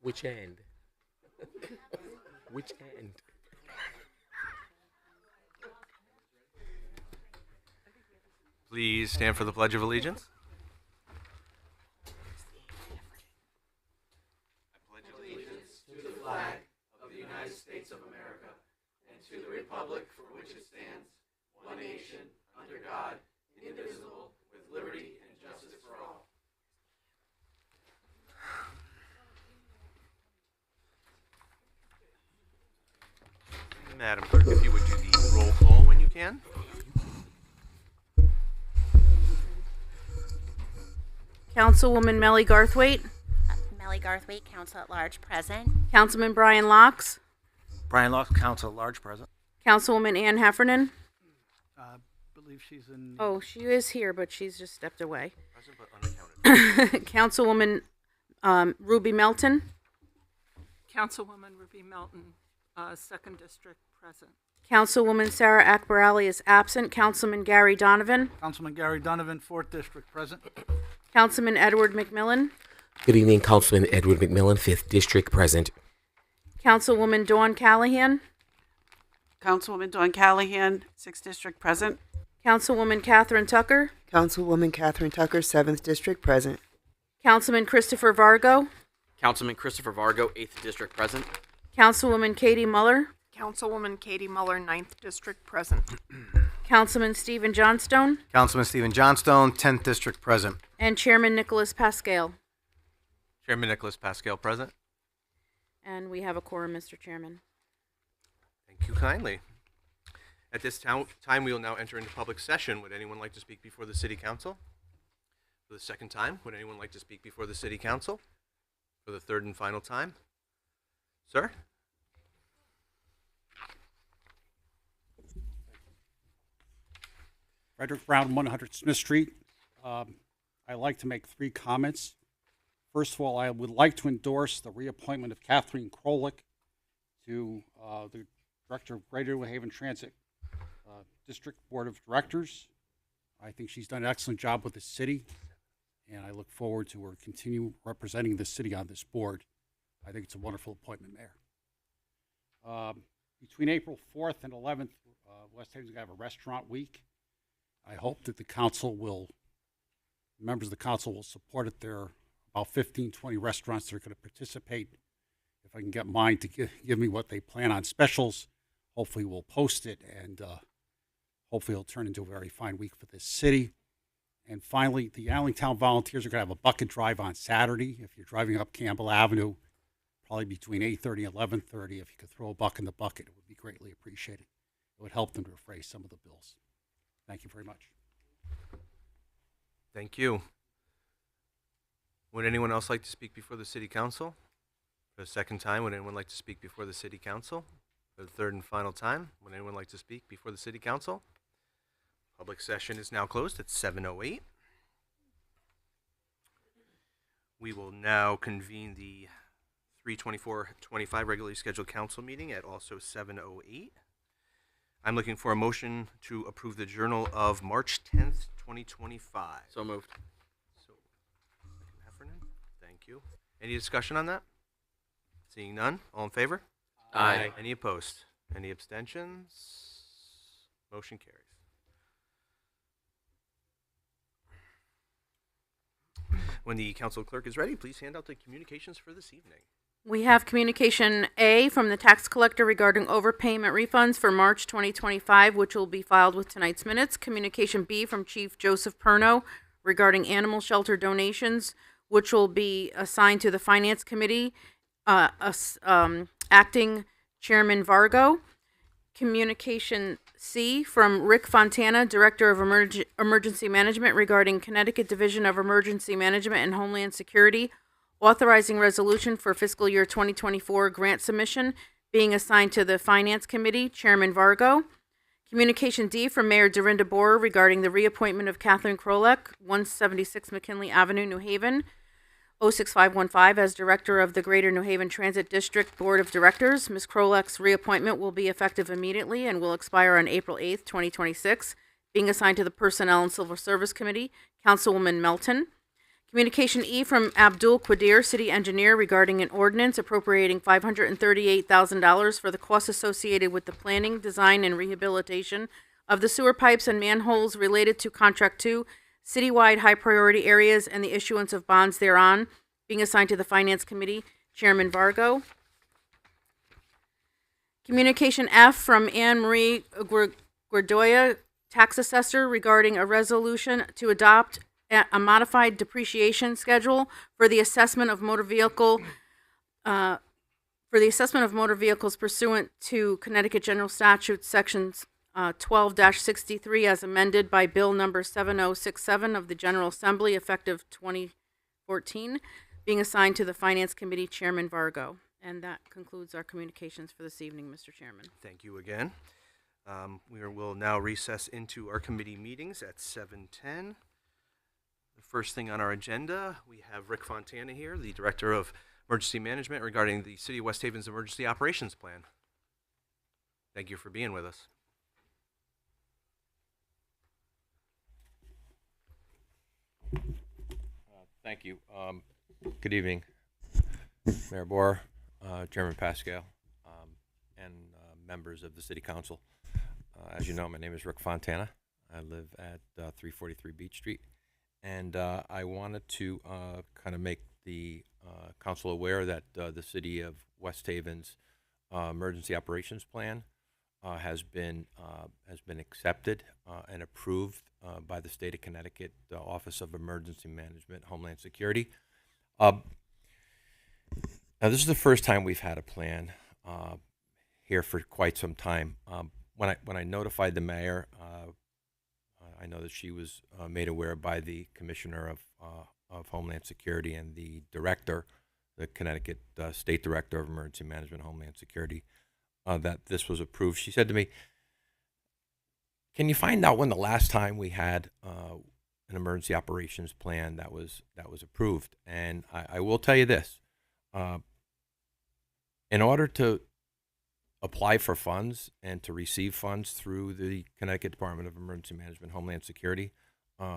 Which end? Which end? Please stand for the Pledge of Allegiance. I pledge allegiance to the flag of the United States of America and to the republic for which it stands, one nation, under God, indivisible, with liberty and justice for all. Madam Clerk, if you would do the roll call when you can. Councilwoman Melly Garthwaite. Melly Garthwaite, Council at Large, present. Councilman Brian Locks. Brian Locke, Council at Large, present. Councilwoman Ann Heffernan. I believe she's in. Oh, she is here, but she's just stepped away. Present but unaccounted. Councilwoman Ruby Melton. Councilwoman Ruby Melton, 2nd District, present. Councilwoman Sarah Akbarali is absent. Councilman Gary Donovan. Councilman Gary Donovan, 4th District, present. Councilman Edward McMillan. Good evening, Councilman Edward McMillan, 5th District, present. Councilwoman Dawn Callahan. Councilwoman Dawn Callahan, 6th District, present. Councilwoman Catherine Tucker. Councilwoman Catherine Tucker, 7th District, present. Councilman Christopher Vargo. Councilman Christopher Vargo, 8th District, present. Councilwoman Katie Muller. Councilwoman Katie Muller, 9th District, present. Councilman Stephen Johnstone. Councilman Stephen Johnstone, 10th District, present. And Chairman Nicholas Pascal. Chairman Nicholas Pascal, present. And we have a quorum, Mr. Chairman. Thank you kindly. At this time, we will now enter into public session. Would anyone like to speak before the City Council? For the second time, would anyone like to speak before the City Council? For the third and final time? Sir? Frederick Brown, 100 Smith Street. I'd like to make 3 comments. First of all, I would like to endorse the reappointment of Kathleen Krolik to the Director of Greater New Haven Transit District Board of Directors. I think she's done an excellent job with the city, and I look forward to her continue representing the city on this board. I think it's a wonderful appointment, Mayor. Between April 4th and 11th, West Haven's going to have a restaurant week. I hope that members of the council will support it. There are about 15, 20 restaurants that are going to participate. If I can get mine to give me what they plan on specials, hopefully we'll post it, and hopefully it'll turn into a very fine week for this city. And finally, the Allentown Volunteers are going to have a bucket drive on Saturday. If you're driving up Campbell Avenue, probably between 8:30 and 11:30, if you could throw a buck in the bucket, it would be greatly appreciated. It would help them to defray some of the bills. Thank you very much. Thank you. Would anyone else like to speak before the City Council? For the second time, would anyone like to speak before the City Council? For the third and final time, would anyone like to speak before the City Council? Public session is now closed at 7:08. We will now convene the 3/24/25 regularly scheduled council meeting at also 7:08. I'm looking for a motion to approve the Journal of March 10th, 2025. So moved. So, Heffernan, thank you. Any discussion on that? Seeing none, all in favor? Aye. Any opposed? Any abstentions? Motion carries. When the council clerk is ready, please hand out the communications for this evening. We have communication A from the tax collector regarding overpayment refunds for March 2025, which will be filed with tonight's minutes. Communication B from Chief Joseph Perno regarding animal shelter donations, which will be assigned to the Finance Committee, acting Chairman Vargo. Communication C from Rick Fontana, Director of Emergency Management regarding Connecticut Division of Emergency Management and Homeland Security, authorizing resolution for fiscal year 2024 grant submission being assigned to the Finance Committee, Chairman Vargo. Communication D from Mayor Dorinda Borer regarding the reappointment of Kathleen Krolik, 176 McKinley Avenue, New Haven, 06515, as Director of the Greater New Haven Transit District Board of Directors. Ms. Krolik's reappointment will be effective immediately and will expire on April 8th, 2026, being assigned to the Personnel and Civil Service Committee, Councilwoman Melton. Communication E from Abdul Qadir, city engineer, regarding an ordinance appropriating $538,000 for the costs associated with the planning, design, and rehabilitation of the sewer pipes and manholes related to Contract 2, citywide high-priority areas, and the issuance of bonds thereon, being assigned to the Finance Committee, Chairman Vargo. Communication F from Anne Marie Gordoya, tax assessor, regarding a resolution to adopt a modified depreciation schedule for the assessment of motor vehicles pursuant to Connecticut General Statutes Sections 12-63 as amended by Bill Number 7067 of the General Assembly effective 2014, being assigned to the Finance Committee, Chairman Vargo. And that concludes our communications for this evening, Mr. Chairman. Thank you again. Will now recess into our committee meetings at 7:10. The first thing on our agenda, we have Rick Fontana here, the Director of Emergency Management, regarding the City of West Haven's Emergency Operations Plan. Thank you for being with us. Thank you. Good evening, Mayor Boer, Chairman Pascal, and members of the City Council. As you know, my name is Rick Fontana. I live at 343 Beach Street, and I wanted to kind of make the council aware that the City of West Haven's Emergency Operations Plan has been accepted and approved by the State of Connecticut Office of Emergency Management, Homeland Security. Now, this is the first time we've had a plan here for quite some time. When I notified the mayor, I know that she was made aware by the Commissioner of Homeland Security and the Director, the Connecticut State Director of Emergency Management, Homeland Security, that this was approved. She said to me, "Can you find out when the last time we had an emergency operations plan that was approved?" And I will tell you this: in order to apply for funds and to receive funds through the Connecticut Department of Emergency Management, Homeland Security,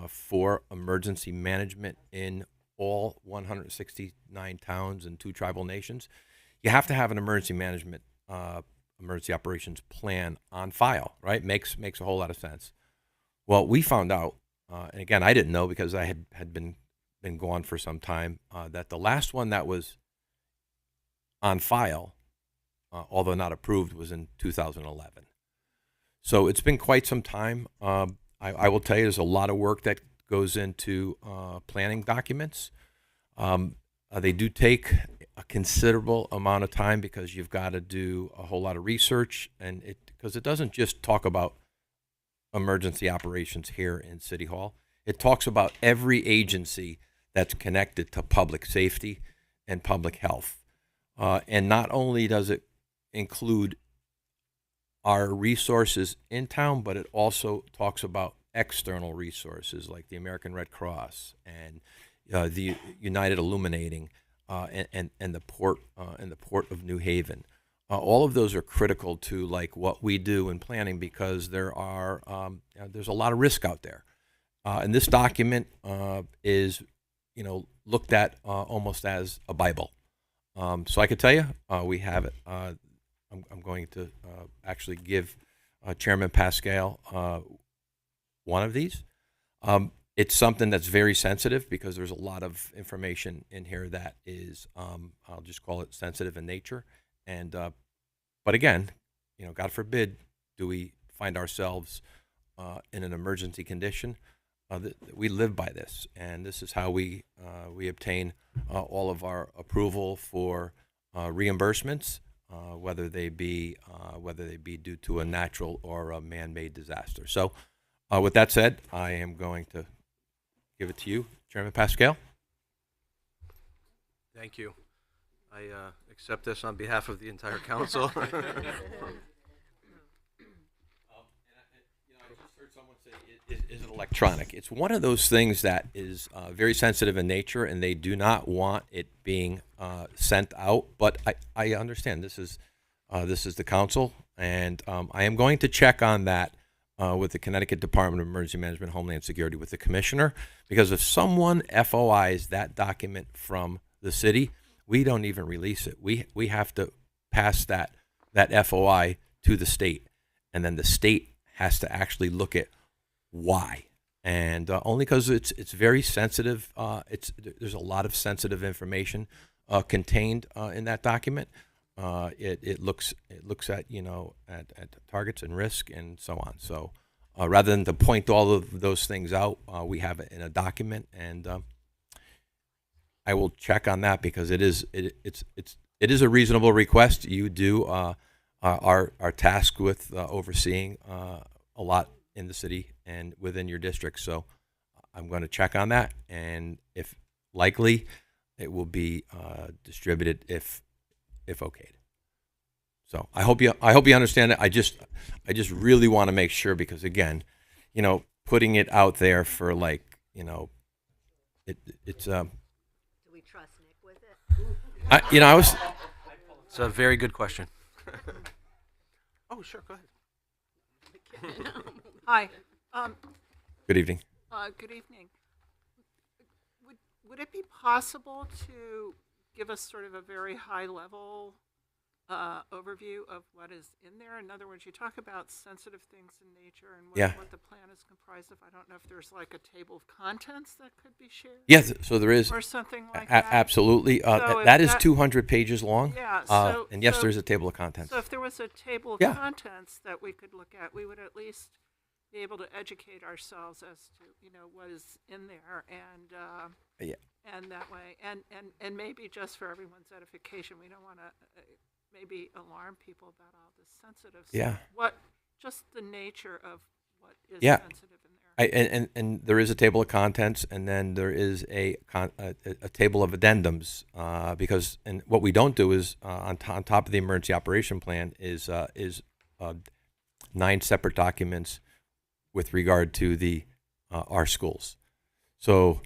for emergency management in all 169 towns and 2 tribal nations, you have to have an emergency management, emergency operations plan on file, right? Makes a whole lot of sense. Well, we found out, and again, I didn't know because I had been gone for some time, that the last one that was on file, although not approved, was in 2011. So it's been quite some time. I will tell you, there's a lot of work that goes into planning documents. They do take a considerable amount of time because you've got to do a whole lot of research, and because it doesn't just talk about emergency operations here in City Hall. It talks about every agency that's connected to public safety and public health. And not only does it include our resources in town, but it also talks about external resources like the American Red Cross and the United Illuminating and the port of New Haven. All of those are critical to like what we do in planning because there's a lot of risk out there. And this document is looked at almost as a Bible. So I could tell you we have it. I'm going to actually give Chairman Pascal one of these. It's something that's very sensitive because there's a lot of information in here that is, I'll just call it sensitive in nature. And but again, God forbid, do we find ourselves in an emergency condition? We live by this, and this is how we obtain all of our approval for reimbursements, whether they be due to a natural or a man-made disaster. So, with that said, I am going to give it to you, Chairman Pascal. Thank you. I accept this on behalf of the entire council. I just heard someone say, is it electronic? It's one of those things that is very sensitive in nature, and they do not want it being sent out. But I understand this is the council, and I am going to check on that with the Connecticut Department of Emergency Management, Homeland Security, with the commissioner, because if someone FOIs that document from the city, we don't even release it. We have to pass that FOI to the state, and then the state has to actually look at why. And only because it's very sensitive. There's a lot of sensitive information contained in that document. It looks at at targets and risk and so on. So rather than to point all of those things out, we have it in a document, and I will check on that because it is a reasonable request. You are tasked with overseeing a lot in the city and within your district. So I'm going to check on that, and if likely, it will be distributed if okayed. So I hope you understand it. I just really want to make sure, because again, putting it out there for it's Do we trust Nick with it? I was. It's a very good question. Oh, sure, go ahead. Hi. Good evening. Good evening. Would it be possible to give us sort of a very high-level overview of what is in there? In other words, you talk about sensitive things in nature and what the plan is comprised of. I don't know if there's like a table of contents that could be shared. Yes, so there is. Or something like that. Absolutely. So that is 200 pages long. Yeah. And yes, there's a table of contents. So if there was a table of contents that we could look at, we would at least be able to educate ourselves as to what is in there, and and that way, and maybe just for everyone's edification, we don't want to maybe alarm people about all this sensitive stuff. What just the nature of what is sensitive in there. And there is a table of contents, and then there is a table of addendums, because what we don't do is on top of the emergency operation plan is 9 separate documents with regard to our schools. So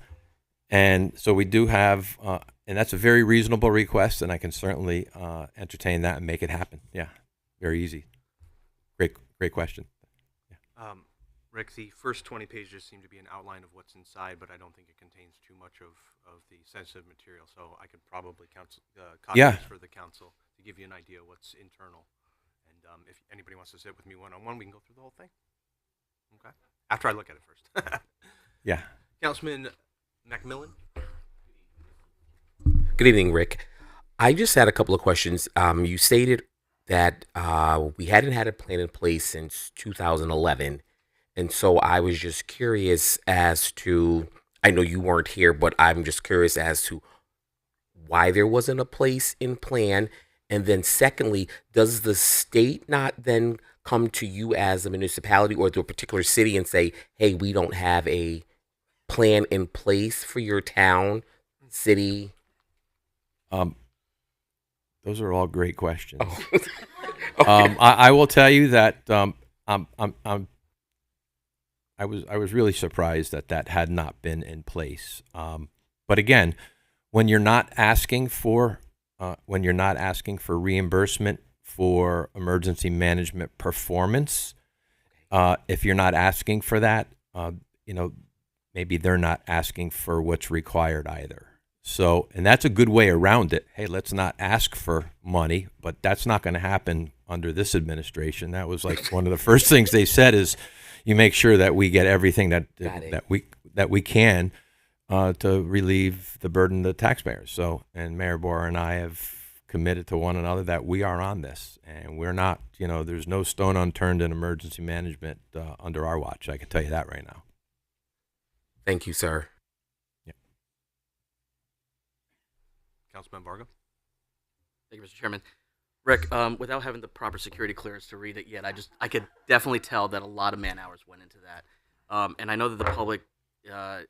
we do have, and that's a very reasonable request, and I can certainly entertain that and make it happen. Yeah, very easy. Great question. Yeah. Rick, the first 20 pages seem to be an outline of what's inside, but I don't think it contains too much of the sensitive material. So I could probably copy this for the council to give you an idea of what's internal. And if anybody wants to sit with me one-on-one, we can go through the whole thing. Okay. After I look at it first. Yeah. Councilman Macmillan. Good evening, Rick. I just had a couple of questions. You stated that we hadn't had a plan in place since 2011. And so I was just curious as to, I know you weren't here, but I'm just curious as to why there wasn't a place in plan. And then secondly, does the state not then come to you as a municipality or to a particular city and say, hey, we don't have a plan in place for your town, city? Those are all great questions. Oh. Okay. I will tell you that I was really surprised that had not been in place. But again, when you're not asking for reimbursement for emergency management performance, if you're not asking for that, maybe they're not asking for what's required either. So, and that's a good way around it. Hey, let's not ask for money, but that's not going to happen under this administration. That was like one of the first things they said is, you make sure that we get everything that we can to relieve the burden of the taxpayers. So, and Mayor Borer and I have committed to one another that we are on this, and we're not. There's no stone unturned in emergency management under our watch. I can tell you that right now. Thank you, sir. Yeah. Councilman Vargo. Thank you, Mr. Chairman. Rick, without having the proper security clearance to read it yet, I could definitely tell that a lot of man hours went into that. And I know that the public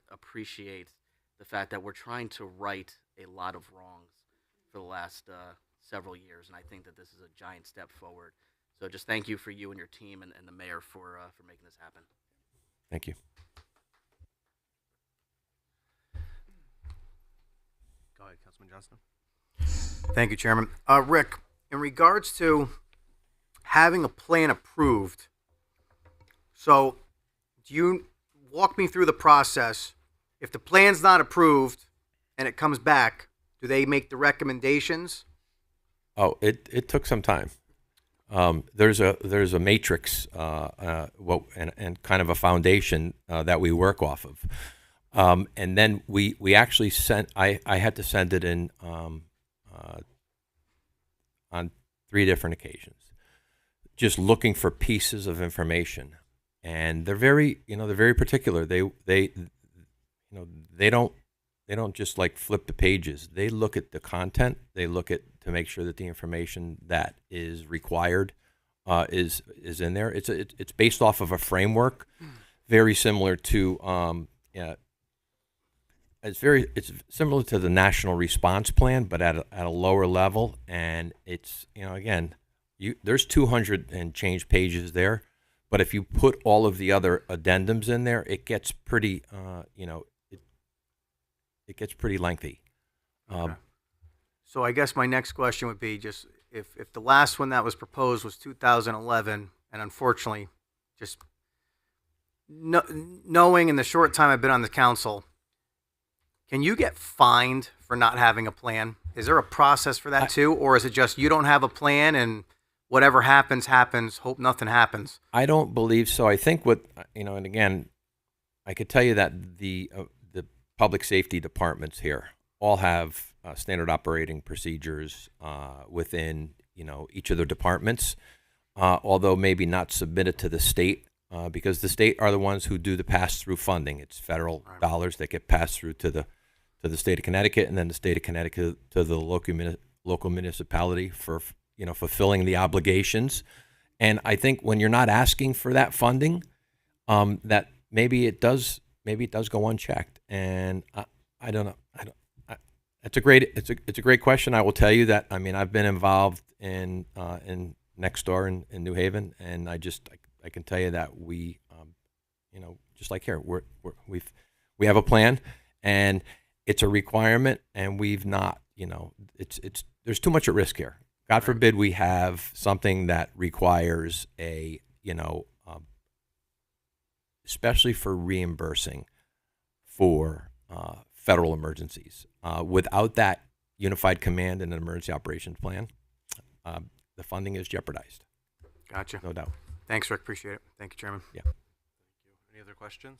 appreciates the fact that we're trying to right a lot of wrongs for the last several years, and I think that this is a giant step forward. So just thank you for you and your team and the mayor for making this happen. Thank you. Go ahead, Councilman Johnston. Thank you, Chairman. Rick, in regards to having a plan approved So, do you walk me through the process? If the plan's not approved and it comes back, do they make the recommendations? Oh, it took some time. There's a matrix, and kind of a foundation that we work off of, and then we actually sent. I had to send it in on 3 different occasions, just looking for pieces of information, and they're very particular. They don't just like flip the pages. They look at the content. They look at to make sure that the information that is required is in there. It's based off of a framework, very similar to it's similar to the National Response Plan, but at a lower level. And it's again, there's 200 and change pages there, but if you put all of the other addendums in there, it gets pretty it gets pretty lengthy. Okay. So I guess my next question would be just if the last one that was proposed was 2011, and unfortunately, just knowing in the short time I've been on the council, can you get fined for not having a plan? Is there a process for that too, or is it just you don't have a plan and whatever happens, happens, hope nothing happens? I don't believe so. I think and again, I could tell you that the public safety departments here all have standard operating procedures within each of their departments, although maybe not submitted to the state because the state are the ones who do the pass-through funding. It's federal dollars that get passed through to the state of Connecticut, and then the state of Connecticut to the local municipality for fulfilling the obligations. And I think when you're not asking for that funding, that maybe it does go unchecked. And I don't know. It's a great question. I will tell you that. I mean, I've been involved in next door in New Haven, and I can tell you that we, just like here, we have a plan, and it's a requirement, and we've not. There's too much at risk here. God forbid we have something that requires especially for reimbursing for federal emergencies. Without that unified command and an emergency operations plan, the funding is jeopardized. Gotcha. No doubt. Thanks, Rick. Appreciate it. Thank you, Chairman. Yeah. Thank you. Any other questions?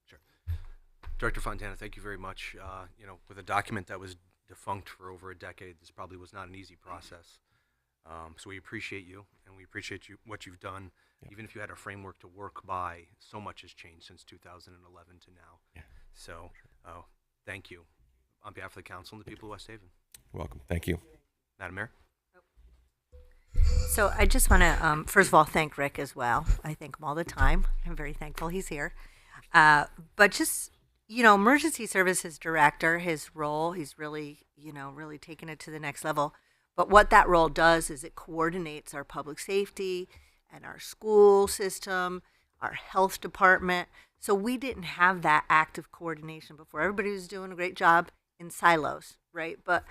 Sure. Director Fontana, thank you very much. With a document that was defunct for over a decade, this probably was not an easy process. So we appreciate you, and we appreciate what you've done. Yeah. Even if you had a framework to work by, so much has changed since 2011 to now. Yeah. So thank you on behalf of the council and the people of West Haven. You're welcome. Thank you. Madam Mayor? So I just want to, first of all, thank Rick as well. I thank him all the time. I'm very thankful he's here. But just, emergency services director, his role, he's really, really taken it to the next level. But what that role does is it coordinates our public safety and our school system, our health department. So we didn't have that active coordination before. Everybody was doing a great job in silos, right? But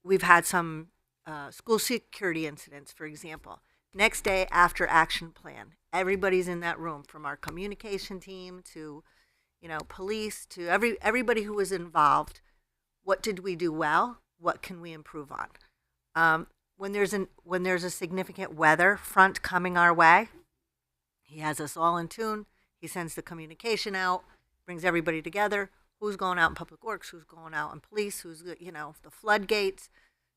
we've had some school security incidents, for example. Next day after action plan, everybody's in that room, from our communication team to, police to everybody who was involved. What did we do well? What can we improve on? When there's a significant weather front coming our way, he has us all in tune. He sends the communication out, brings everybody together. Who's going out in public works? Who's going out in police? Who's, the floodgates?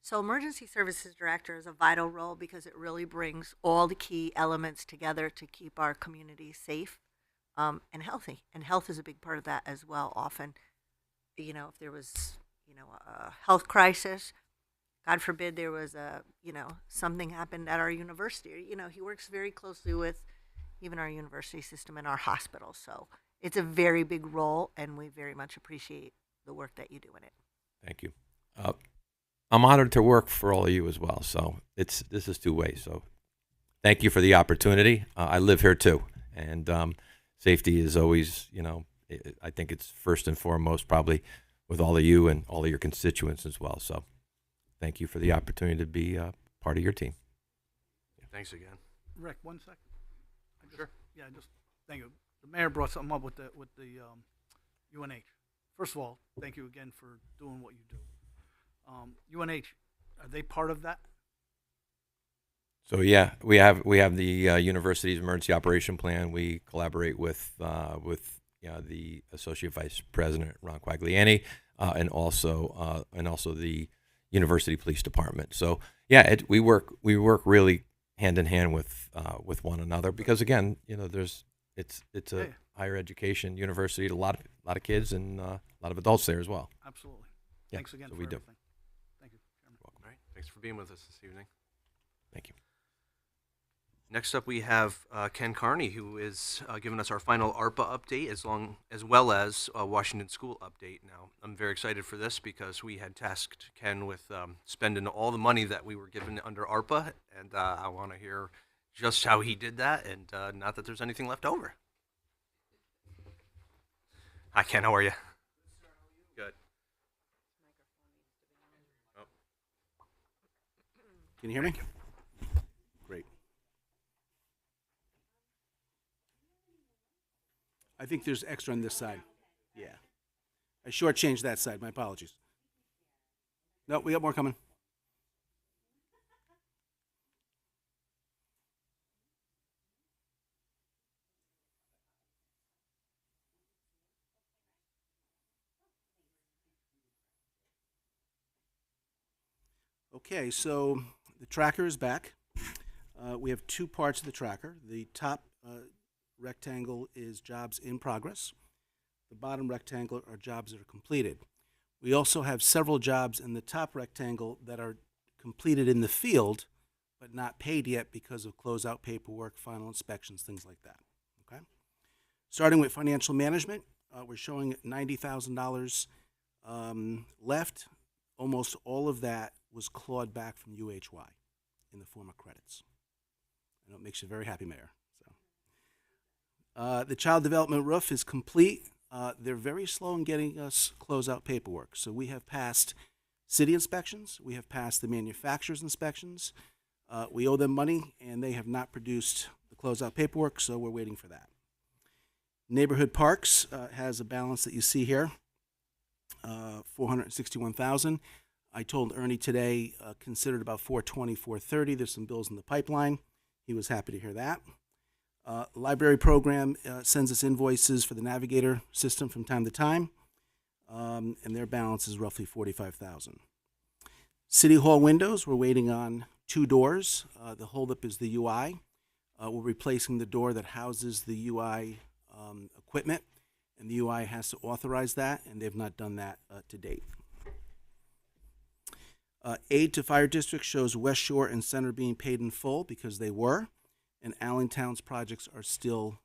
So emergency services director is a vital role because it really brings all the key elements together to keep our community safe and healthy. And health is a big part of that as well. Often, if there was, a health crisis, God forbid there was something happened at our university. He works very closely with even our university system and our hospitals. So it's a very big role, and we very much appreciate the work that you do in it. Thank you. I'm honored to work for all of you as well. So this is two ways. So thank you for the opportunity. I live here too, and safety is always, I think it's first and foremost probably with all of you and all of your constituents as well. So thank you for the opportunity to be part of your team. Thanks again. Rick, 1 second. Sure. Yeah, just thank you. The mayor brought something up with the UNH. First of all, thank you again for doing what you do. UNH, are they part of that? So yeah, we have the university's emergency operation plan. We collaborate with the associate vice president Ron Quagliani, and also the university police department. So yeah, we work really hand in hand with one another, because again, it's a higher education university, a lot of kids and a lot of adults there as well. Absolutely. Yeah, Thanks again so for we do. everything. Thank you, Chairman. All right. Thanks for being with us this evening. Thank you. Next up, we have Ken Carney, who is giving us our final ARPA update, as well as Washington School update. Now, I'm very excited for this because we had tasked Ken with spending all the money that we were given under ARPA, and I want to hear just how he did that, and not that there's anything left over. Hi, Ken. How are you? Good. Oh. Can you hear me? Great. I think there's extra on this side. Yeah. I shortchanged that side. My apologies. No, we got more coming. Okay, so the tracker is back. We have two parts of the tracker. The top rectangle is jobs in progress. The bottom rectangle are jobs that are completed. We also have several jobs in the top rectangle that are completed in the field, but not paid yet because of closeout paperwork, final inspections, things like that. Okay. Starting with financial management, we're showing $90,000 left. Almost all of that was clawed back from UHY in the form of credits. I know it makes you very happy, Mayor. The child development roof is complete. They're very slow in getting us closeout paperwork. So we have passed city inspections. We have passed the manufacturer's inspections. We owe them money, and they have not produced the closeout paperwork, so we're waiting for that. Neighborhood Parks has a balance that you see here, $461,000. I told Ernie today, considered about $420, $430. There's some bills in the pipeline. He was happy to hear that. Library program sends us invoices for the Navigator system from time to time, and their balance is roughly $45,000. City Hall windows, we're waiting on 2 doors. The holdup is the UI. We're replacing the door that houses the UI equipment, and the UI has to authorize that, and they've not done that to date. Aid to fire districts shows West Shore and Center being paid in full because they were, and Allentown's projects are still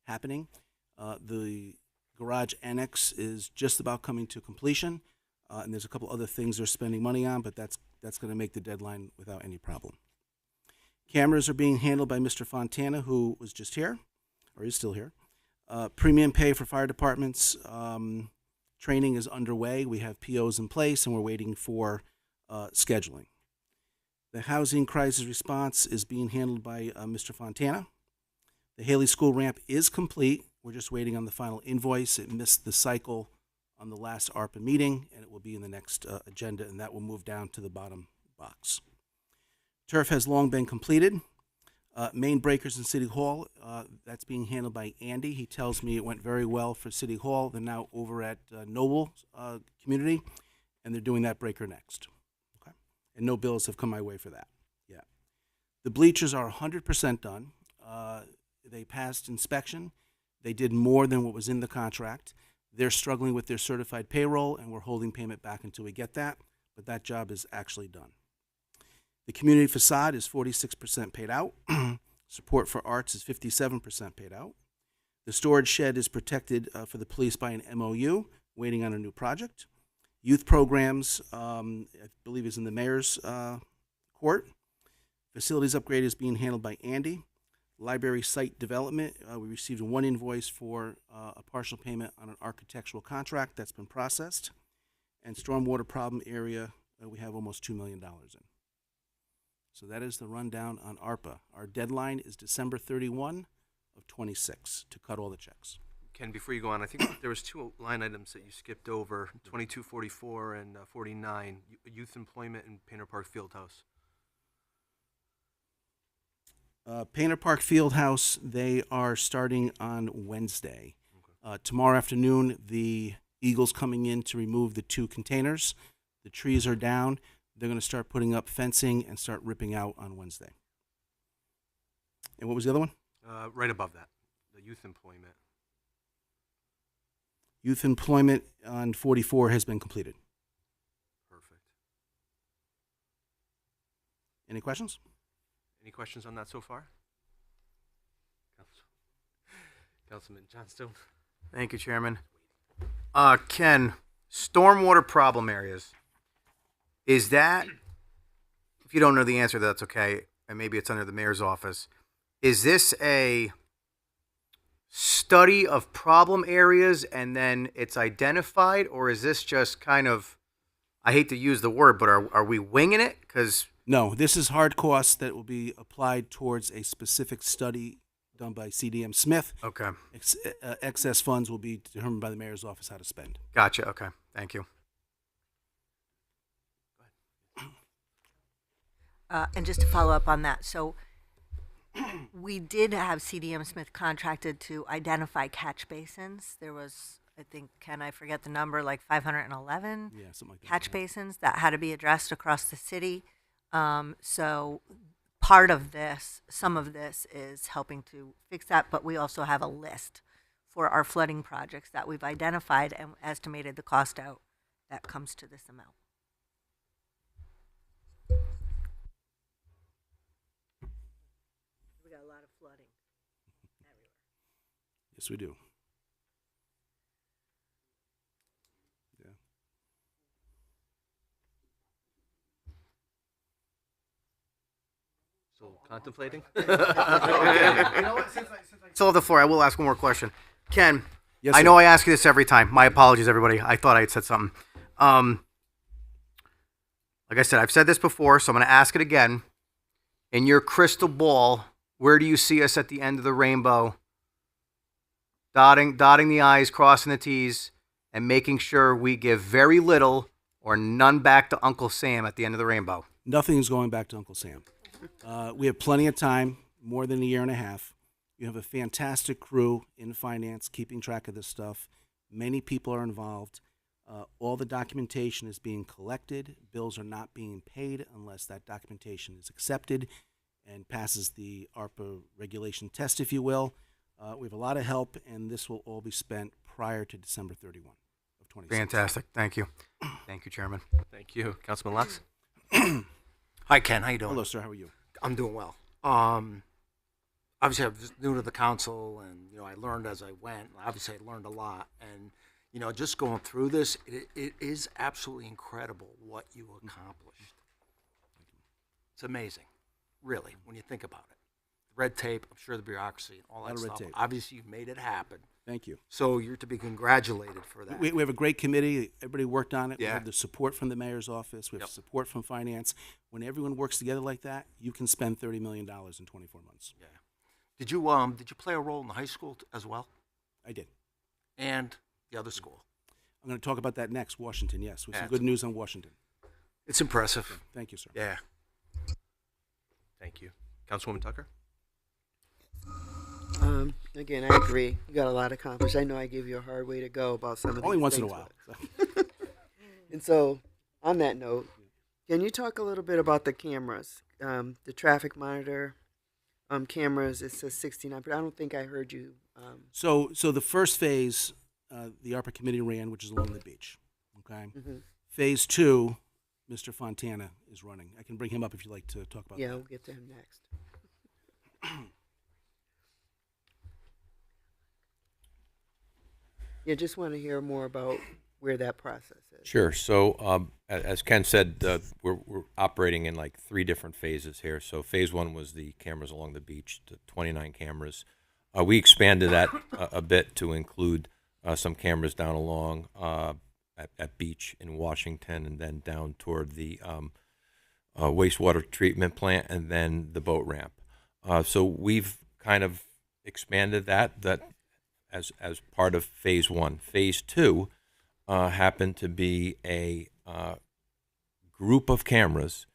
happening. The garage annex is just about coming to completion, and there's a couple other things they're spending money on, but that's going to make the deadline without any problem. Cameras are being handled by Mr. Fontana, who was just here, or is still here. Premium pay for fire departments. Training is underway. We have POs in place, and we're waiting for scheduling. The housing crisis response is being handled by Mr. Fontana. The Haley School ramp is complete. We're just waiting on the final invoice. It missed the cycle on the last ARPA meeting, and it will be in the next agenda, and that will move down to the bottom box. Turf has long been completed. Main breakers in City Hall, that's being handled by Andy. He tells me it went very well for City Hall. They're now over at Noble Community, and they're doing that breaker next. Okay? And no bills have come my way for that yet. The bleachers are 100% done. They passed inspection. They did more than what was in the contract. They're struggling with their certified payroll, and we're holding payment back until we get that, but that job is actually done. The community facade is 46% paid out. Support for arts is 57% paid out. The storage shed is protected for the police by an MOU, waiting on a new project. Youth programs, I believe, is in the mayor's court. Facilities upgrade is being handled by Andy. Library site development, we received 1 invoice for a partial payment on an architectural contract that's been processed. And stormwater problem area, we have almost $2 million in. So that is the rundown on ARPA. Our deadline is December 31 of 26 to cut all the checks. Ken, before you go on, I think there was two line items that you skipped over, 2244 and 49, youth employment and Painter Park Fieldhouse. Painter Park Fieldhouse, they are starting on Wednesday. Tomorrow afternoon, the Eagles coming in to remove the 2 containers. The trees are down. They're going to start putting up fencing and start ripping out on Wednesday. And what was the other one? Right above that, the youth employment. Youth employment on 44 has been completed. Perfect. Any questions? Any questions on that so far? Councilman Johnstone. Thank you, Chairman. Ken, stormwater problem areas. Is that, if you don't know the answer, that's okay, and maybe it's under the mayor's office. Is this a study of problem areas and then it's identified, or is this just kind of, I hate to use the word, but are we winging it? Because no, this is hard costs that will be applied towards a specific study done by CDM Smith. Okay. Excess funds will be determined by the mayor's office how to spend. Gotcha. Okay. Thank you. And just to follow up on that, so we did have CDM Smith contracted to identify catch basins. There was, I think, I forget the number, like 511 something like that, catch basins that had to be addressed across the city. So part of this, some of this is helping to fix that, but we also have a list for our flooding projects that we've identified and estimated the cost out that comes to this amount. We got a lot of flooding everywhere. Yes, we do. Yeah. So contemplating? You know what? Since I still have the floor, I will ask one more question. Ken, Yes, I sir. know I ask you this every time. My apologies, everybody. I thought I had said something. Like I said, I've said this before, so I'm going to ask it again. In your crystal ball, where do you see us at the end of the rainbow? Dotting the I's, crossing the T's, and making sure we give very little or none back to Uncle Sam at the end of the rainbow. Nothing's going back to Uncle Sam. We have plenty of time, more than a year and a half. You have a fantastic crew in finance keeping track of this stuff. Many people are involved. All the documentation is being collected. Bills are not being paid unless that documentation is accepted and passes the ARPA regulation test, if you will. We have a lot of help, and this will all be spent prior to December 31 of 2026. Fantastic. Thank you. Thank you, Chairman. Thank you. Councilman Locks? Hi, Ken. How you doing? Hello, sir. How are you? I'm doing well. Obviously, I was new to the council, and I learned as I went. Obviously, I learned a lot, and just going through this, it is absolutely incredible what you accomplished. It's amazing, really, when you think about it. Red tape, I'm sure the bureaucracy, and all that Lot of red stuff. tape. Obviously, you've made it happen. Thank you. So you're to be congratulated for that. We have a great committee. Everybody worked on it. We Yeah. have the support from the mayor's office. We have Yep. support from finance. When everyone works together like that, you can spend $30 million in 24 months. Yeah. Did you play a role in the high school as well, I did. and the other school? I'm going to talk about that next. Washington, yes. With Yeah, some it's good news on Washington. It's impressive. Thank you, sir. Yeah. Thank you. Councilwoman Tucker? Again, I agree. You got a lot accomplished. I know I gave you a hard way to go about some of Only these once in a things, while. but- And so, on that note, can you talk a little bit about the cameras, the traffic monitor cameras? It says 69, but I don't think I heard you. So the first phase, the ARPA committee ran, which is along the beach. Okay. Mhm. Phase 2, Mr. Fontana is running. I can bring him up if you'd like to talk about Yeah, that. we'll get to him next. Yeah, just want to hear more about where that process is. Sure. So, as Ken said, we're operating in like 3 different phases here. So, phase 1 was the cameras along the beach, the 29 cameras. We expanded that a bit to include some cameras down along at beach in Washington, and then down toward the wastewater treatment plant, and then the boat ramp. So we've kind of expanded that as part of phase one. Phase two happened to be a group of cameras,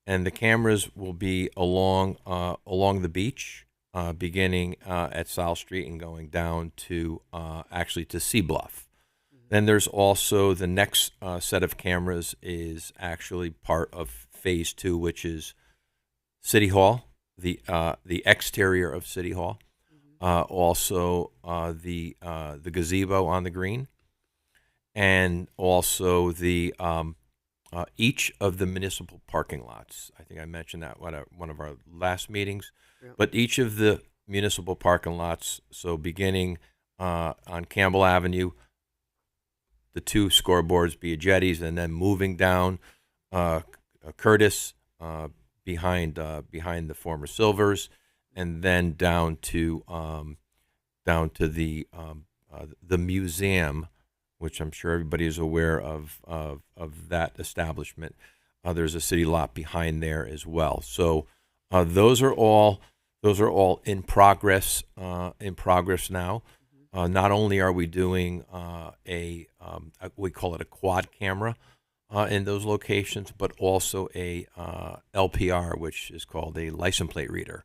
and the cameras will be along the beach, beginning at South Street and going down to actually to Sea Bluff. Then there's also the next set of cameras is actually part of phase two, which is City Hall, the exterior of City Hall, also the gazebo on the green, and also the each of the municipal parking lots. I think I mentioned that at one of our last meetings. Yep. But each of the municipal parking lots, so beginning on Campbell Avenue, the two scoreboards, be jetties, and then moving down Curtis behind the former Silvers, and then down to the museum, which I'm sure everybody is aware of that establishment. There's a city lot behind there as well. So those are all in progress now. Not only are we doing we call it a quad camera in those locations, but also a LPR, which is called a license plate reader.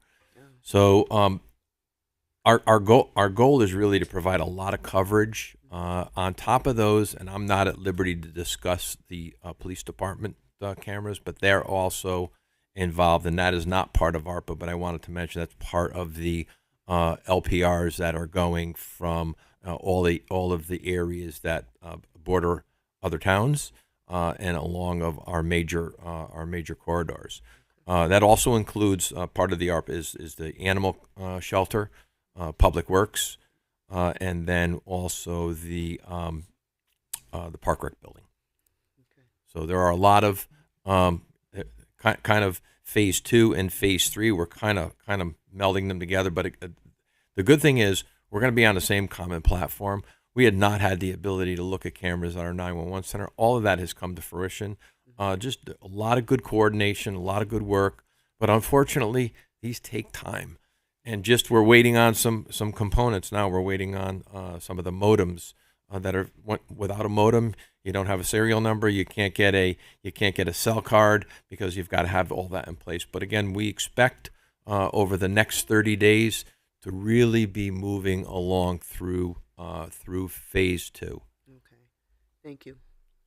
So our goal is really to provide a lot of coverage on top of those, and I'm not at liberty to discuss the police department cameras, but they're also involved, and that is not part of ARPA, but I wanted to mention that's part of the LPRs that are going from all of the areas that border other towns and along of our major corridors. That also includes part of the ARPA is the animal shelter, Public Works, and then also the Park Rec building. Okay. So there are a lot of kind of phase two and phase three. We're kind of melding them together. But the good thing is we're going to be on the same common platform. We had not had the ability to look at cameras at our 911 center. All of that has come to fruition. Just a lot of good coordination, a lot of good work. But unfortunately, these take time. And just we're waiting on some components now. We're waiting on some of the modems that are without a modem. You don't have a serial number. You can't get a cell card because you've got to have all that in place. But again, we expect over the next 30 days to really be moving along through phase two. Okay. Thank you.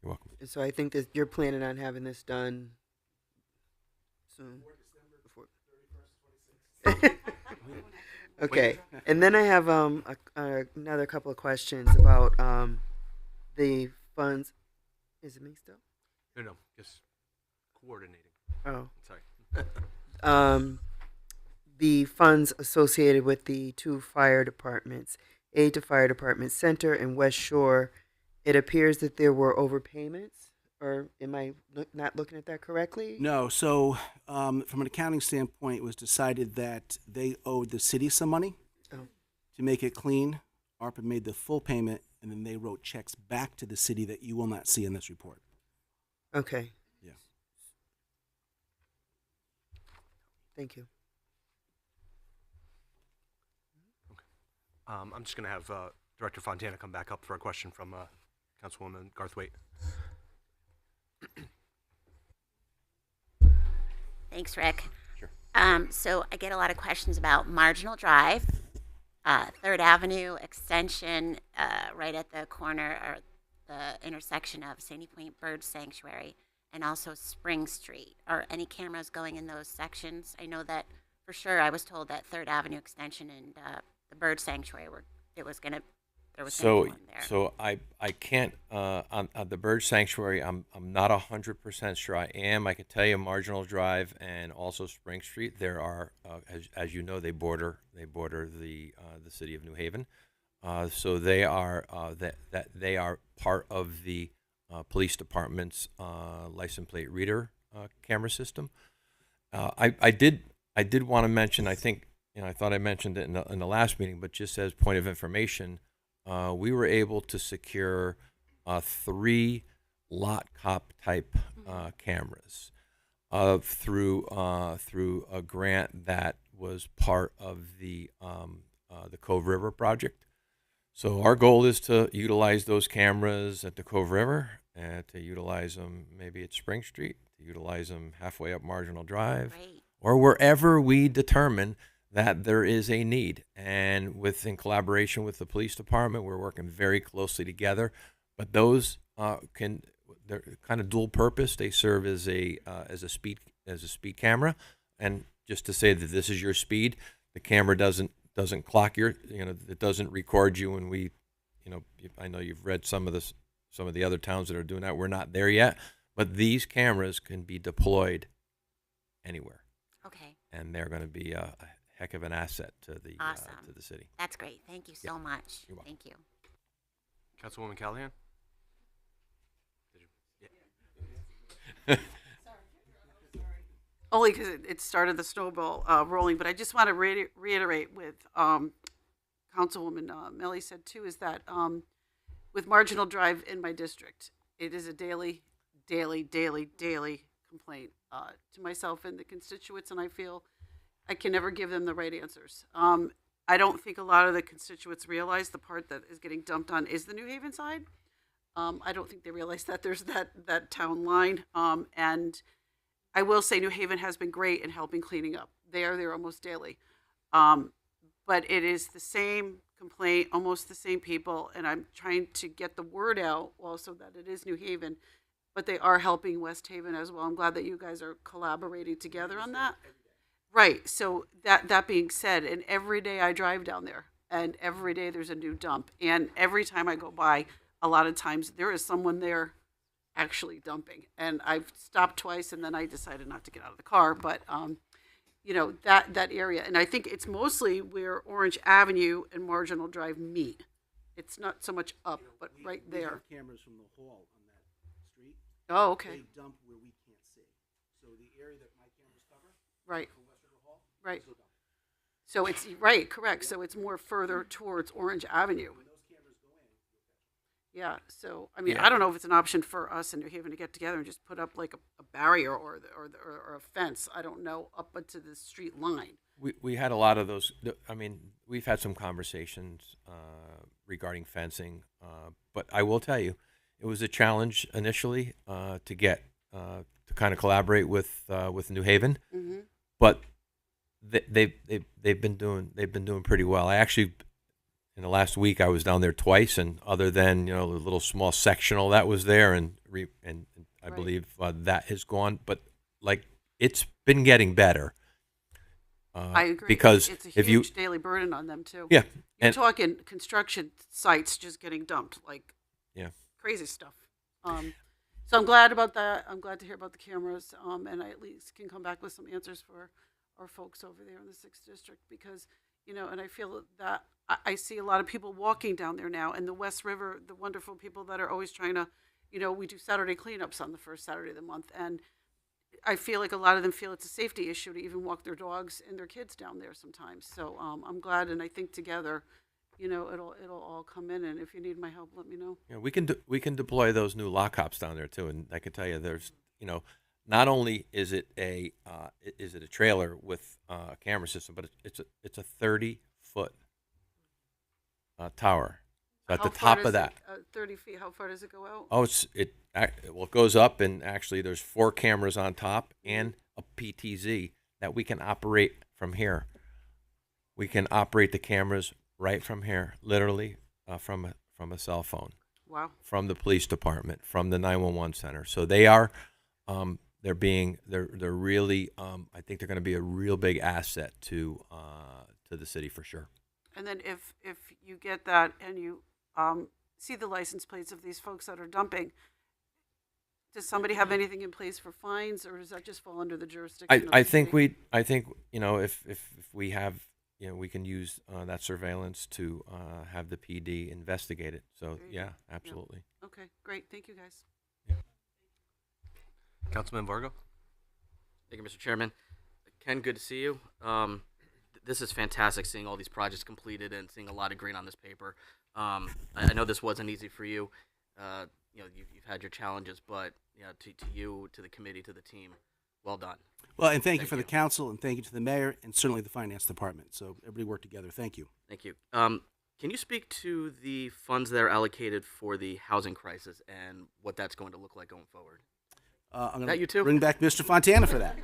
You're welcome. And so I think that you're planning on having this done soon. Before. Okay. And then I have another couple of questions about the funds. Is it me still? No, just coordinating. Oh. Sorry. The funds associated with the two fire departments, Aid to Fire Department Center and West Shore. It appears that there were overpayments, or am I not looking at that correctly? No. So from an accounting standpoint, it was decided that they owed the city some money. Oh. To make it clean. ARPA made the full payment, and then they wrote checks back to the city that you will not see in this report. Okay. Yeah. Thank you. I'm just going to have Director Fontana come back up for a question from Councilwoman Garthwaite. Thanks, Rick. Sure. So I get a lot of questions about Marginal Drive, 3rd Avenue extension, right at the corner or the intersection of Sandy Point Bird Sanctuary, and also Spring Street. Are any cameras going in those sections? I know that for sure. I was told that 3rd Avenue extension and the Bird Sanctuary there was going to be one there. So I can't on the Bird Sanctuary. I'm not 100% sure. I am. I can tell you Marginal Drive and also Spring Street. There are as you know they border the city of New Haven. So they are that they are part of the police department's license plate reader camera system. I did want to mention. I think I thought I mentioned it in the last meeting, but just as point of information. We were able to secure 3 lot cop type cameras. through a grant that was part of the Cove River project. So our goal is to utilize those cameras at the Cove River and to utilize them maybe at Spring Street, to utilize them halfway up Marginal Drive, Great. or wherever we determine that there is a need. And in collaboration with the police department, we're working very closely together. But those they're kind of dual purpose. They serve as a speed camera, and just to say that this is your speed, the camera doesn't clock it doesn't record you. And I know you've read some of the other towns that are doing that. We're not there yet, but these cameras can be deployed anywhere. Okay. And they're going to be a heck of an asset to the Awesome. To the city. That's great. Thank you so much. You're welcome. Thank you. Councilwoman Callahan? Only because it started the snowball rolling, but I just want to reiterate with Councilwoman Melly said too, is that with Marginal Drive in my district, it is a daily complaint to myself and the constituents, and I feel I can never give them the right answers. I don't think a lot of the constituents realize the part that is getting dumped on is the New Haven side. I don't think they realize that there's that town line. And I will say New Haven has been great in helping cleaning up. They are there almost daily. But it is the same complaint, almost the same people. And I'm trying to get the word out also that it is New Haven, but they are helping West Haven as well. I'm glad that you guys are collaborating together on that. Right. So that being said, and every day I drive down there, and every day there's a new dump. And every time I go by, a lot of times there is someone there actually dumping. And I've stopped twice, and then I decided not to get out of the car. But that area, and I think it's mostly where Orange Avenue and Marginal Drive meet. It's not so much up, but right there. We have cameras from the hall on that street. Oh, okay. They dump where we can't see. So the area that my cameras cover, Right. from West River Hall, Right. is a dump. So it's right, correct. So it's more further towards Orange Avenue. When those cameras go in, you'll catch them. Yeah. So I mean, Yeah. I don't know if it's an option for us in New Haven to get together and just put up like a barrier or a fence. I don't know, up to the street line. We had a lot of those. I mean, we've had some conversations regarding fencing, but I will tell you, it was a challenge initially to get to kind of collaborate with New Haven, Mm-hmm. but they've been doing pretty well. I actually, in the last week, I was down there twice, and other than the little small sectional that was there, and I Right. believe that has gone, but like it's been getting better. I agree. Because it's a if you huge daily burden on them too. yeah, You're and talking construction sites just getting dumped, like yeah. crazy stuff. So I'm glad about that. I'm glad to hear about the cameras. And I at least can come back with some answers for our folks over there in the 6th District, because, and I feel that I see a lot of people walking down there now, and the West River, the wonderful people that are always trying to, we do Saturday cleanups on the first Saturday of the month. And I feel like a lot of them feel it's a safety issue to even walk their dogs and their kids down there sometimes. So I'm glad, and I think together, it'll all come in. And if you need my help, let me know. Yeah, we can deploy those new lock hops down there too, and I can tell you, there's not only is it a trailer with a camera system, but it's a 30-foot tower. So at How the far top does of that, 30 feet, how far does it go out? oh, it goes up, and actually there's 4 cameras on top and a PTZ that we can operate from here. We can operate the cameras right from here, literally from a cell phone. Wow. From the police department, from the 911 center. So they are, they're really, I think they're going to be a real big asset to the city for sure. And then if you get that and you see the license plates of these folks that are dumping, does somebody have anything in place for fines, or does that just fall under the jurisdiction? I think if we have, we can use that surveillance to have the PD investigate it. So yeah, absolutely. Yeah. Okay, great. Thank you, guys. Councilman Vargo? Thank you, Mr. Chairman. Ken, good to see you. This is fantastic, seeing all these projects completed and seeing a lot of green on this paper. I know this wasn't easy for you. You've had your challenges, but to you, to the committee, to the team, well done. Well, and thank you for the council, and thank you to the mayor, and certainly the finance department. So everybody worked together. Thank you. Thank you. Can you speak to the funds that are allocated for the housing crisis and what that's going to look like going forward? I'm That going you to too? bring back Mr. Fontana for that.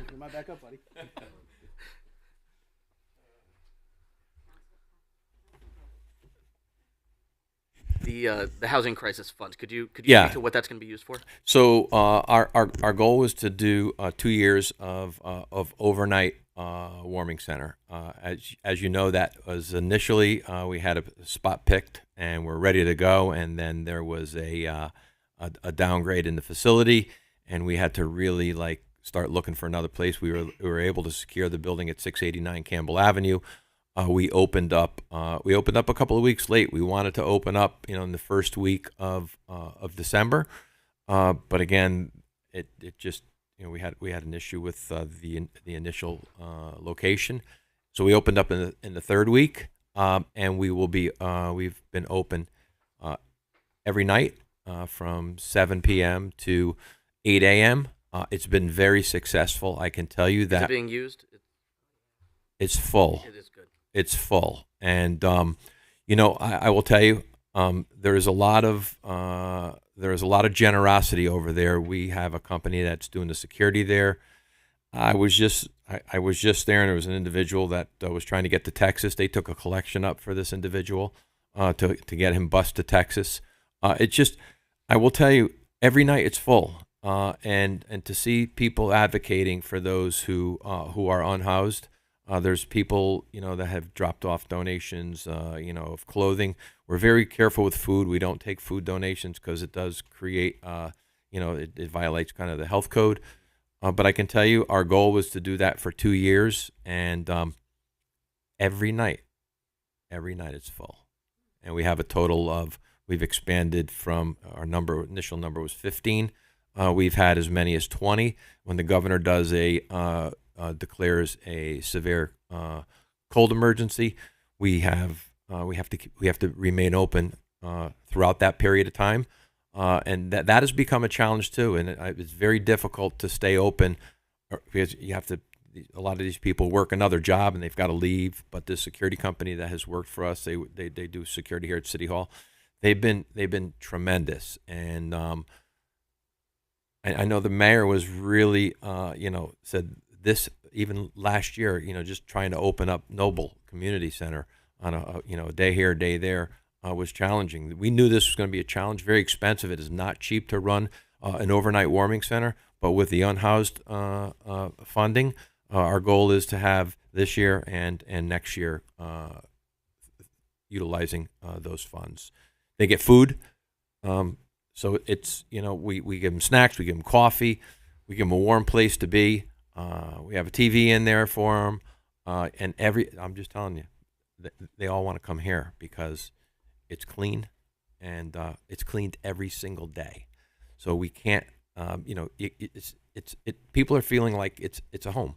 Bring my back up, buddy. The housing crisis funds. Could you Yeah. speak to what that's going to be used for? So our goal was to do 2 years of overnight warming center. As you know, that was initially we had a spot picked and we're ready to go, and then there was a downgrade in the facility, and we had to really start looking for another place. We were able to secure the building at 689 Campbell Avenue. We opened up a couple of weeks late. We wanted to open up, in the first week of December, but again, it just, we had an issue with the initial location, so we opened up in the third week, and we've been open every night from 7 p.m. to 8 a.m. It's been very successful. I can tell you Is that it being used? it's full. It is good. It's full, and I will tell you, there is a lot of generosity over there. We have a company that's doing the security there. I was just there, and there was an individual that was trying to get to Texas. They took a collection up for this individual to get him bused to Texas. I will tell you, every night it's full, and to see people advocating for those who are unhoused. There's people, that have dropped off donations, of clothing. We're very careful with food. We don't take food donations because it does create, it violates kind of the health code. But I can tell you, our goal was to do that for 2 years, and every night it's full. And we have a total of, we've expanded from initial number was 15. We've had as many as 20. When the governor does declares a severe cold emergency, we have to remain open throughout that period of time, and that has become a challenge too. And it's very difficult to stay open because a lot of these people work another job and they've got to leave. But this security company that has worked for us, they do security here at City Hall. They've been tremendous, and I know the mayor was really said. This even last year, just trying to open up Noble Community Center on a day here, a day there was challenging. We knew this was going to be a challenge, very expensive. It is not cheap to run an overnight warming center, but with the unhoused funding, our goal is to have this year and next year utilizing those funds. They get food, so it's we give them snacks, we give them coffee, we give them a warm place to be. We have a TV in there for them, and I'm just telling you, they all want to come here because it's clean, and it's cleaned every single day. So we can't, people are feeling like it's a home.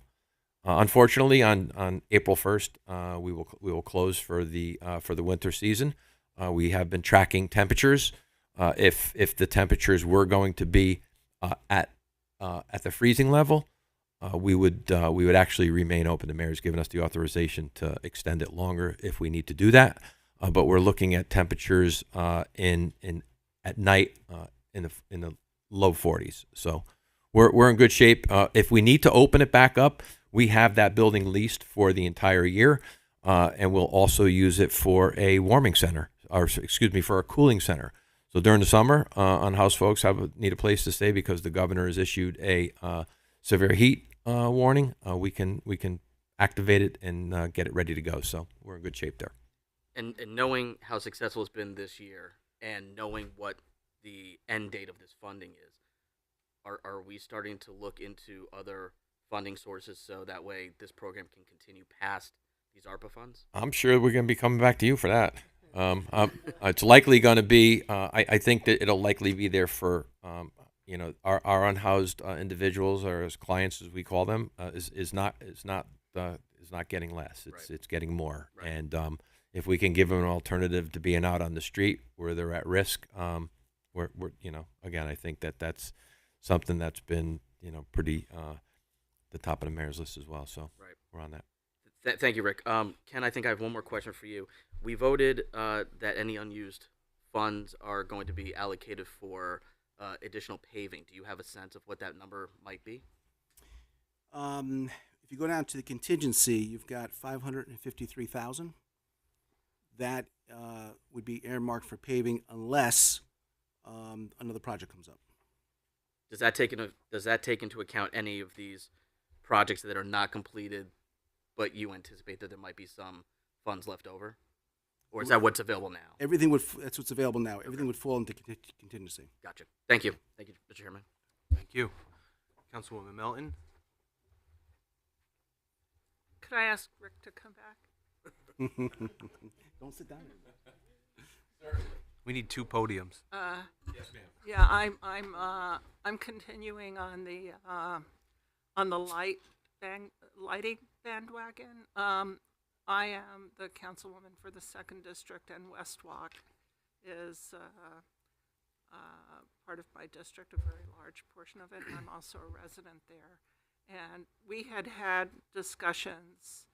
Unfortunately, on April 1st, we will close for the winter season. We have been tracking temperatures. If the temperatures were going to be at the freezing level, we would actually remain open. The mayor's given us the authorization to extend it longer if we need to do that. But we're looking at temperatures at night in the low 40s. So we're in good shape. If we need to open it back up, we have that building leased for the entire year, and we'll also use it for a warming center, for a cooling center. So during the summer, unhoused folks need a place to stay because the governor has issued a severe heat warning. We can activate it and get it ready to go. So we're in good shape there. And knowing how successful it's been this year, and knowing what the end date of this funding is, are we starting to look into other funding sources so that way this program can continue past these ARPA funds? I'm sure we're going to be coming back to you for that. It's likely going to be. I think that it'll likely be there for our unhoused individuals, or as clients as we call them, is not getting less. It's getting more. Right. And if we can give them an alternative to being out on the street where they're at risk, we're again, I think that's something that's been pretty the top of the mayor's list as well. So Right. we're on that. Thank you, Rick. Ken, I think I have one more question for you. We voted that any unused funds are going to be allocated for additional paving. Do you have a sense of what that number might be? If you go down to the contingency, you've got 553,000. That would be earmarked for paving unless another project comes up. Does that take into account any of these projects that are not completed, but you anticipate that there might be some funds left over, or is that what's available now? Everything would. That's what's available now. Everything would fall into contingency. Gotcha. Thank you. Thank you, Mr. Chairman. Thank you. Councilwoman Melton. Could I ask Rick to come back? Don't sit down. We need 2 podiums. Yes, ma'am. Yeah, I'm continuing on the lighting bandwagon. I am the councilwoman for the 2nd District, and West Walk is part of my district, a very large portion of it, and I'm also a resident there. And we had discussions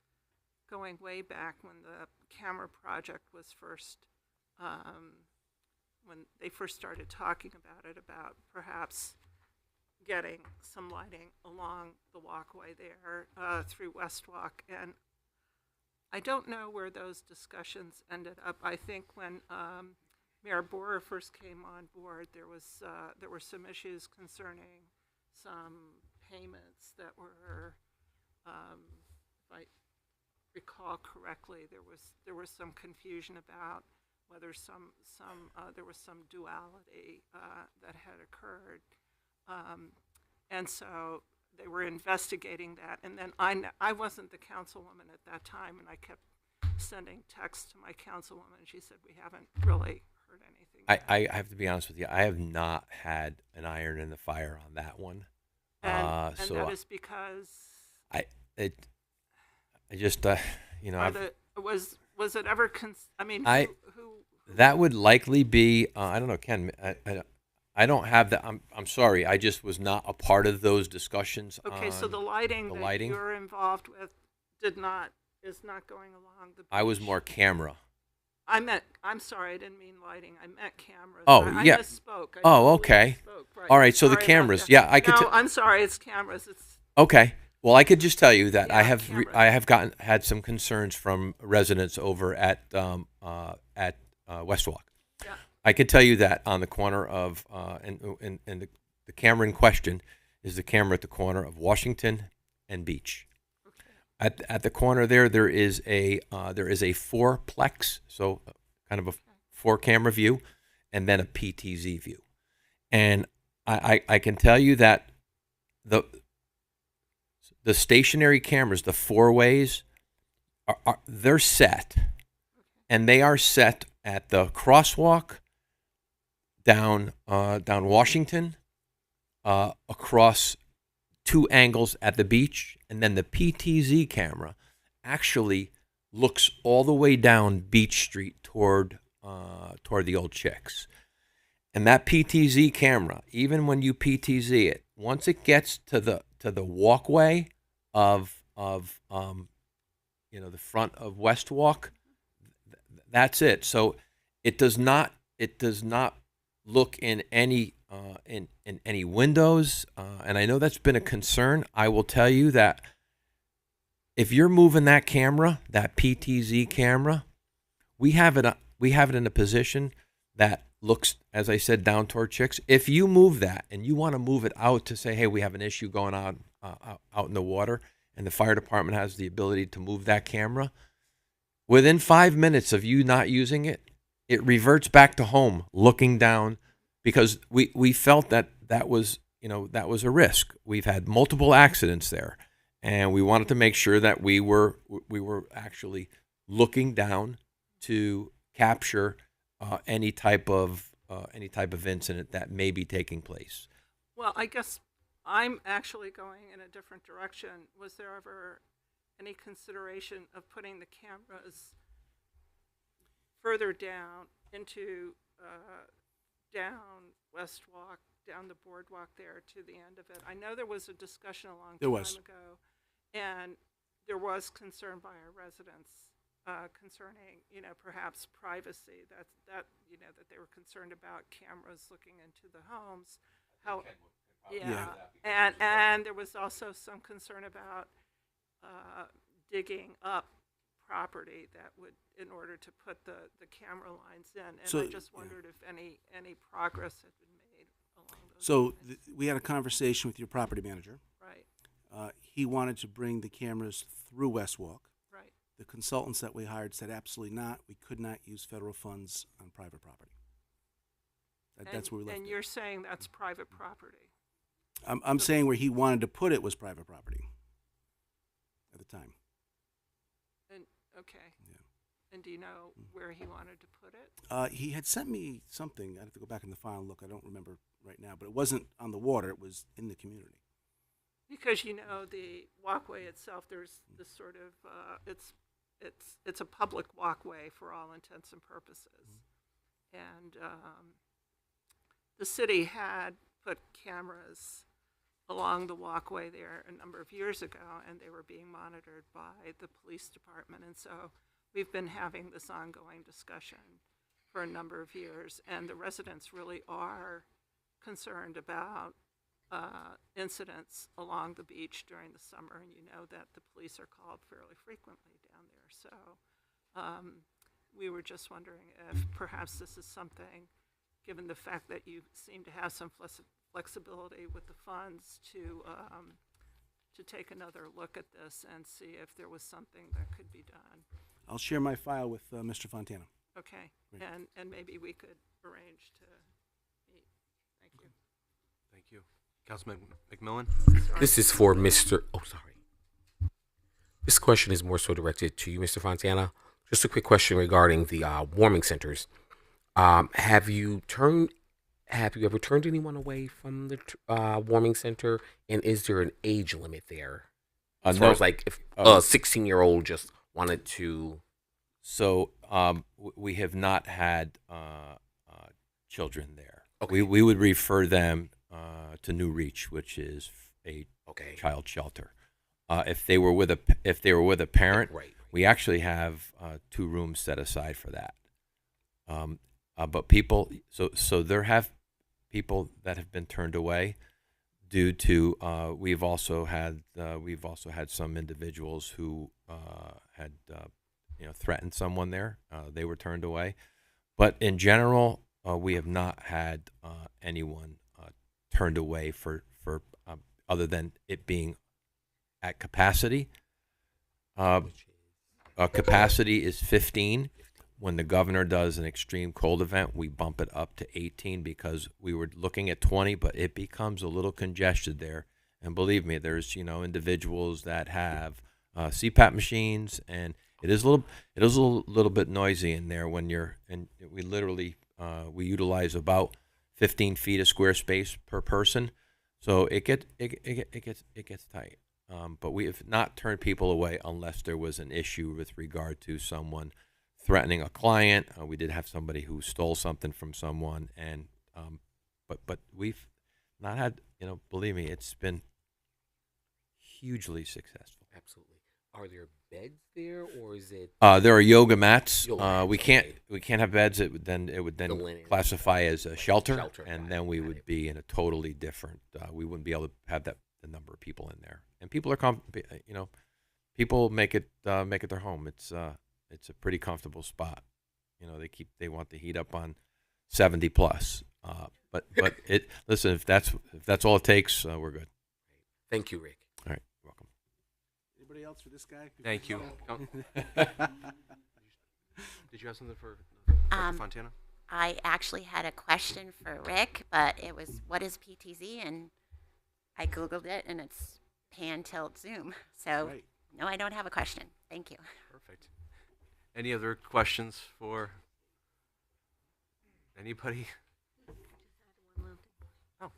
going way back when the camera project was first, when they first started talking about it, about perhaps getting some lighting along the walkway there through West Walk. And I don't know where those discussions ended up. I think when Mayor Borer first came on board, there were some issues concerning some payments that were, if I recall correctly, there was some confusion about whether there was some duality that had occurred, and so they were investigating that. And then I wasn't the councilwoman at that time, and I kept sending texts to my councilwoman, and she said we haven't really heard anything. I have to be honest with you. I have not had an iron in the fire on that one. And so that is because I just you know was it ever who that would likely be I don't know, Ken. I don't have that. I'm sorry. I just was not a part of those discussions. Okay, so the lighting that you're involved with is not going along the beach. I was more camera. I'm sorry, I didn't mean lighting. I meant cameras. Oh, I yeah. misspoke. Okay. Right. All right, so the Sorry about cameras. that. Yeah, I could No, I'm sorry, it's cameras. It's Okay. Well, I could just tell you that Yeah, I have cameras. I have had some concerns from residents over at West Walk. Yeah. I could tell you that on the corner of and the camera in question is the camera at the corner of Washington and Beach. okay. At the corner there is a fourplex, so kind of a 4-camera view, and then a PTZ view. And I can tell you that the stationary cameras, the 4-ways, they're set, and they are set at the crosswalk down Washington, across 2 angles at the beach, and then the PTZ camera actually looks all the way down Beach Street toward the Old Chicks. And that PTZ camera, even when you PTZ it, once it gets to the walkway of the front of West Walk, that's it. So it does not look in any in any windows, and I know that's been a concern. I will tell you that if you're moving that camera, that PTZ camera, we have it in a position that looks, as I said, down toward Chicks. If you move that and you want to move it out to say, hey, we have an issue going on out in the water, and the fire department has the ability to move that camera, within 5 minutes of you not using it, it reverts back to home, looking down, because we felt that was a risk. We've had multiple accidents there, and we wanted to make sure that we were actually looking down to capture any type of incident that may be taking place. Well, I guess I'm actually going in a different direction. Was there ever any consideration of putting the cameras further down into down West Walk down the boardwalk there to the end of it. I know there was a discussion a long There time was. ago, and there was concern by our residents concerning, perhaps privacy. That that they were concerned about cameras looking into the homes. How, yeah, and there was also some concern about digging up property that would, in order to put the camera lines in. And So, I just wondered if any progress had been made along those So lines. we had a conversation with your property manager. Right, He wanted to bring the cameras through West Walk. right. The consultants that we hired said absolutely not. We could not use federal funds on private property. That's where we left And it. you're saying that's private property. I'm saying where he wanted to put it was private property at the time. And, okay. Yeah. And do you know where he wanted to put it? He had sent me something. I have to go back in the file and look. I don't remember right now, but it wasn't on the water. It was in the community. Because the walkway itself, there's this sort of it's a public walkway for all intents and purposes, and the city had put cameras along the walkway there a number of years ago, and they were being monitored by the police department, and so we've been having this ongoing discussion for a number of years, and the residents really are concerned about incidents along the beach during the summer, and that the police are called fairly frequently down there. So we were just wondering if perhaps this is something, given the fact that you seem to have some flexibility with the funds, to take another look at this and see if there was something that could be done. I'll share my file with Mr. Fontana. Okay, Great. and maybe we could arrange to meet. Thank you. Thank you. Councilman McMillan? This is for Mr. Oh, sorry. This question is more so directed to you, Mr. Fontana. Just a quick question regarding the warming centers. Have you ever turned anyone away from the warming center? And is there an age limit there? As far No. as like if a 16-year-old just wanted to. So we have not had children there. Okay. We would refer them to New Reach, which is a Okay. child shelter. If they were with a parent, Right. we actually have 2 rooms set aside for that. But people, so there have people that have been turned away due to we've also had some individuals who had threatened someone there. They were turned away, but in general, we have not had anyone turned away for other than it being at capacity. Capacity is 15. When the governor does an extreme cold event, we bump it up to 18 because we were looking at 20, but it becomes a little congested there. And believe me, there's individuals that have CPAP machines, and it is a little bit noisy in there when you're. And we literally we utilize about 15 feet of square space per person, so it gets tight. But we have not turned people away unless there was an issue with regard to someone threatening a client. We did have somebody who stole something from someone, and but we've not had, believe me, it's been hugely successful. Absolutely. Are there beds there, or is it? There are yoga mats. Yoga mats, We can't have beds. It would then The linen. classify as a shelter, Shelter, and got then it, we got would it. be in a totally different. We wouldn't be able to have the number of people in there, and people are people make it their home. It's a pretty comfortable spot. They want the heat up on 70 plus. But listen, if that's all it takes, we're good. Thank you, Rick. All right, welcome. Anybody else for this guy? Thank you. Did you have something for Dr. Fontana? I actually had a question for Rick, but it was, what is PTZ? And I Googled it, and it's pan, tilt, zoom. So, Right. no, I don't have a question. Thank you. Perfect. Any other questions for anybody? Oh.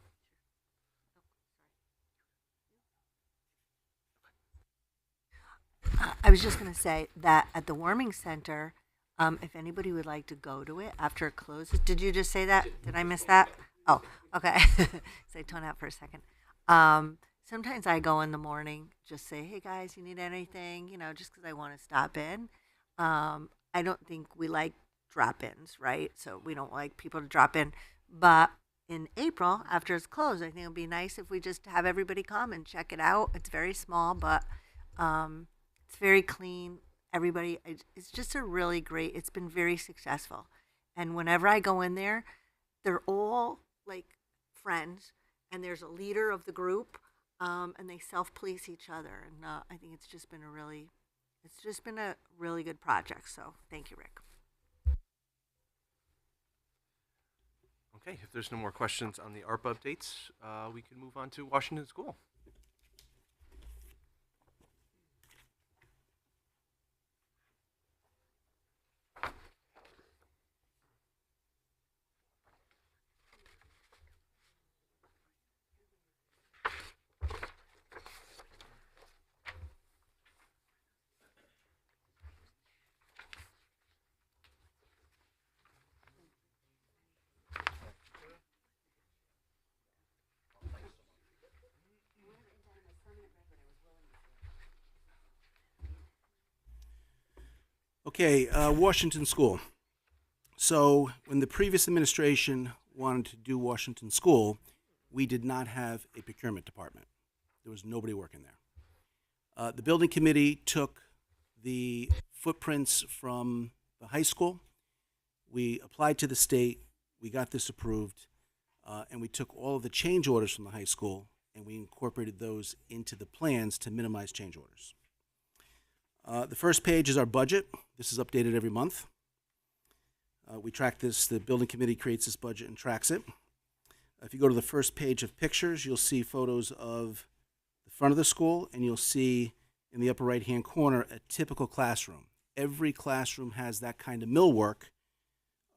I was just going to say that at the warming center, if anybody would like to go to it after it closes, did you just say that? Did I miss that? Oh, okay. So tone out for a second. Sometimes I go in the morning, just say, "Hey guys, you need anything?" You know, just because I want to stop in. I don't think we like drop-ins, right? So we don't like people to drop in. But in April, after it's closed, I think it'd be nice if we just have everybody come and check it out. It's very small, but it's very clean. Everybody, it's just a really great. It's been very successful, and whenever I go in there, they're all like friends, and there's a leader of the group, and they self-police each other, and I think it's just been a really good project. So thank you, Rick. Okay, if there's no more questions on the ARPA updates, we can move on to Washington School. Okay, Washington School. So when the previous administration wanted to do Washington School, we did not have a procurement department. There was nobody working there. The building committee took the footprints from the high school. We applied to the state. We got this approved. And we took all of the change orders from the high school and we incorporated those into the plans to minimize change orders. The first page is our budget. This is updated every month. We track this. The building committee creates this budget and tracks it. If you go to the first page of pictures, you'll see photos of the front of the school, and you'll see in the upper right-hand corner a typical classroom. Every classroom has that kind of millwork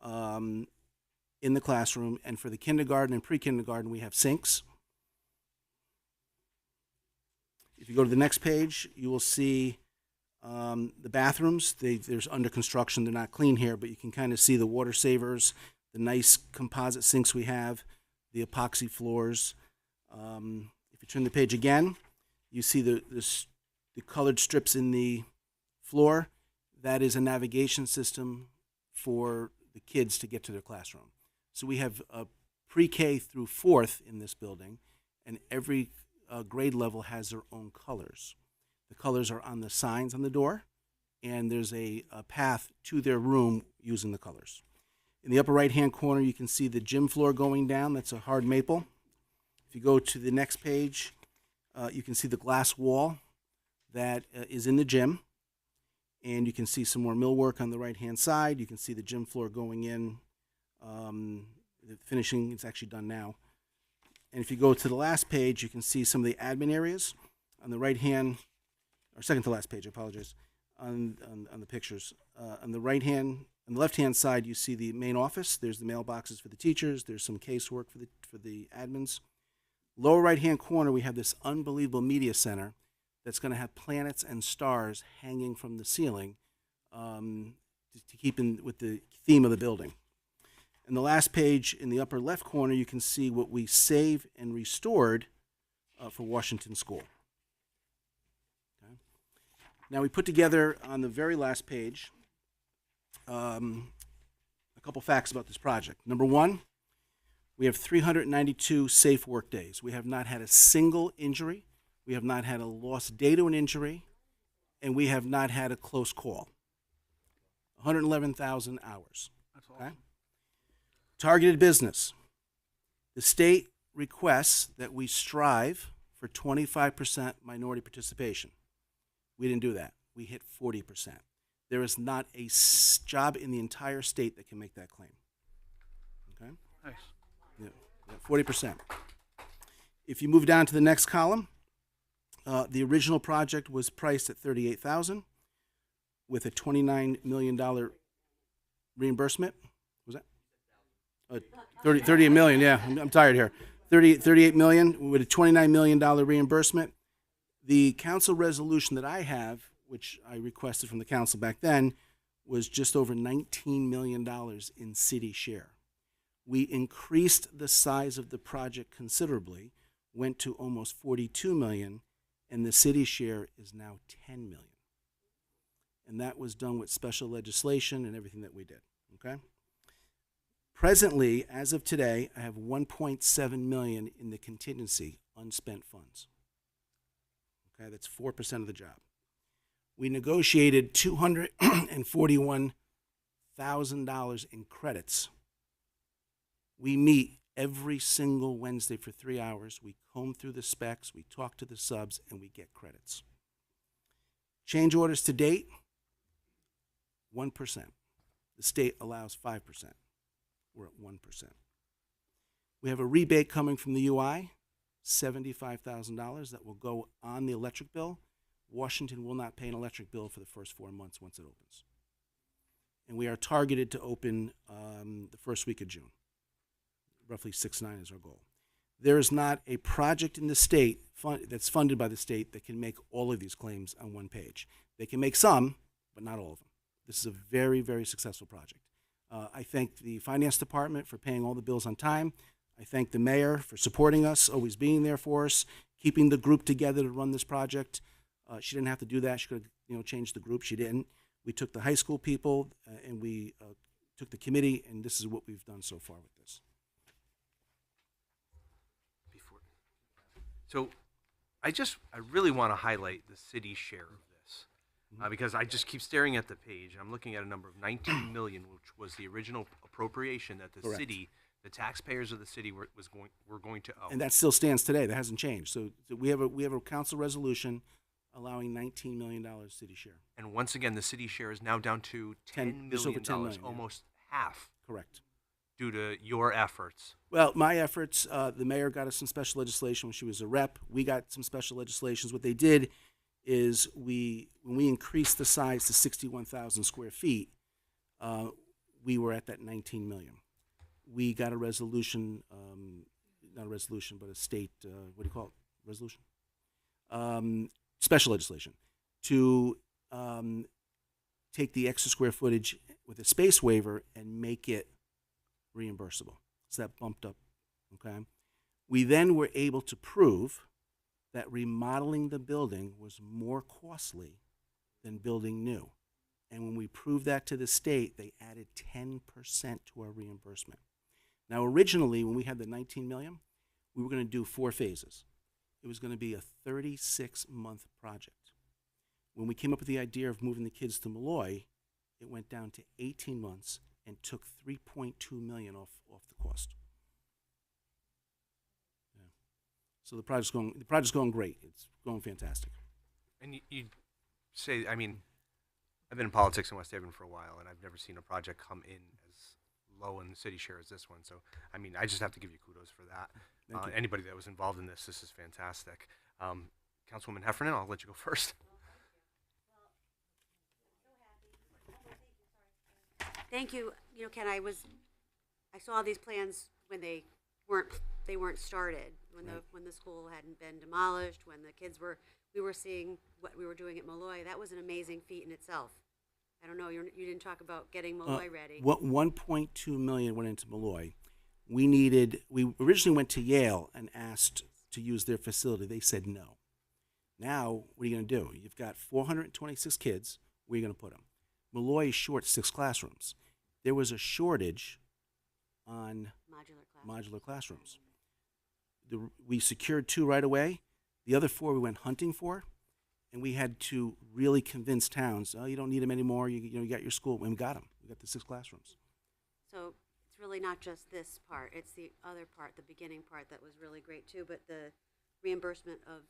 in the classroom, and for the kindergarten and pre-kindergarten, we have sinks. If you go to the next page, you will see the bathrooms. There's under construction. They're not clean here, but you can kind of see the water savers, the nice composite sinks we have, the epoxy floors. If you turn the page again, you see the colored strips in the floor. That is a navigation system for the kids to get to their classroom. So we have pre-K through fourth in this building, and every grade level has their own colors. The colors are on the signs on the door, and there's a path to their room using the colors. In the upper right-hand corner, you can see the gym floor going down. That's a hard maple. If you go to the next page, you can see the glass wall that is in the gym, and you can see some more millwork on the right-hand side. You can see the gym floor going in. The finishing is actually done now. And if you go to the last page, you can see some of the admin areas. On the right-hand, or second to last page, I apologize, on the pictures. On the left-hand side, you see the main office. There's the mailboxes for the teachers. There's some casework for the admins. Lower right-hand corner, we have this unbelievable media center that's going to have planets and stars hanging from the ceiling to keep in with the theme of the building. And the last page in the upper left corner, you can see what we saved and restored for Washington School. Okay. Now we put together on the very last page a couple facts about this project. Number one, we have 392 safe work days. We have not had a single injury. We have not had a lost day to an injury, and we have not had a close call. 111,000 hours. That's okay? awesome. Targeted business. The state requests that we strive for 25% minority participation. We didn't do that. We hit 40%. There is not a job in the entire state that can make that claim. Okay? Nice. Yeah, 40%. If you move down to the next column, the original project was priced at $38,000 with a $29 million reimbursement. Was that? 38 million, yeah. I'm tired here. 38 million with a $29 million reimbursement. The council resolution that I have, which I requested from the council back then, was just over $19 million in city share. We increased the size of the project considerably, went to almost 42 million, and the city share is now 10 million. And that was done with special legislation and everything that we did, okay? Presently, as of today, I have 1.7 million in the contingency unspent funds. Okay, that's 4% of the job. We negotiated $241,000 in credits. We meet every single Wednesday for 3 hours. We comb through the specs, we talk to the subs, and we get credits. Change orders to date, 1%. The state allows 5%. We're at 1%. We have a rebate coming from the UI, $75,000 that will go on the electric bill. Washington will not pay an electric bill for the first 4 months once it opens. And we are targeted to open the first week of June. Roughly 6-9 is our goal. There is not a project in the state that's funded by the state that can make all of these claims on one page. They can make some, but not all of them. This is a very, very successful project. I thank the finance department for paying all the bills on time. I thank the mayor for supporting us, always being there for us, keeping the group together to run this project. She didn't have to do that. She could have, changed the group. She didn't. We took the high school people and we took the committee, and this is what we've done so far with this. So I really want to highlight the city's share of this because I just keep staring at the page. I'm looking at a number of 19 million, which was the original appropriation that the Correct. city, the taxpayers of the city were going to owe. And that still stands today. That hasn't changed. So we have a council resolution allowing $19 million city share. And once again, the city share is now down to $10 just over million, $10 million, yeah. almost half. Correct. Due to your efforts. Well, my efforts, the mayor got us some special legislation when she was a rep. We got some special legislations. What they did is when we increased the size to 61,000 square feet, we were at that 19 million. We got a resolution, not a resolution, but a state, what do you call it? Resolution? Special legislation to take the extra square footage with a space waiver and make it reimbursable. So that bumped up, okay? We then were able to prove that remodeling the building was more costly than building new. And when we proved that to the state, they added 10% to our reimbursement. Now, originally, when we had the 19 million, we were going to do 4 phases. It was going to be a 36-month project. When we came up with the idea of moving the kids to Malloy, it went down to 18 months and took 3.2 million off the cost. Yeah. So the project's going great. It's going fantastic. And you say, I mean, I've been in politics in West Haven for a while, and I've never seen a project come in as low in the city share as this one. So, I mean, I just have to give you kudos for that. Anybody that was involved in this is fantastic. Councilwoman Heffernan, I'll let you go first. Thank you. You know, Ken, I saw these plans when they weren't started, when the school hadn't been demolished, when the kids we were seeing what we were doing at Malloy. That was an amazing feat in itself. I don't know, you didn't talk about getting Malloy ready. What 1.2 million went into Malloy. We originally went to Yale and asked to use their facility. They said no. Now, what are you going to do? You've got 426 kids. Where are you going to put them? Malloy is short 6 classrooms. There was a shortage on modular classrooms. We secured 2 right away. The other 4 we went hunting for, and we had to really convince towns, oh, you don't need them anymore. You got your school. And we got them. We got the 6 classrooms. So it's really not just this part. It's the other part, the beginning part that was really great too. But the reimbursement of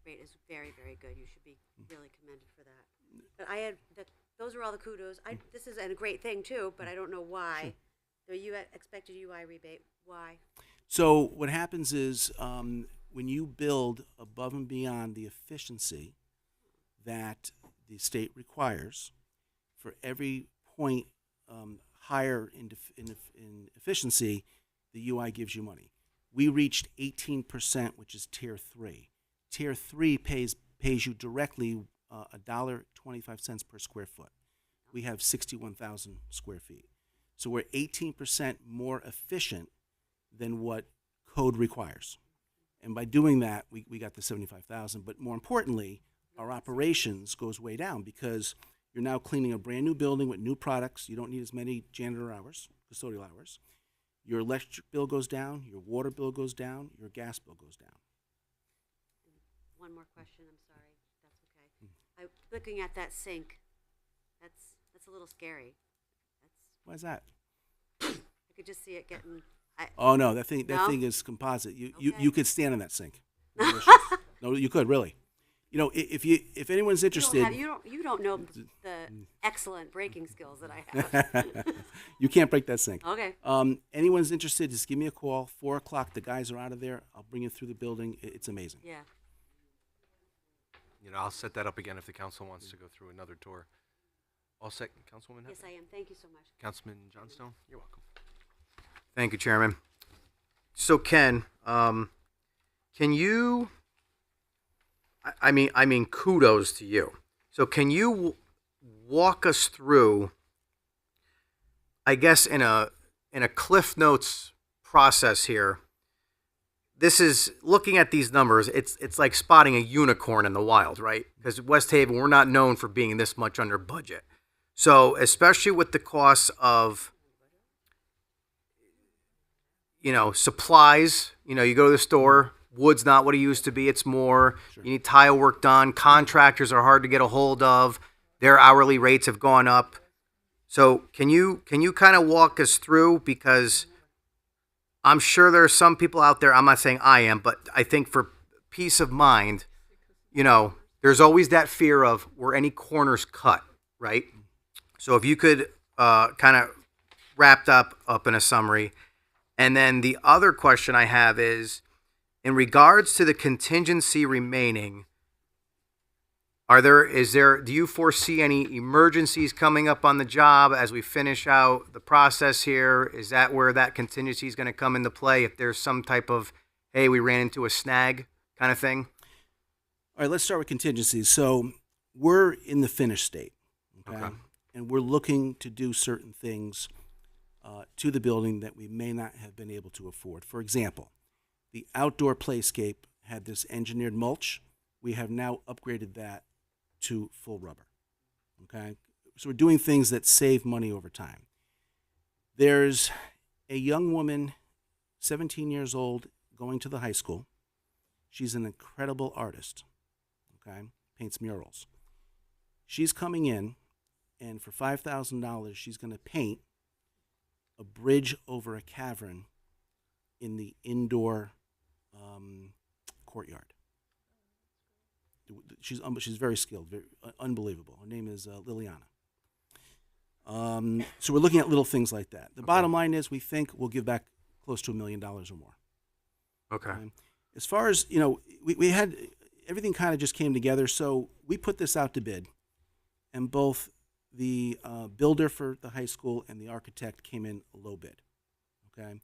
rate is very, very good. You should be really commended for that. But those are all the kudos. This is a great thing too, but I don't know why. Sure. The expected UI rebate, why? So what happens is when you build above and beyond the efficiency that the state requires, for every point higher in efficiency, the UI gives you money. We reached 18%, which is Tier 3. Tier 3 pays you directly $1.25 per square foot. We have 61,000 square feet. So we're 18% more efficient than what code requires. And by doing that, we got the 75,000. But more importantly, our operations goes way down because you're now cleaning a brand new building with new products. You don't need as many janitor hours, custodial hours. Your electric bill goes down, your water bill goes down, your gas bill goes down. One more question, I'm sorry, that's okay. Looking at that sink, that's a little scary. Why is that? I could just see it getting. Oh no, that thing No? is composite. You Okay. you could stand in that sink. No issues. No, you could really. You know, if anyone's interested, You don't know the excellent breaking skills that I have. you can't break that sink. Okay. Anyone's interested, just give me a call. 4:00, the guys are out of there. I'll bring you through the building. It's amazing. Yeah. You know, I'll set that up again if the council wants to go through another tour. All set, Councilwoman? Yes, I am. Thank you so much. Councilman Johnstone, you're welcome. Thank you, Chairman. So Ken, can you? I mean, kudos to you. So can you walk us through? I guess in a Cliff Notes process here. This is looking at these numbers. It's like spotting a unicorn in the wild, right? Because West Haven, we're not known for being this much under budget. So especially with the costs of, supplies, you go to the store, wood's not what it used to be, it's more. Sure. You need tile work done. Contractors are hard to get a hold of. Their hourly rates have gone up. So can you kind of walk us through, because I'm sure there are some people out there, I'm not saying I am, but I think for peace of mind, there's always that fear of were any corners cut, right? So if you could kind of wrap up in a summary. And then the other question I have is, in regards to the contingency remaining, do you foresee any emergencies coming up on the job as we finish out the process here? Is that where that contingency is going to come into play, if there's some type of, hey, we ran into a snag kind of thing? All right, let's start with contingencies. So we're in the finished state, okay? And we're looking to do certain things to the building that we may not have been able to afford. For example, the outdoor playscape had this engineered mulch. We have now upgraded that to full rubber, okay? So we're doing things that save money over time. There's a young woman, 17 years old, going to the high school. She's an incredible artist, okay? Paints murals. She's coming in, and for $5,000, she's going to paint a bridge over a cavern in the indoor courtyard. She's very skilled, unbelievable. Her name is Liliana. So we're looking at little things like that. The bottom line is we think we'll give back close to $1 million or more. Okay. As far as, we had, everything kind of just came together. So we put this out to bid, and both the builder for the high school and the architect came in a low bid. Okay.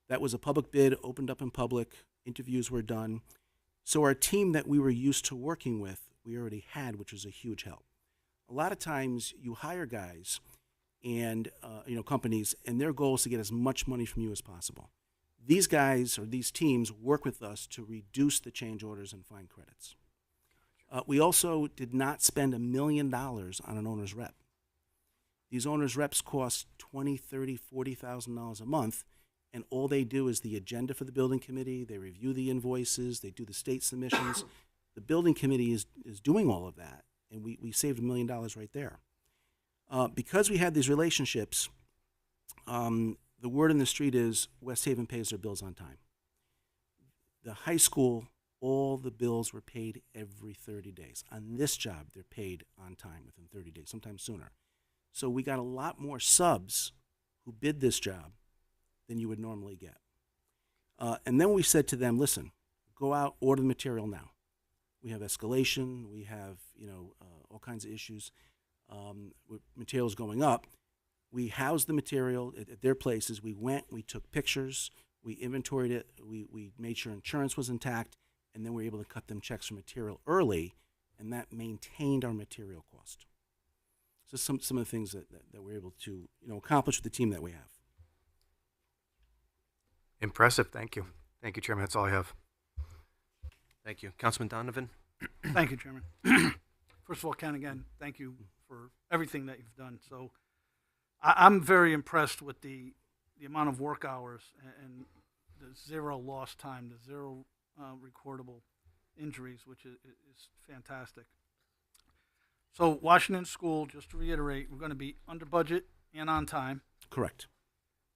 That was a public bid, opened up in public, interviews were done. So our team that we were used to working with, we already had, which was a huge help. A lot of times you hire guys and companies, and their goal is to get as much money from you as possible. These guys or these teams work with us to reduce the change orders and find credits. We also did not spend $1 million on an owner's rep. These owner's reps cost $20,000, $30,000, $40,000 a month, and all they do is the agenda for the building committee. They review the invoices. They do the state submissions. The building committee is doing all of that, and we saved $1 million right there. Because we had these relationships, the word in the street is West Haven pays their bills on time. The high school, all the bills were paid every 30 days. On this job, they're paid on time within 30 days, sometimes sooner. So we got a lot more subs who bid this job than you would normally get. And then we said to them, listen, go out, order the material now. We have escalation, we have all kinds of issues with materials going up. We housed the material at their places. We went, we took pictures, we inventoried it, we made sure insurance was intact, and then we were able to cut them checks for material early, and that maintained our material cost. So some of the things that we're able to accomplish with the team that we have. Impressive. Thank you. Thank you, Chairman. That's all I have. Thank you. Councilman Donovan? Thank you, Chairman. First of all, Ken, again, thank you for everything that you've done. So I'm very impressed with the amount of work hours and the zero lost time, the zero recordable injuries, which is fantastic. So Washington School, just to reiterate, we're going to be under budget and on time. Correct.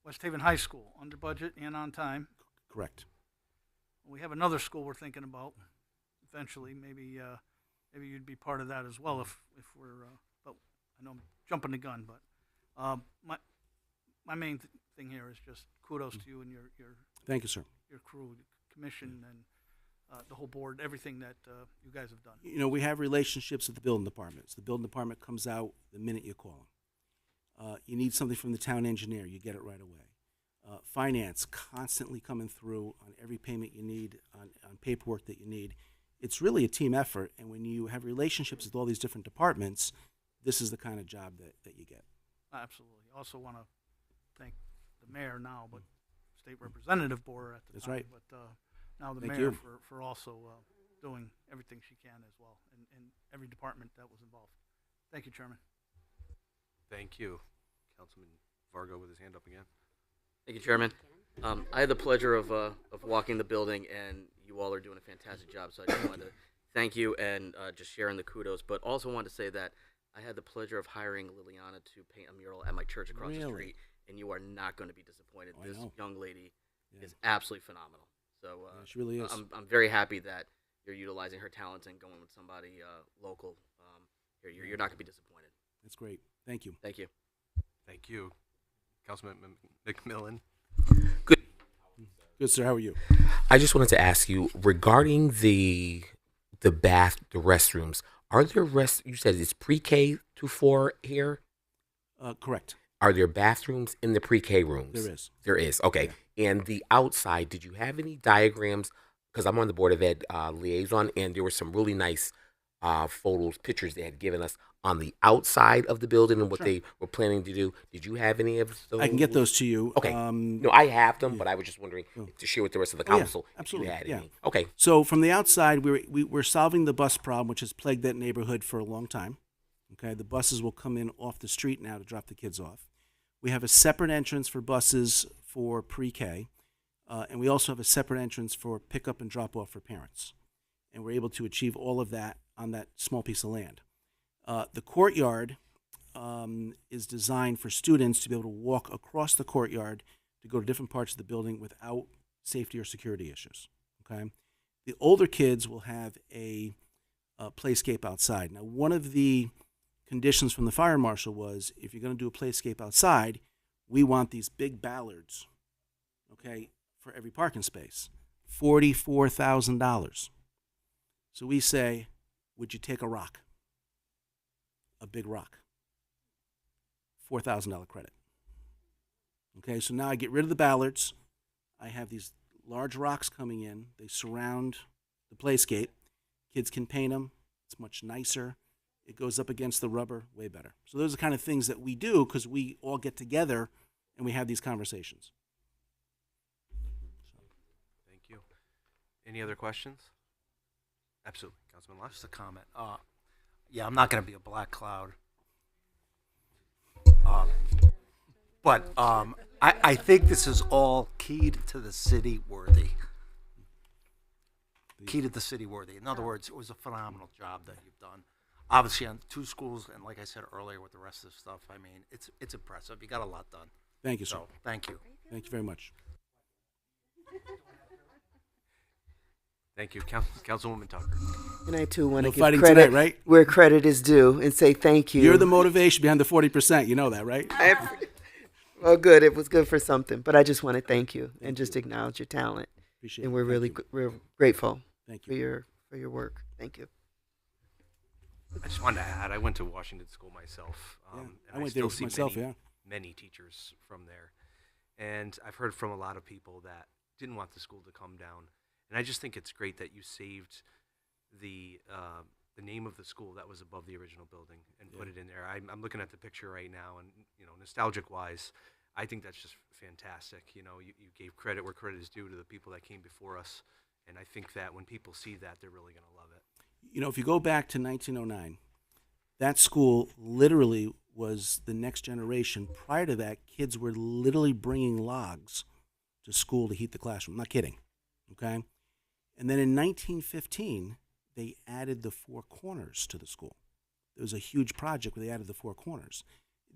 West Haven High School, under budget and on time. Correct. We have another school we're thinking about eventually. Maybe you'd be part of that as well if we're. But I know I'm jumping the gun, but my main thing here is just kudos to you and your Thank you, sir. Your crew, the commission, and the whole board, everything that you guys have done. We have relationships with the building departments. The building department comes out the minute you call them. You need something from the town engineer, you get it right away. Finance constantly coming through on every payment you need, on paperwork that you need. It's really a team effort, and when you have relationships with all these different departments, this is the kind of job that you get. Absolutely. Also want to thank the mayor now, but state representative Borer at the That's time. right. But now the Thank mayor you. for also doing everything she can as well, and every department that was involved. Thank you, Chairman. Thank you. Councilman Vargo with his hand up again. Thank you, Chairman. I had the pleasure of walking the building, and you all are doing a fantastic job. So I just wanted to thank you and just sharing the kudos, but also wanted to say that I had the pleasure of hiring Liliana to paint a mural at my church across the street, and you are not going to be disappointed. This young lady is absolutely phenomenal. So she really is. I'm very happy that you're utilizing her talents and going with somebody local. You're not going to be disappointed. That's great. Thank you. Thank you. Thank you. Councilman McMillan? Good, sir. How are you? I just wanted to ask you regarding the restrooms. Are there you said it's pre-K to 4 here? Correct. Are there bathrooms in the pre-K rooms? There is. There is. Okay. Yeah. And the outside, did you have any diagrams? Because I'm on the Board of Ed liaison, and there were some really nice photos, pictures they had given us on the outside of the building and what they were planning to do. Did you have any of those? I can get those to you. Okay. No, I have them, but I was just wondering to share with the rest of the council if you had any. Okay. So from the outside, we're solving the bus problem, which has plagued that neighborhood for a long time. Okay, the buses will come in off the street now to drop the kids off. We have a separate entrance for buses for pre-K, and we also have a separate entrance for pickup and drop off for parents. And we're able to achieve all of that on that small piece of land. The courtyard is designed for students to be able to walk across the courtyard to go to different parts of the building without safety or security issues. Okay, the older kids will have a playscape outside. Now, one of the conditions from the fire marshal was if you're going to do a playscape outside, we want these big ballards, okay, for every parking space, $44,000. So we say, would you take a rock? A big rock. $4,000 credit. Okay, so now I get rid of the ballards. I have these large rocks coming in. They surround the playscape. Kids can paint them. It's much nicer. It goes up against the rubber, way better. So those are the kind of things that we do because we all get together and we have these conversations. Thank you. Any other questions? Absolutely. Councilman Lush? Just a comment. Yeah, I'm not going to be a black cloud. But I think this is all keyed to the city worthy. Key to the city worthy. In other words, it was a phenomenal job that you've done. Obviously on 2 schools, and like I said earlier with the rest of the stuff, I mean, it's impressive. You got a lot done. Thank you, sir. So, thank you. Thank you very much. Thank you. Councilwoman Tucker. And I too want No to fighting give credit tonight, right? where credit is due and say thank you. You're the motivation behind the 40%. You know that, right? Well, good. It was good for something. But I just want to thank you and just acknowledge your talent. Appreciate and it. we're Thank really you. we're grateful Thank you. for your work. Thank you. I just wanted to add, I went to Washington School myself. And I went still there see myself, many teachers from there. And I've heard from a lot of people that didn't want the school to come down. And I just think it's great that you saved the the name of the school that was above the original building and put it in there. I'm looking at the picture right now, and nostalgic wise, I think that's just fantastic. You gave credit where credit is due to the people that came before us, and I think that when people see that, they're really going to love it. If you go back to 1909, that school literally was the next generation. Prior to that, kids were literally bringing logs to school to heat the classroom. I'm not kidding. Okay? And then in 1915, they added the four corners to the school. There was a huge project where they added the four corners.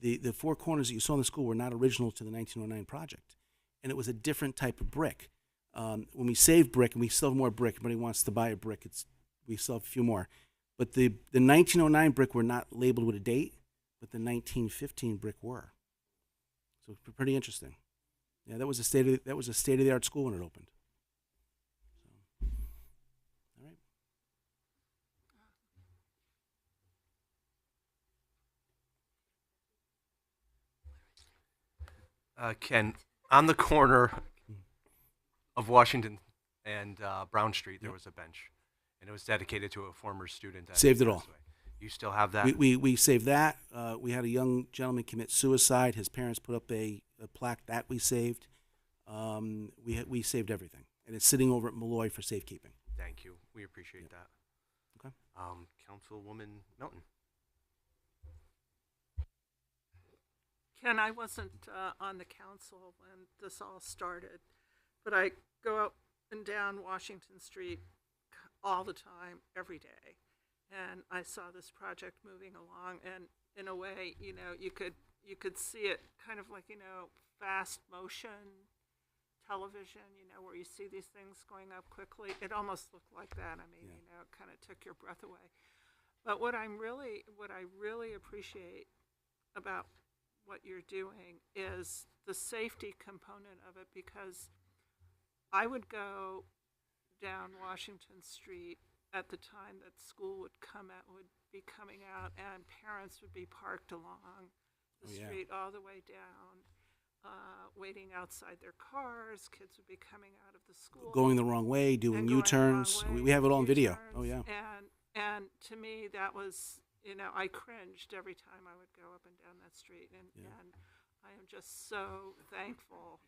The four corners that you saw in the school were not original to the 1909 project. And it was a different type of brick. When we save brick, and we still have more brick, everybody wants to buy a brick, we still have a few more. But the 1909 brick were not labeled with a date, but the 1915 brick were. So it's pretty interesting. Yeah, that was a state of the art school when it opened. So, all right. Ken, on the corner of Washington and Brown Street, there was a bench, and it was dedicated to a former student. That saved it all. You still have that? We saved that. We had a young gentleman commit suicide. His parents put up a plaque that we saved. We saved everything, and it's sitting over at Malloy for safekeeping. Thank you. We appreciate that. Okay. Councilwoman Melton. Ken, I wasn't on the council when this all started, but I go up and down Washington Street all the time, every day, and I saw this project moving along. And in a way, you could see it kind of like fast motion television, where you see these things going up quickly. It almost looked like that. I mean, it kind of took your breath away. But what I really appreciate about what you're doing is the safety component of it, because I would go down Washington Street at the time that school would be coming out, and parents would be parked along the street all the way down, waiting outside their cars. Kids would be coming out of the school, going the wrong way, doing U-turns. We have it all on video. Oh yeah. And to me, that was, I cringed every time I would go up and down that street, and I am just so thankful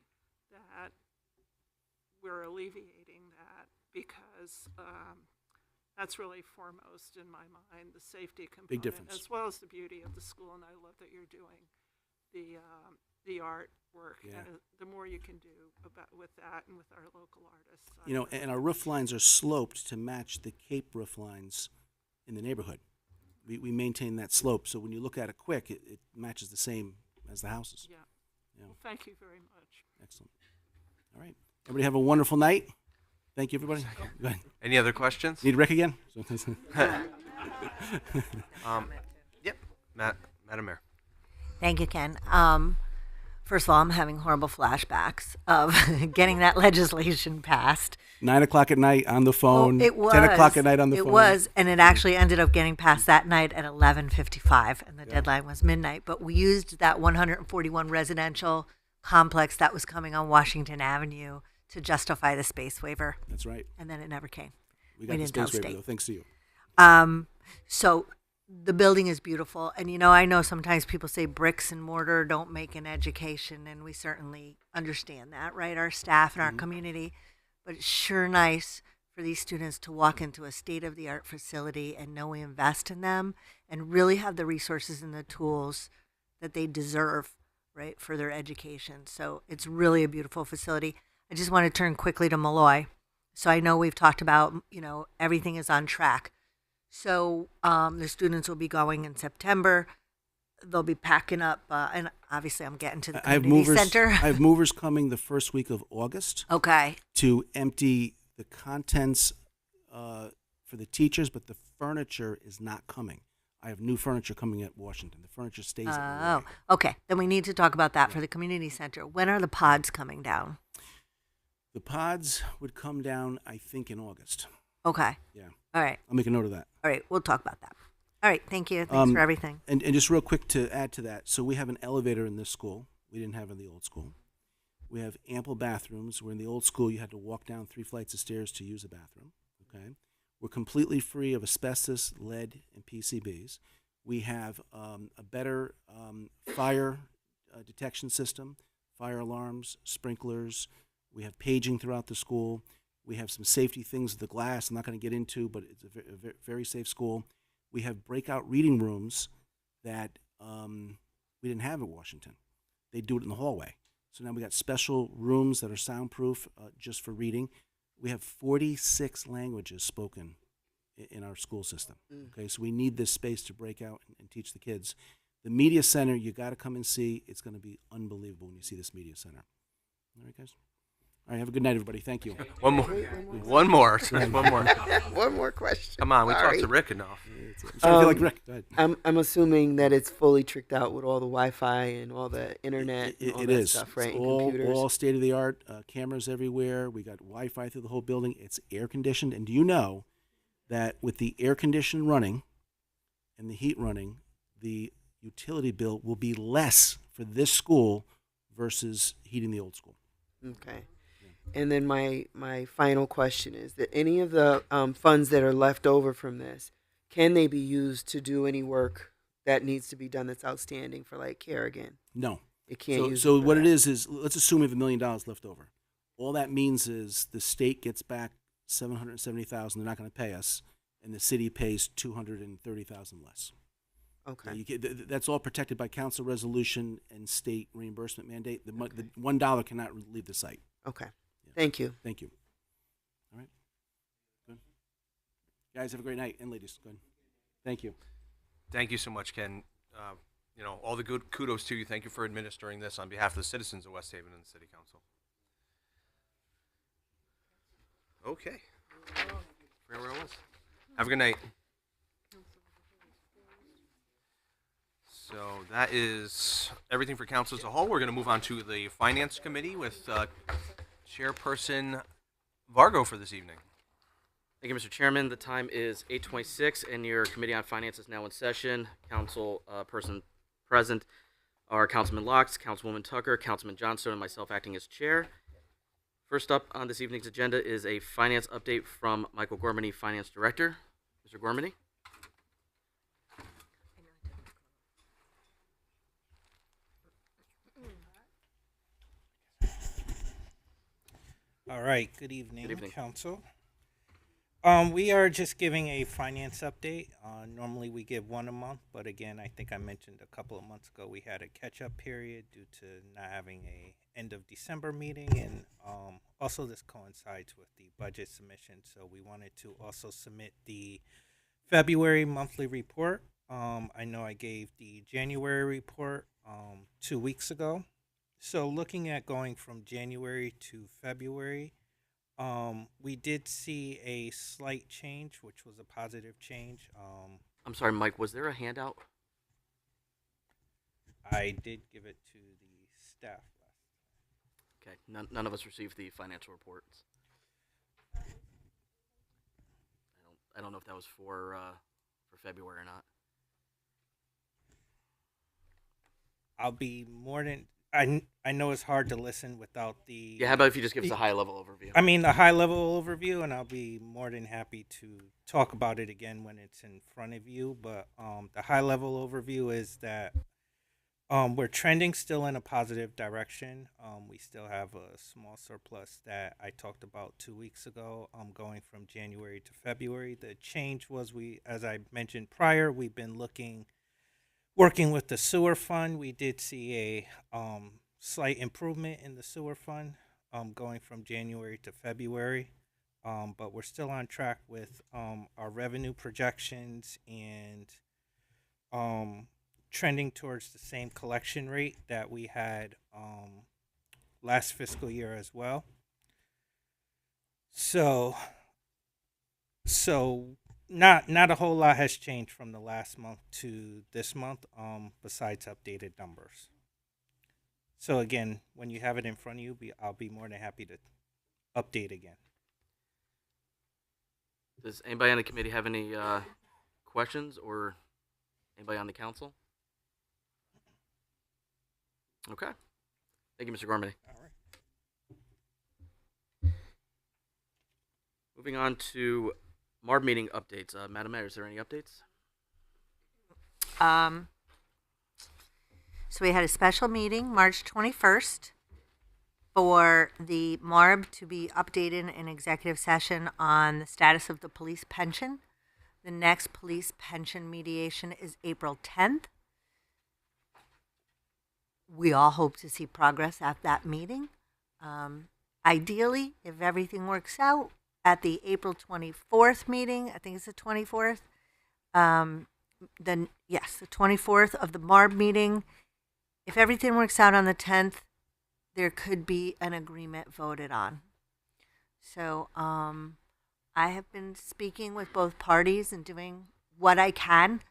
that we're alleviating that, because that's really foremost in my mind, the safety component, big difference, as well as the beauty of the school. And I love that you're doing the art work. And the more you can do with that and with our local artists. And our roof lines are sloped to match the Cape roof lines in the neighborhood. We maintain that slope, so when you look at it quick, it matches the same as the houses. Yeah. Well, thank you very much. Excellent. All right. Everybody have a wonderful night. Thank you, everybody. Go ahead. Any other questions? Need Rick again? Yep. Madam Mayor. Thank you, Ken. First of all, I'm having horrible flashbacks of getting that legislation passed. 9 o'clock at night on the phone. Oh, it was. 10 o'clock at night on the phone. It was, and it actually ended up getting passed that night at 11:55, and the deadline was midnight. But we used that 141 residential complex that was coming on Washington Avenue to justify the space waiver. That's right. And then it never came. We got the space waiver, though, thanks to you. So the building is beautiful. And, I know sometimes people say bricks and mortar don't make an education, and we certainly understand that, right? Our staff and our community. But it's sure nice for these students to walk into a state-of-the-art facility and know we invest in them and really have the resources and the tools that they deserve, right, for their education. So it's really a beautiful facility. I just want to turn quickly to Malloy. So I know we've talked about, everything is on track. So the students will be going in September. They'll be packing up, and obviously I'm getting to the community center. I have movers coming the first week of August. Okay. To empty the contents for the teachers, but the furniture is not coming. I have new furniture coming at Washington. The furniture stays at Malloy. Oh, okay. Then we need to talk about that for the community center. When are the pods coming down? The pods would come down, I think, in August. Okay. Yeah. All right. I'll make a note of that. All right. We'll talk about that. All right. Thank you. Thanks for everything. And just real quick to add to that. So we have an elevator in this school. We didn't have in the old school. We have ample bathrooms, where in the old school you had to walk down 3 flights of stairs to use a bathroom. Okay. We're completely free of asbestos, lead, and PCBs. We have a better fire detection system, fire alarms, sprinklers. We have paging throughout the school. We have some safety things with the glass I'm not going to get into, but it's a very safe school. We have breakout reading rooms that we didn't have at Washington. They do it in the hallway. So now we got special rooms that are soundproof just for reading. We have 46 languages spoken in our school system. Okay, so we need this space to break out and teach the kids. The media center, you got to come and see. It's going to be unbelievable when you see this media center. All right, guys. All right, have a good night, everybody. Thank you. One more. One more. One more. One more question. Come on, we Sorry. talked to Rick enough. I'm sorry if you like Rick. Go ahead. I'm assuming that it's fully tricked out with all the Wi-Fi and all the internet and all It that is. stuff, right? It's And all, computers. all state of the art, cameras everywhere. We got Wi-Fi through the whole building. It's air conditioned. And do you know that with the air condition running and the heat running, the utility bill will be less for this school versus heating the old school? Okay. And then my final question is that any of the funds that are left over from this, can they be used to do any work that needs to be done that's outstanding for like Kerrigan? No. It can't So, use so it for what that. it is let's assume we have $1 million left over. All that means is the state gets back $770,000. They're not going to pay us, and the city pays $230,000 less. Okay. Now, that's all protected by council resolution and state reimbursement mandate. The $1 cannot leave the site. Okay. Yeah. Thank you. Thank you. All right. Good. Guys, have a great night, and ladies. Good. Thank you. Thank you so much, Ken. You know, all the good kudos to you. Thank you for administering this on behalf of the citizens of West Haven and the City Council. Okay. Forgot where I was. Have a good night. So that is everything for council as a whole. We're going to move on to the Finance Committee with Chairperson Vargo for this evening. Thank you, Mr. Chairman. The time is 8:26, and your Committee on Finance is now in session. Council person present are Councilman Locks, Councilwoman Tucker, Councilman Johnstone, and myself acting as chair. First up on this evening's agenda is a finance update from Michael Gormany, Finance Director. Mr. Gormany? All right, good evening, Good evening. Council. We are just giving a finance update. Normally we give one a month, but again, I think I mentioned a couple of months ago we had a catch-up period due to not having a end of December meeting, and also this coincides with the budget submission, so we wanted to also submit the February monthly report. I know I gave the January report 2 weeks ago. So looking at going from January to February, we did see a slight change, which was a positive change. I'm sorry, Mike, was there a handout? I did give it to the staff. Okay, none of us received the financial reports. I don't know if that was for February or not. I'll be more than I know it's hard to listen without the. Yeah, how about if you just give us a high-level overview? I mean, a high-level overview, and I'll be more than happy to talk about it again when it's in front of you. But the high-level overview is that we're trending still in a positive direction. We still have a small surplus that I talked about 2 weeks ago. Going from January to February. The change was as I mentioned prior, we've been working with the sewer fund. We did see a slight improvement in the sewer fund going from January to February, but we're still on track with our revenue projections and trending towards the same collection rate that we had last fiscal year as well. So not a whole lot has changed from the last month to this month, besides updated numbers. So again, when you have it in front of you, I'll be more than happy to update again. Does anybody on the committee have any questions, or anybody on the council? Okay. Thank you, Mr. Gormany. All right. Moving on to MARB meeting updates. Madam Mayor, is there any updates? So we had a special meeting March 21st for the MARB to be updated in executive session on the status of the police pension. The next police pension mediation is April 10th. We all hope to see progress at that meeting. Ideally, if everything works out, at the April 24th meeting, I think it's the 24th, the 24th of the MARB meeting, if everything works out on the 10th, there could be an agreement voted on. So I have been speaking with both parties and doing what I can.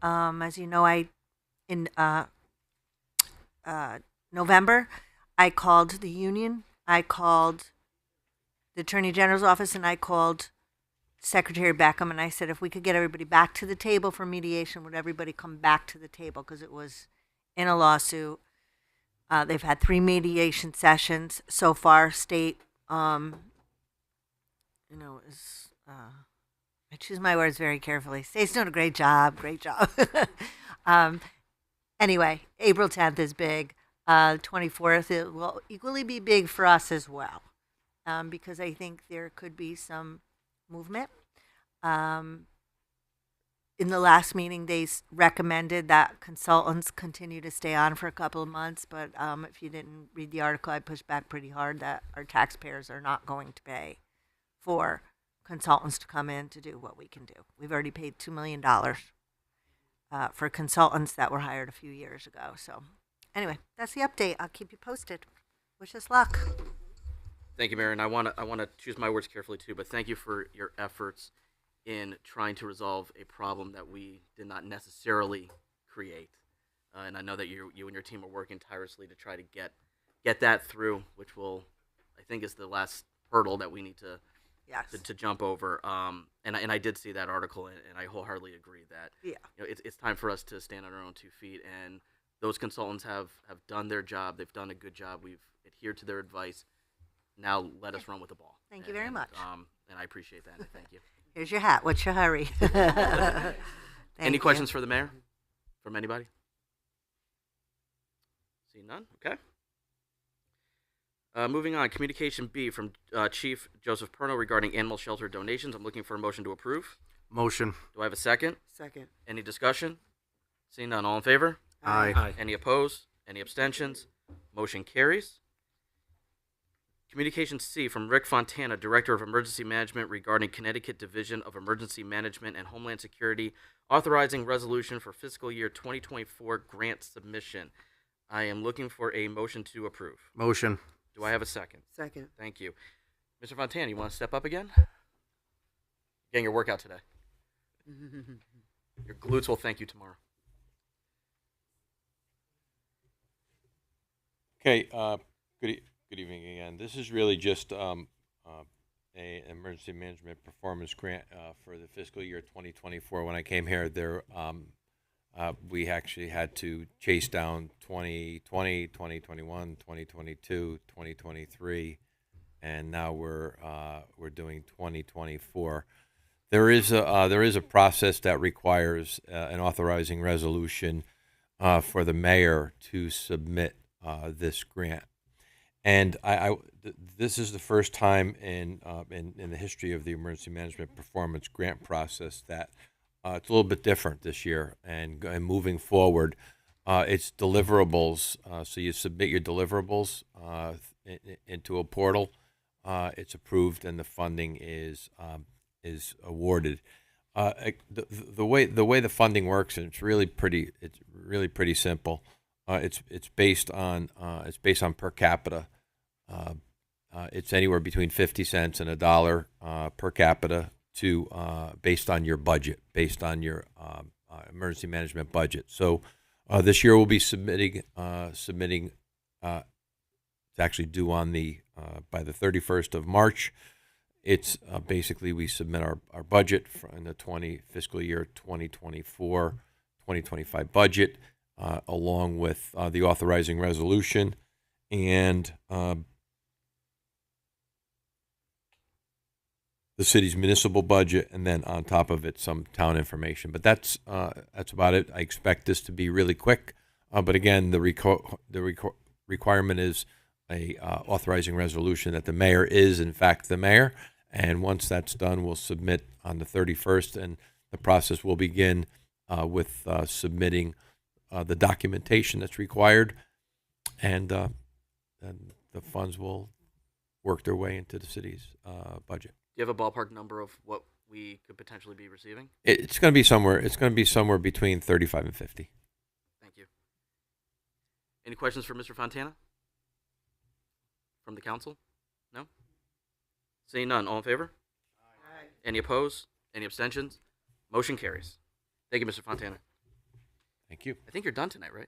As you know, in November, I called the union, I called the Attorney General's office, and I called Secretary Beckham, and I said if we could get everybody back to the table for mediation, would everybody come back to the table? Because it was in a lawsuit. They've had 3 mediation sessions so far. State, I choose my words very carefully. State's doing a great job. Anyway, April 10th is big. 24th, it will equally be big for us as well, because I think there could be some movement. In the last meeting, they recommended that consultants continue to stay on for a couple of months, but if you didn't read the article, I pushed back pretty hard that our taxpayers are not going to pay for consultants to come in to do what we can do. We've already paid $2 million for consultants that were hired a few years ago. So anyway, that's the update. I'll keep you posted. Wish us luck. Thank you, Mayor. And I want to choose my words carefully too, but thank you for your efforts in trying to resolve a problem that we did not necessarily create. And I know that you and your team are working tirelessly to try to get that through, which will, I think, is the last hurdle that we need to jump over. And I did see that article, and I wholeheartedly agree that it's time for us to stand on our own 2 feet. And those consultants have done their job. They've done a good job. We've adhered to their advice. Now let us run with the ball. Thank you very much. And I appreciate that. And thank you. Here's your hat. What's your hurry? Any questions for the mayor? From anybody? See none? Okay. Moving on, Communication B from Chief Joseph Perno regarding animal shelter donations. I'm looking for a motion to approve. Motion. Do I have a second? Second. Any discussion? Seeing none, all in favor? Aye. Any opposed? Any abstentions? Motion carries. Communication C from Rick Fontana, Director of Emergency Management regarding Connecticut Division of Emergency Management and Homeland Security, authorizing resolution for fiscal year 2024 grant submission. I am looking for a motion to approve. Motion. Do I have a second? Second. Thank you. Mr. Fontana, you want to step up again? Getting your workout today. Your glutes will thank you tomorrow. Okay, good evening again. This is really just a emergency management performance grant for the fiscal year 2024. When I came here, we actually had to chase down 2020, 2021, 2022, 2023, and now we're doing 2024. There is a process that requires an authorizing resolution for the mayor to submit this grant. And this is the first time in the history of the emergency management performance grant process that it's a little bit different this year. And moving forward, it's deliverables. So you submit your deliverables into a portal. It's approved, and the funding is awarded. The way the funding works, and it's really pretty simple. It's based on per capita. It's anywhere between 50 cents and $1 per capita to based on your budget, based on your emergency management budget. So this year we'll be submitting. It's actually due on by the 31st of March. It's basically we submit our budget in the fiscal year 2024-2025 budget, along with the authorizing resolution, and the city's municipal budget, and then on top of it, some town information. But that's about it. I expect this to be really quick. But again, the requirement is a authorizing resolution that the mayor is, in fact, the mayor. And once that's done, we'll submit on the 31st, and the process will begin with submitting the documentation that's required, and then the funds will work their way into the city's budget. Do you have a ballpark number of what we could potentially be receiving? It's going to be somewhere. It's going to be somewhere between 35 and 50. Thank you. Any questions for Mr. Fontana? From the council? No? Seeing none, all in favor? Aye. Any opposed? Any abstentions? Motion carries. Thank you, Mr. Fontana. Thank you. I think you're done tonight, right?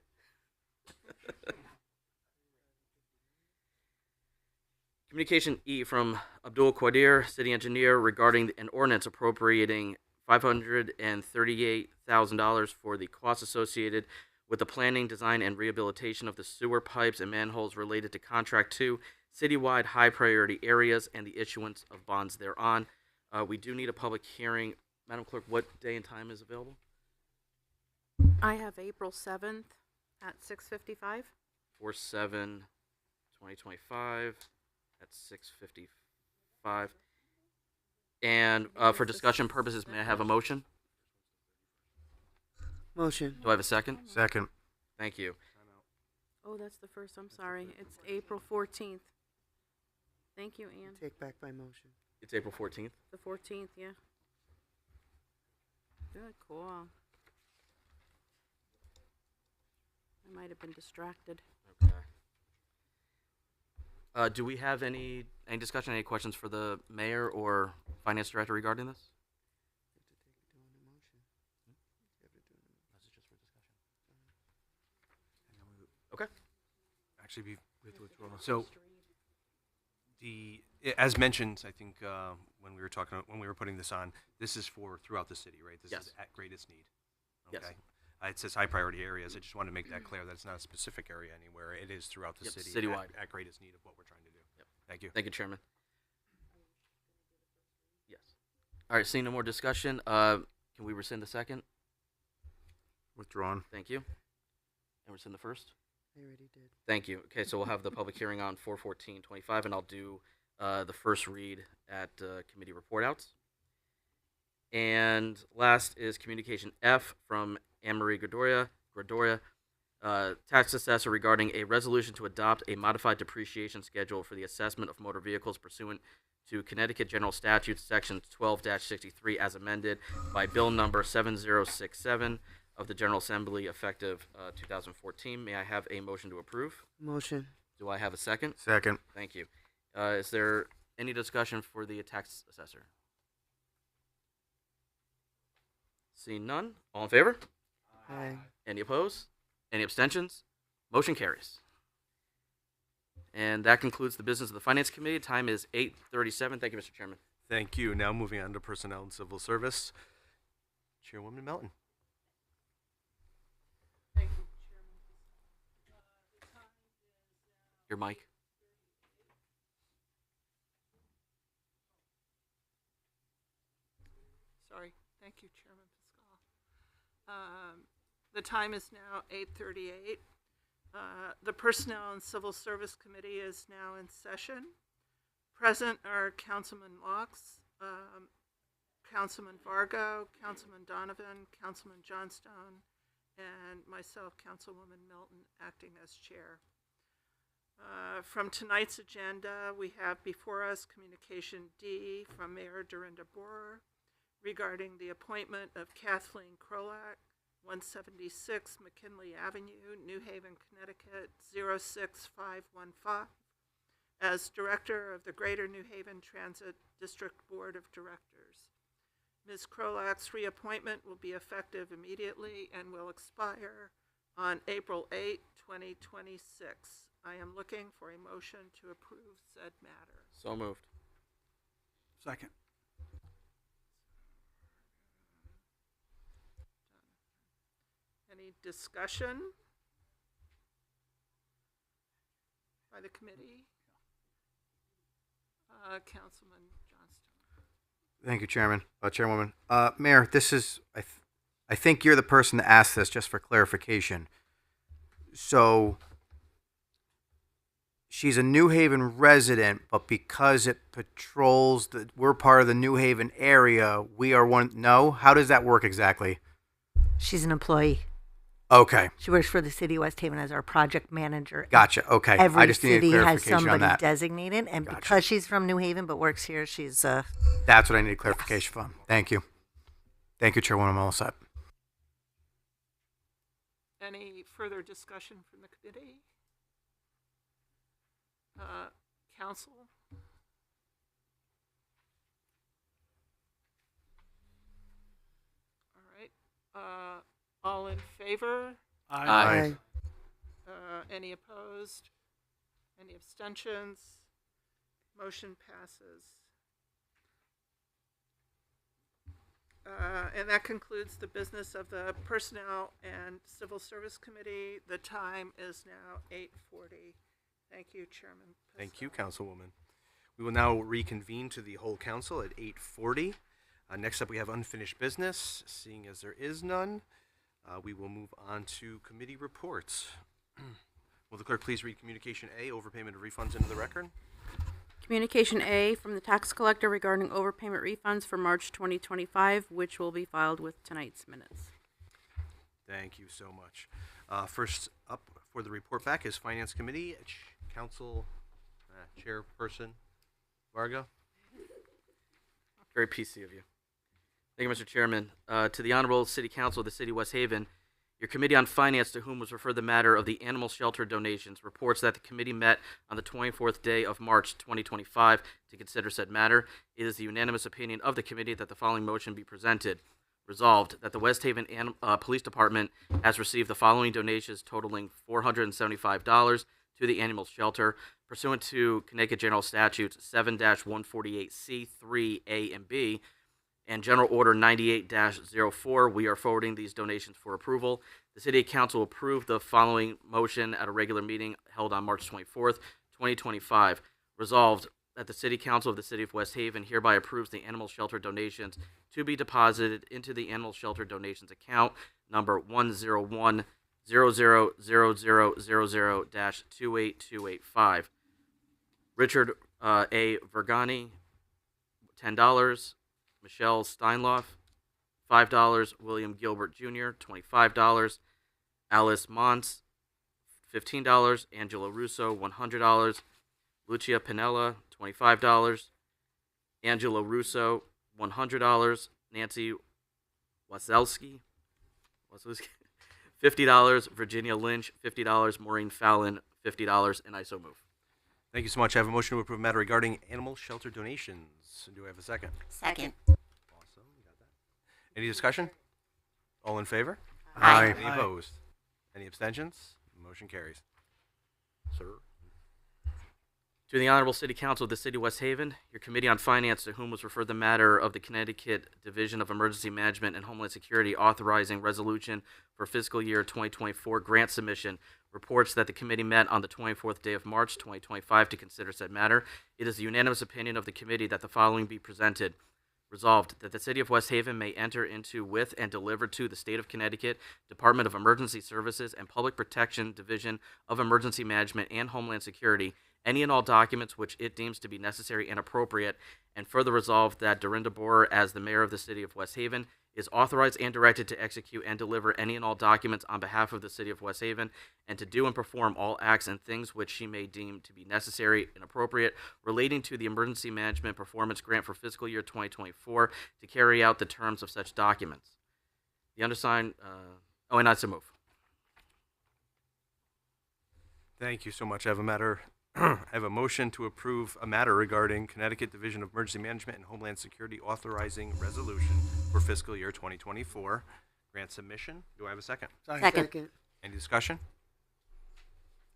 Communication E from Abdul Qadir, city engineer, regarding an ordinance appropriating $538,000 for the costs associated with the planning, design, and rehabilitation of the sewer pipes and manholes related to Contract 2, citywide high priority areas, and the issuance of bonds thereon. We do need a public hearing. Madam Clerk, what day and time is available? I have April 7th at 6:55. 4/7/2025 at 6:55. And for discussion purposes, may I have a motion? Motion. Do I have a second? Second. Thank you. Oh, that's the first. I'm sorry. It's April 14th. Thank you, Ann. Take back my motion. It's April 14th. The 14th, yeah. Good, cool. I might have been distracted. Okay. Do we have any discussion, any questions for the mayor or finance director regarding this? Okay. Actually, we have to withdraw. So, as mentioned, I think when we were putting this on, this is for throughout the city, right? This is at greatest need. Okay. Yes. It says high priority areas. I just want to make that clear that it's not a specific area anywhere. It is throughout the city, citywide, at greatest need of what we're trying to do. Yep. Thank you. Thank you, Chairman. Yes. All right. Seeing no more discussion, can we rescind the second? Withdrawn. Thank you. And rescind the first. I already did. Thank you. Okay, so we'll have the public hearing on 4/14/25, and I'll do the first read at committee report outs. And last is communication F from Anne-Marie Gredoria, tax assessor, regarding a resolution to adopt a modified depreciation schedule for the assessment of motor vehicles pursuant to Connecticut General Statutes, Section 12-63, as amended by Bill Number 7067 of the General Assembly, effective 2014. May I have a motion to approve? Motion. Do I have a second? Second. Thank you. Is there any discussion for the tax assessor? Seeing none, all in favor? Aye. Any opposed? Any abstentions? Motion carries. And that concludes the business of the Finance Committee. Time is 8:37. Thank you, Mr. Chairman. Thank you. Now moving on to Personnel and Civil Service. Chairwoman Melton. Your mic. Sorry. Thank you, Chairman Pascal. The time is now 8:38. The Personnel and Civil Service Committee is now in session. Present are Councilman Laux, Councilman Vargo, Councilman Donovan, Councilman Johnstone, and myself, Councilwoman Milton, acting as chair. From tonight's agenda, we have before us Communication D from Mayor Dorinda Borer regarding the appointment of Kathleen Krolak, 176 McKinley Avenue, New Haven, Connecticut, 06515, as Director of the Greater New Haven Transit District Board of Directors. Ms. Krolak's reappointment will be effective immediately and will expire on April 8, 2026. I am looking for a motion to approve said matter. So moved. Second. Any discussion by the committee? Councilman Johnston. Thank you, Chairman, Chairwoman. Mayor, this is, I think you're the person to ask this just for clarification. So she's a New Haven resident, but because it patrols, we're part of the New Haven area, we are one, no? How does that work exactly? She's an employee. Okay. She works for the city of West Haven as our project manager. Gotcha. Okay. Every I just needed city has clarification on somebody that. designated, and Gotcha. because she's from New Haven but works here, she's That's what I needed clarification from. Thank you. Thank you, Chairwoman. I'm all set. Any further discussion from the committee? Council? All right. All in favor? Aye. Any opposed? Any abstentions? Motion passes. And that concludes the business of the Personnel and Civil Service Committee. The time is now 8:40. Thank you, Chairman. Thank you, Councilwoman. We will now reconvene to the whole council at 8:40. Next up, we have unfinished business. Seeing as there is none, we will move on to committee reports. Will the clerk please read Communication A, overpayment of refunds, into the record? Communication A from the tax collector regarding overpayment refunds for March 2025, which will be filed with tonight's minutes. Thank you so much. First up for the report back is Finance Committee, Council Chairperson Vargo. Very PC of you. Thank you, Mr. Chairman. To the Honorable City Council of the City of West Haven, your Committee on Finance, to whom was referred the matter of the animal shelter donations, reports that the committee met on the 24th day of March 2025 to consider said matter. It is the unanimous opinion of the committee that the following motion be presented. Resolved that the West Haven Police Department has received the following donations totaling $475 to the animal shelter pursuant to Connecticut General Statutes 7-148C, 3A and B, and General Order 98-04. We are forwarding these donations for approval. The City Council approved the following motion at a regular meeting held on March 24th, 2025. Resolved that the City Council of the City of West Haven hereby approves the animal shelter donations to be deposited into the animal shelter donations account number 101000000-28285. Richard A. Vergani, $10. Michelle Steinloff, $5. William Gilbert Jr., $25. Alice Mons, $15. Angelo Russo, $100. Lucia Pinella, $25. Angelo Russo, $100. Nancy Wasilski, $50. Virginia Lynch, $50. Maureen Fallon, $50. And I so move. Thank you so much. I have a motion to approve a matter regarding animal shelter donations. Do I have a second? Second. Awesome. Got that. Any discussion? All in favor? Aye. Any opposed? Any abstentions? Motion carries. Sir. To the Honorable City Council of the City of West Haven, your Committee on Finance, to whom was referred the matter of the Connecticut Division of Emergency Management and Homeland Security authorizing resolution for fiscal year 2024 grant submission, reports that the committee met on the 24th day of March 2025 to consider said matter. It is the unanimous opinion of the committee that the following be presented. Resolved that the City of West Haven may enter into with and deliver to the State of Connecticut Department of Emergency Services and Public Protection Division of Emergency Management and Homeland Security any and all documents which it deems to be necessary and appropriate, and further resolved that Dorinda Borer, as the mayor of the City of West Haven, is authorized and directed to execute and deliver any and all documents on behalf of the City of West Haven, and to do and perform all acts and things which she may deem to be necessary and appropriate relating to the Emergency Management Performance Grant for fiscal year 2024 to carry out the terms of such documents. The undersigned, and I so move. Thank you so much. I have a matter. I have a motion to approve a matter regarding Connecticut Division of Emergency Management and Homeland Security authorizing resolution for fiscal year 2024 grant submission. Do I have a second? Second. Any discussion?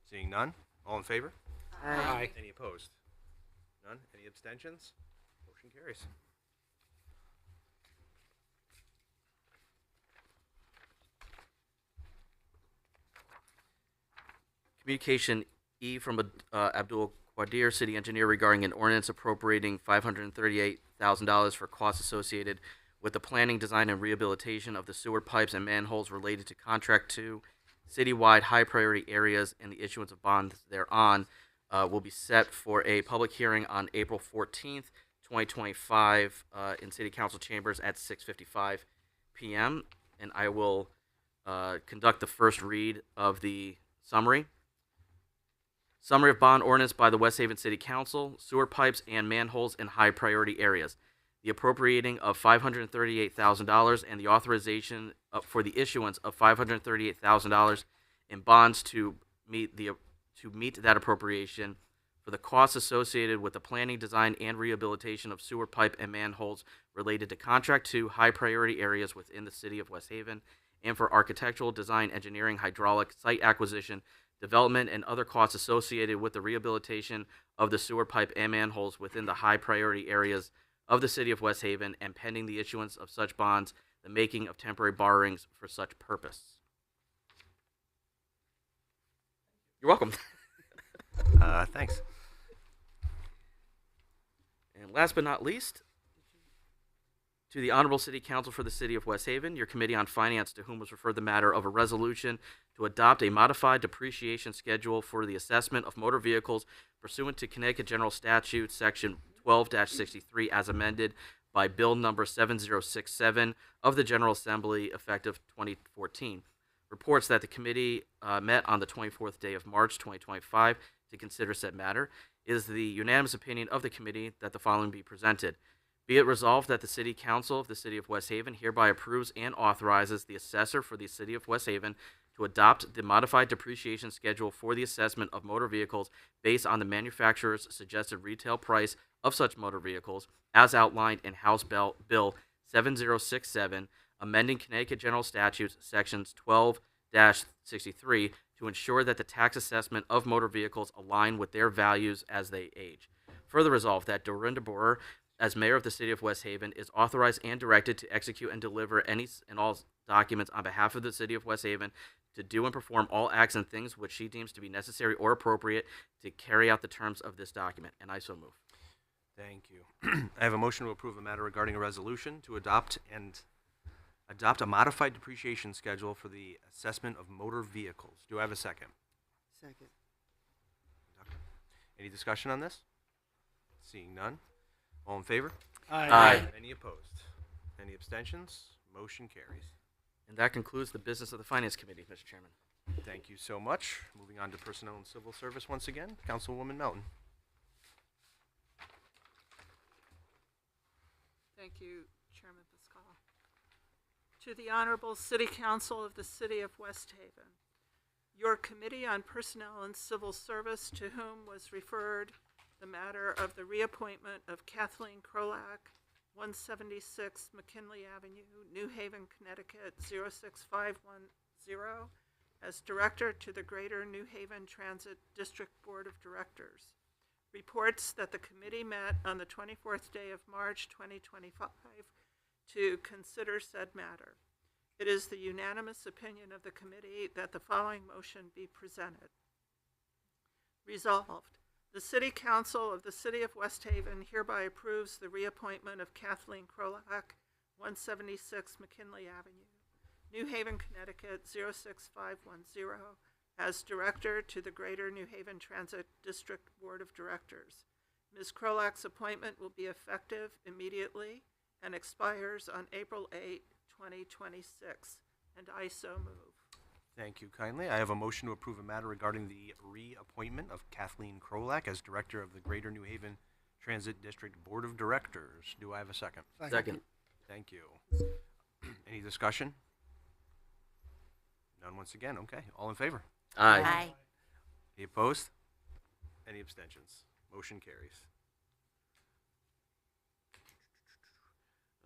Seeing none. All in favor? Aye. Any opposed? None. Any abstentions? Motion carries. Communication E from Abdul Qadir, City Engineer, regarding an ordinance appropriating $538,000 $1,000 for costs associated with the planning, design, and rehabilitation of the sewer pipes and manholes related to Contract 2, citywide high priority areas, and the issuance of bonds thereon, will be set for a public hearing on April 14th, 2025, in City Council chambers at 6:55 p.m. And I will conduct the first read of the summary. Summary of bond ordinance by the West Haven City Council, sewer pipes and manholes in high priority areas. The appropriating of $538,000 and the authorization for the issuance of $538,000 in bonds to meet that appropriation for the costs associated with the planning, design, and rehabilitation of sewer pipe and manholes related to Contract 2 high priority areas within the city of West Haven, and for architectural, design, engineering, hydraulic, site acquisition, development, and other costs associated with the rehabilitation of the sewer pipe and manholes within the high priority areas of the city of West Haven, and pending the issuance of such bonds, the making of temporary borrowings for such purpose. You're welcome. Thanks. And last but not least, to the Honorable City Council for the City of West Haven, your Committee on Finance, to whom was referred the matter of a resolution to adopt a modified depreciation schedule for the assessment of motor vehicles pursuant to Connecticut General Statute, Section 12-63, as amended by Bill Number 7067 of the General Assembly, effective 2014. Reports that the committee met on the 24th day of March 2025 to consider said matter. It is the unanimous opinion of the committee that the following be presented. Be it resolved that the City Council of the City of West Haven hereby approves and authorizes the assessor for the City of West Haven to adopt the modified depreciation schedule for the assessment of motor vehicles based on the manufacturer's suggested retail price of such motor vehicles, as outlined in House Bill 7067, amending Connecticut General Statutes Sections 12-63 to ensure that the tax assessment of motor vehicles align with their values as they age. Further resolved that Dorinda Borer, as mayor of the city of West Haven, is authorized and directed to execute and deliver any and all documents on behalf of the city of West Haven, to do and perform all acts and things which she deems to be necessary or appropriate to carry out the terms of this document. And I so move. Thank you. I have a motion to approve a matter regarding a resolution to adopt a modified depreciation schedule for the assessment of motor vehicles. Do I have a second? Second. Any discussion on this? Seeing none. All in favor? Aye. Any opposed? Any abstentions? Motion carries. And that concludes the business of the Finance Committee, Mr. Chairman. Thank you so much. Moving on to Personnel and Civil Service once again. Councilwoman Melton. Thank you, Chairman Pascal. To the Honorable City Council of the City of West Haven, your Committee on Personnel and Civil Service, to whom was referred the matter of the reappointment of Kathleen Krolak, 176 McKinley Avenue, New Haven, Connecticut, 06510, as Director to the Greater New Haven Transit District Board of Directors. Reports that the committee met on the 24th day of March 2025 to consider said matter. It is the unanimous opinion of the committee that the following motion be presented. Resolved, the City Council of the City of West Haven hereby approves the reappointment of Kathleen Krolak, 176 McKinley Avenue, New Haven, Connecticut, 06510, as Director to the Greater New Haven Transit District Board of Directors. Ms. Krolak's appointment will be effective immediately and expires on April 8, 2026, and I so move. Thank you kindly. I have a motion to approve a matter regarding the reappointment of Kathleen Krolak as Director of the Greater New Haven Transit District Board of Directors. Do I have a second? Second. Thank you. Any discussion? None once again. Okay. All in favor? Aye. Aye. Any opposed? Any abstentions? Motion carries.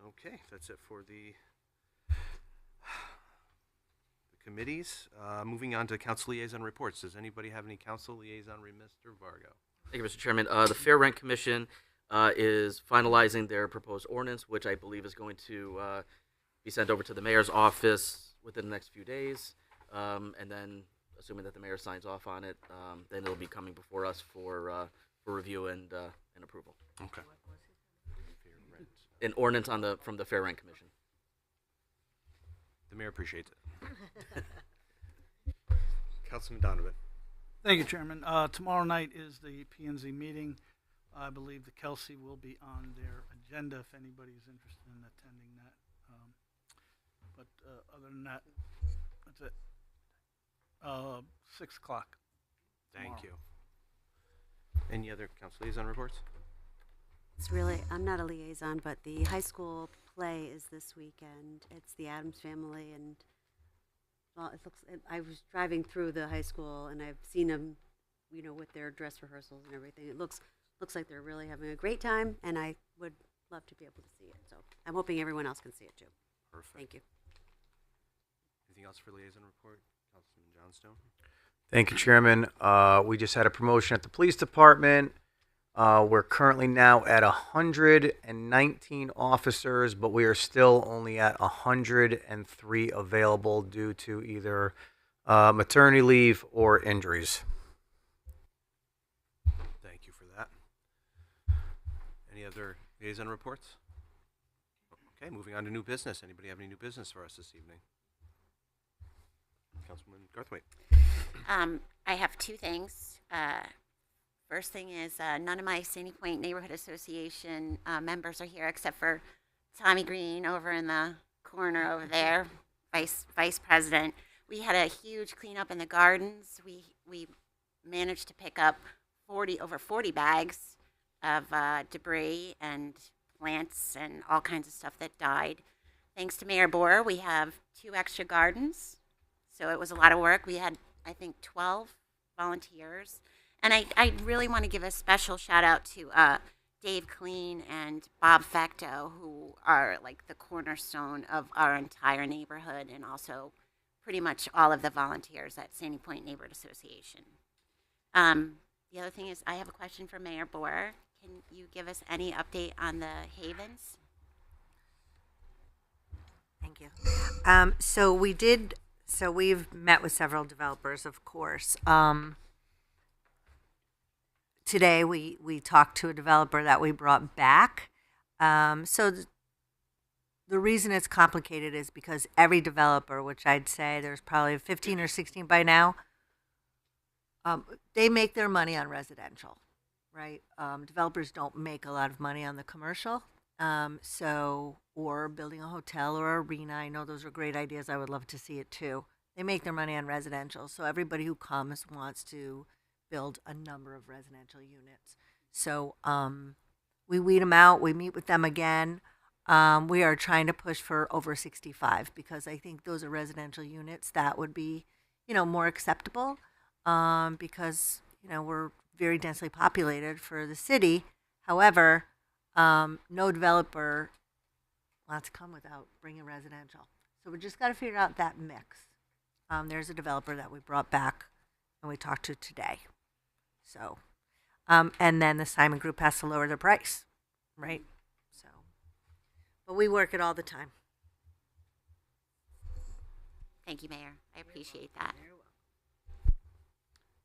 Okay, that's it for the committees. Moving on to council liaison reports. Does anybody have any council liaison? Mr. Vargo. Thank you, Mr. Chairman. The Fair Rent Commission is finalizing their proposed ordinance, which I believe is going to be sent over to the mayor's office within the next few days. And then, assuming that the mayor signs off on it, then it'll be coming before us for review and approval. Okay. an ordinance from the Fair Rent Commission. The mayor appreciates it. Councilman Donovan. Thank you, Chairman. Tomorrow night is the P&Z meeting. I believe the Kelsey will be on their agenda if anybody's interested in attending that. But other than that, that's it. 6 o'clock. Thank you. Any other council liaison reports? It's really, I'm not a liaison, but the high school play is this weekend. It's the Adams Family, and well, I was driving through the high school and I've seen them, you know, with their dress rehearsals and everything. It looks like they're really having a great time, and I would love to be able to see it. So I'm hoping everyone else can see it too. Perfect. Thank you. Anything else for liaison report? Councilman Johnstone? Thank you, Chairman. We just had a promotion at the police department. We're currently now at 119 officers, but we are still only at 103 available due to either maternity leave or injuries. Thank you for that. Any other liaison reports? Okay, moving on to new business. Anybody have any new business for us this evening? Councilman Garthwaite. I have two things. First thing is none of my Sandy Point Neighborhood Association members are here except for Tommy Green over in the corner over there, vice president. We had a huge cleanup in the gardens. We managed to pick up over 40 bags of debris and plants and all kinds of stuff that died. Thanks to Mayor Borer, we have 2 extra gardens. So it was a lot of work. We had, I think, 12 volunteers. And I really want to give a special shout out to Dave Clean and Bob Fecto, who are like the cornerstone of our entire neighborhood, and also pretty much all of the volunteers at Sandy Point Neighborhood Association. The other thing is I have a question for Mayor Borer. Can you give us any update on the havens? Thank you. So we've met with several developers, of course. Today we talked to a developer that we brought back. The reason it's complicated is because every developer, which I'd say there's probably 15 or 16 by now, they make their money on residential, right? Developers don't make a lot of money on the commercial. Or building a hotel or arena. I know those are great ideas. I would love to see it too. They make their money on residential. So everybody who comes wants to build a number of residential units. So we weed them out. We meet with them again. We are trying to push for over 65 because I think those are residential units that would be, more acceptable because, we're very densely populated for the city. However, no developer wants to come without bringing residential. So we just got to figure out that mix. There's a developer that we brought back and we talked to today. So, and then the Simon Group has to lower their price, right? So, but we work it all the time. Thank you, Mayor. I appreciate that.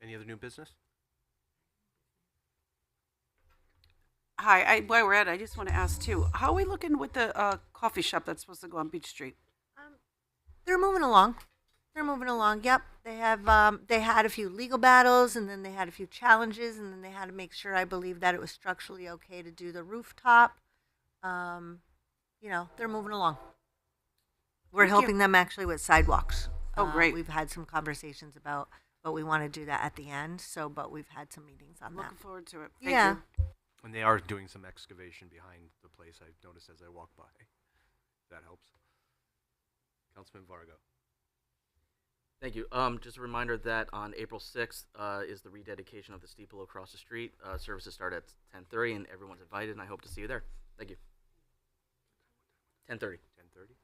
Any other new business? Hi, while we're at it, I just want to ask too, how are we looking with the coffee shop that's supposed to go on Beach Street? They're moving along. Yep. They have, they had a few legal battles and then they had a few challenges and then they had to make sure, I believe, that it was structurally okay to do the rooftop. They're moving along. We're helping them actually with sidewalks. Oh, great. We've had some conversations about, but we want to do that at the end. But we've had some meetings on that. Looking forward to it. Thank Yeah. you. And they are doing some excavation behind the place, I've noticed as I walk by. That helps. Councilman Vargo. Thank you. Just a reminder that on April 6th is the rededication of the steeple across the street. Services start at 10:30, and everyone's invited, and I hope to see you there. Thank you. 10:30. 10:30?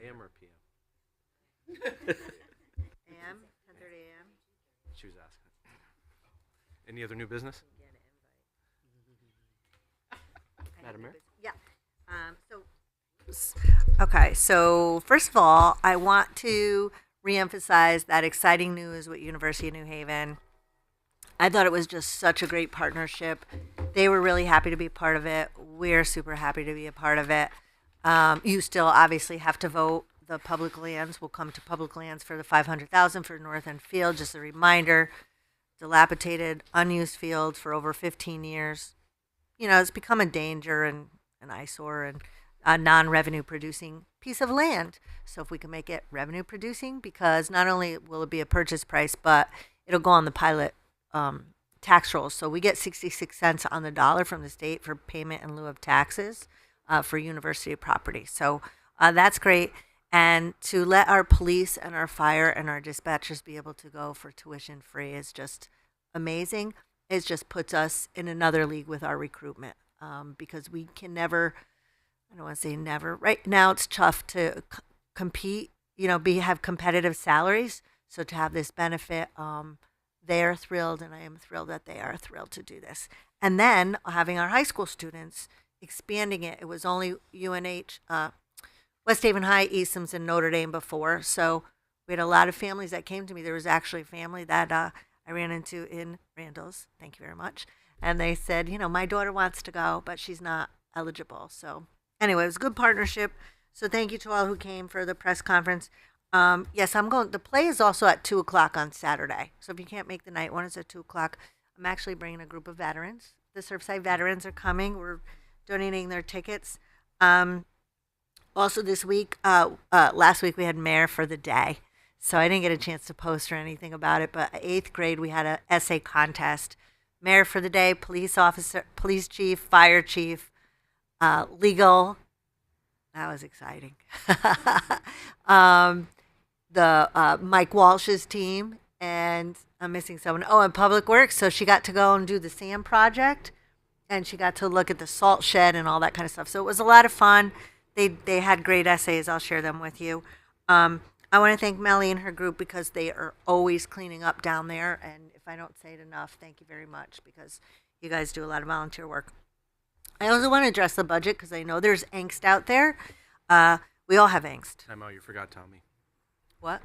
AM or PM? AM, 10:30 AM. She was asking. Any other new business? Madam Mayor? Yeah. So first of all, I want to reemphasize that exciting news with University of New Haven. I thought it was just such a great partnership. They were really happy to be part of it. We're super happy to be a part of it. You still obviously have to vote. The public lands will come to public lands for the 500,000 for North End Field. Just a reminder, dilapidated, unused field for over 15 years. You know, it's become a danger and an eyesore and a non-revenue producing piece of land. So if we can make it revenue producing, because not only will it be a purchase price, but it'll go on the pilot tax rolls. So we get 66 cents on the dollar from the state for payment in lieu of taxes for university property. So that's great. And to let our police and our fire and our dispatchers be able to go for tuition free is just amazing. It just puts us in another league with our recruitment because we can never, I don't want to say never. Right now it's tough to compete, you know, have competitive salaries. So to have this benefit, they are thrilled, and I am thrilled that they are thrilled to do this. And then having our high school students expanding it. It was only UNH, West Haven High, Eastham's, and Notre Dame before. So we had a lot of families that came to me. There was actually a family that I ran into in Randall's. Thank you very much. And they said, you know, my daughter wants to go, but she's not eligible. So anyway, it was a good partnership. So thank you to all who came for the press conference. Yes, I'm going. The play is also at 2:00 on Saturday. So if you can't make the night one, it's at 2:00. I'm actually bringing a group of veterans. The Surfside veterans are coming. We're donating their tickets. Also this week, last week we had Mayor for the Day. So I didn't get a chance to post or anything about it, but 8th grade we had an essay contest. Mayor for the Day, police officer, police chief, fire chief, legal. That was exciting. The Mike Walsh's team, and I'm missing someone. Oh, and Public Works. So she got to go and do the SAM project, and she got to look at the salt shed and all that kind of stuff. So it was a lot of fun. They had great essays. I'll share them with you. I want to thank Melly and her group because they are always cleaning up down there. And if I don't say it enough, thank you very much because you guys do a lot of volunteer work. I also want to address the budget because I know there's angst out there. We all have angst. Time out, you forgot Tommy. What?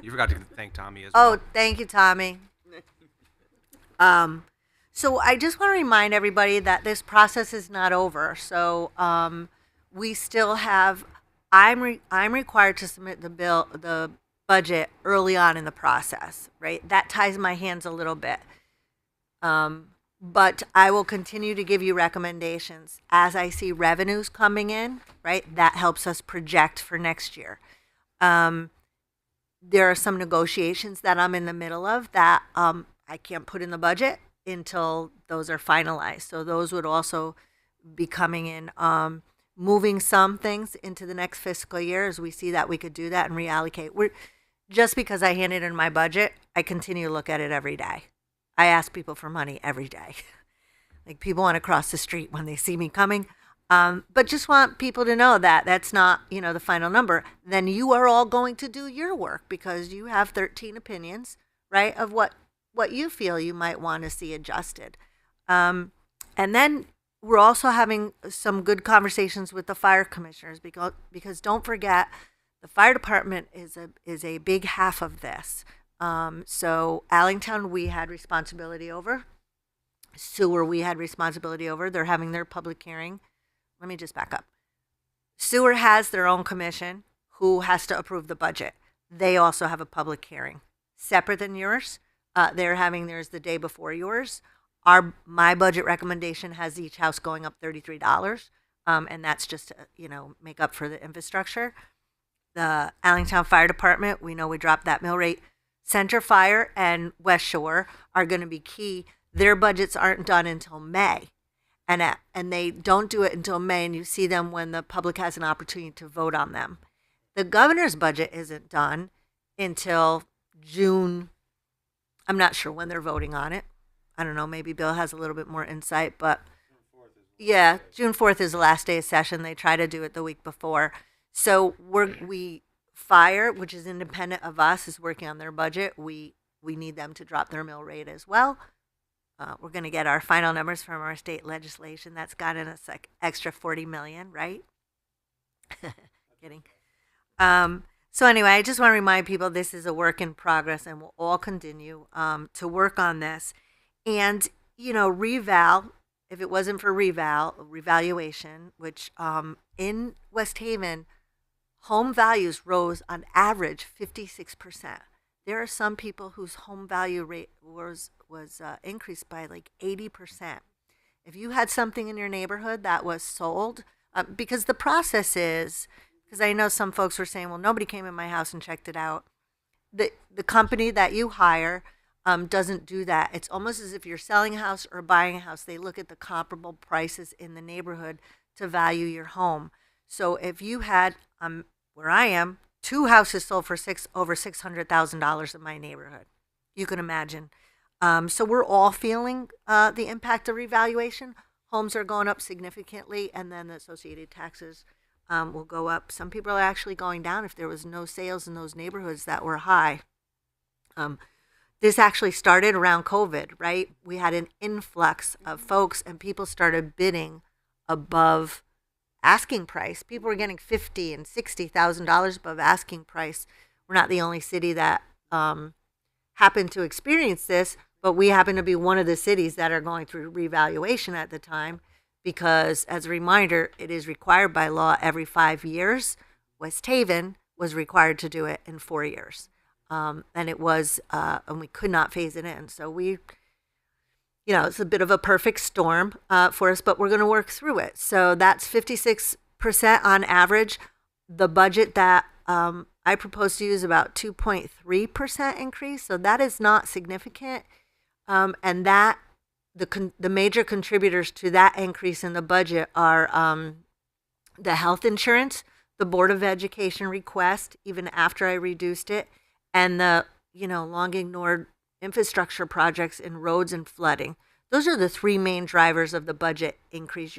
You forgot to thank Tommy as well. Oh, thank you, Tommy. So I just want to remind everybody that this process is not over. So we still have. I'm required to submit the budget early on in the process, right? That ties my hands a little bit. But I will continue to give you recommendations as I see revenues coming in, right? That helps us project for next year. There are some negotiations that I'm in the middle of that I can't put in the budget until those are finalized. So those would also be coming in. Moving some things into the next fiscal year as we see that we could do that and reallocate. Just because I hand it in my budget, I continue to look at it every day. I ask people for money every day. Like people want to cross the street when they see me coming. But just want people to know that that's not, you know, the final number. Then you are all going to do your work because you have 13 opinions, right, of what you feel you might want to see adjusted. And then we're also having some good conversations with the fire commissioners because don't forget, the fire department is a big half of this. So Allingtown, we had responsibility over. Sewer, we had responsibility over. They're having their public hearing. Let me just back up. Sewer has their own commission who has to approve the budget. They also have a public hearing. Separate than yours. They're having theirs the day before yours. My budget recommendation has each house going up $33, and that's just to, you know, make up for the infrastructure. The Allingtown Fire Department, we know we dropped that mill rate. Center Fire and West Shore are going to be key. Their budgets aren't done until May, and they don't do it until May, and you see them when the public has an opportunity to vote on them. The governor's budget isn't done until June. I'm not sure when they're voting on it. I don't know, maybe Bill has a little bit more insight, but yeah, June 4th is the last day of session. They try to do it the week before. So Fire, which is independent of us, is working on their budget. We need them to drop their mill rate as well. We're going to get our final numbers from our state legislation. That's gotten us like extra $40 million, right? Kidding. So anyway, I just want to remind people this is a work in progress, and we'll all continue to work on this. And reval. If it wasn't for revaluation, which in West Haven, home values rose on average 56%. There are some people whose home value rate was increased by like 80%. If you had something in your neighborhood that was sold, because the process is, because I know some folks were saying, well, nobody came in my house and checked it out. The company that you hire doesn't do that. It's almost as if you're selling a house or buying a house. They look at the comparable prices in the neighborhood to value your home. So if you had, where I am, 2 houses sold for over $600,000 in my neighborhood, you can imagine. So we're all feeling the impact of revaluation. Homes are going up significantly, and then the associated taxes will go up. Some people are actually going down if there was no sales in those neighborhoods that were high. This actually started around COVID, right? We had an influx of folks, and people started bidding above asking price. People were getting $50,000 and $60,000 above asking price. We're not the only city that happened to experience this, but we happen to be one of the cities that are going through revaluation at the time, because, as a reminder, it is required by law every 5 years. West Haven was required to do it in 4 years. And it was, and we could not phase it in. So it's a bit of a perfect storm for us, but we're going to work through it. So that's 56% on average. The budget that I propose to use about 2.3% increase. So that is not significant. And that the major contributors to that increase in the budget are the health insurance, the Board of Education request, even after I reduced it, and the long ignored infrastructure projects in roads and flooding. Those are the 3 main drivers of the budget increase.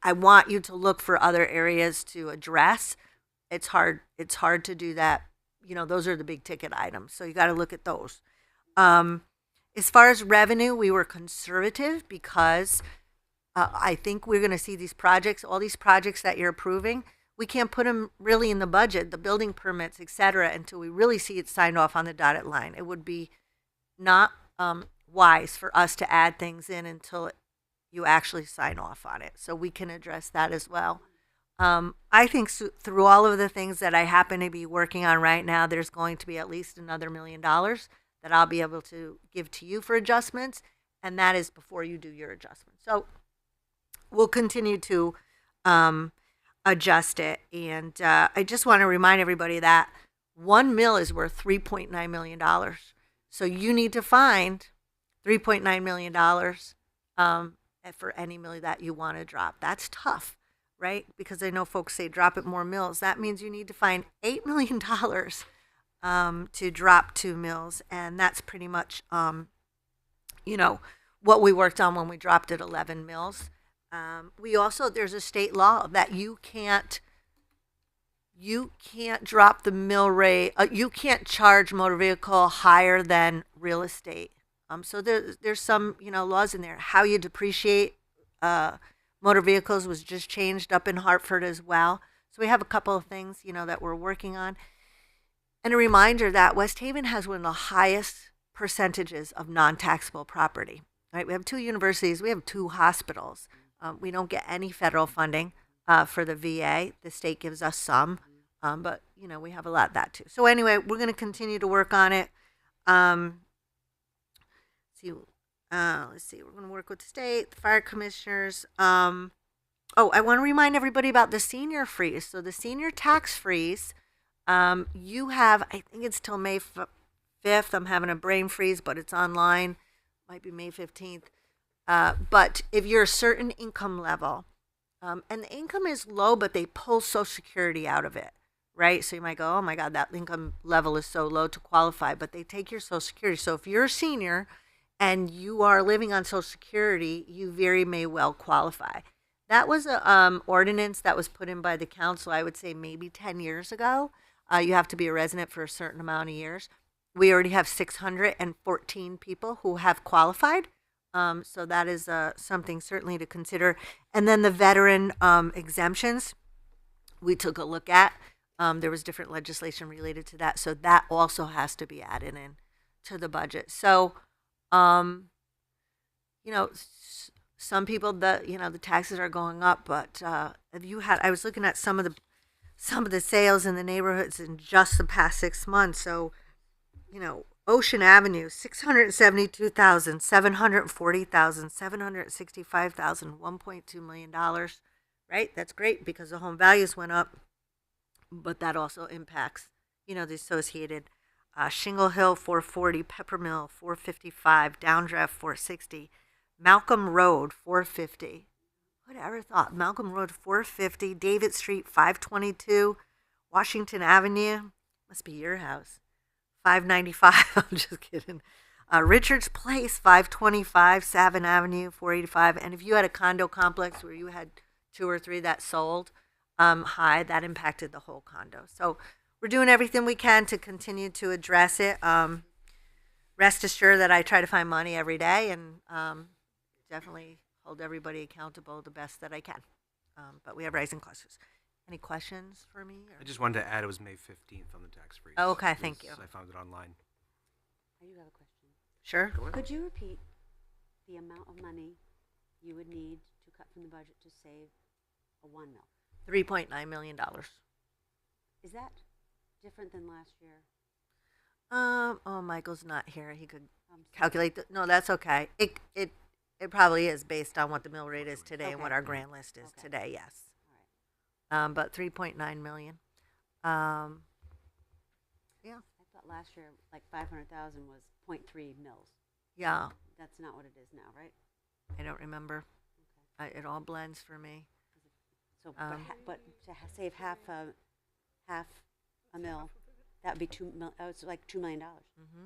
I want you to look for other areas to address. It's hard to do that. Those are the big ticket items. So you got to look at those. As far as revenue, we were conservative because I think we're going to see these projects, all these projects that you're approving. We can't put them really in the budget, the building permits, et cetera, until we really see it signed off on the dotted line. It would be not wise for us to add things in until you actually sign off on it. So we can address that as well. I think through all of the things that I happen to be working on right now, there's going to be at least another $1 million that I'll be able to give to you for adjustments, and that is before you do your adjustment. So we'll continue to adjust it. And I just want to remind everybody that 1 mil is worth $3.9 million. So you need to find $3.9 million for any mill that you want to drop. That's tough, right? Because I know folks say drop it more mills. That means you need to find $8 million to drop 2 mills. And that's pretty much, what we worked on when we dropped it 11 mills. There's a state law that you can't drop the mill rate. You can't charge motor vehicle higher than real estate. So there's some, laws in there. How you depreciate motor vehicles was just changed up in Hartford as well. So we have a couple of things, that we're working on. And a reminder that West Haven has one of the highest percentages of non-taxable property. Right? We have 2 universities. We have 2 hospitals. We don't get any federal funding for the VA. The state gives us some, but we have a lot of that too. So anyway, we're going to continue to work on it. Let's see. We're going to work with the state, the fire commissioners. I want to remind everybody about the senior freeze. So the senior tax freeze, you have, I think it's till May 5th. I'm having a brain freeze, but it's online. Might be May 15th. But if you're a certain income level, and the income is low, but they pull Social Security out of it, right? So you might go, oh my God, that income level is so low to qualify, but they take your Social Security. So if you're a senior and you are living on Social Security, you very may well qualify. That was a ordinance that was put in by the council, I would say maybe 10 years ago. You have to be a resident for a certain amount of years. We already have 614 people who have qualified. So that is something certainly to consider. And then the veteran exemptions, we took a look at. There was different legislation related to that, so that also has to be added in to the budget. So, you know, some people, the taxes are going up, but have you had? I was looking at some of the sales in the neighborhoods in just the past 6 months. So, Ocean Avenue, 672,000, 740,000, 765,000, $1.2 million. Right? That's great because the home values went up, but that also impacts, the associated. Shingle Hill, 440, Peppermill, 455, Downdraft, 460, Malcolm Road, 450. Who'd ever thought? Malcolm Road, 450, David Street, 522, Washington Avenue, must be your house, 595. I'm just kidding. Richards Place, 525, Savin Avenue, 485. And if you had a condo complex where you had 2 or 3 that sold high, that impacted the whole condo. So we're doing everything we can to continue to address it. Rest assured that I try to find money every day and definitely hold everybody accountable the best that I can. But we have rising costs. Any questions for me? I just wanted to add it was May 15th on the tax freeze. Oh, okay, thank you. I found it online. I do have a question. Sure. Could you repeat the amount of money you would need to cut from the budget to save a 1 mil? $3.9 million. Is that different than last year? Oh, Michael's not here. He could calculate. No, that's okay. It probably is based on what the mill rate is today and what our grand list is today. Yes. All right. But 3.9 million. Yeah. I thought last year like 500,000 was 0.3 mils. Yeah. That's not what it is now, right? I don't remember. Okay. It all blends for me. So, but to save half a mil, that would be it's like $2 million. Mm-hmm.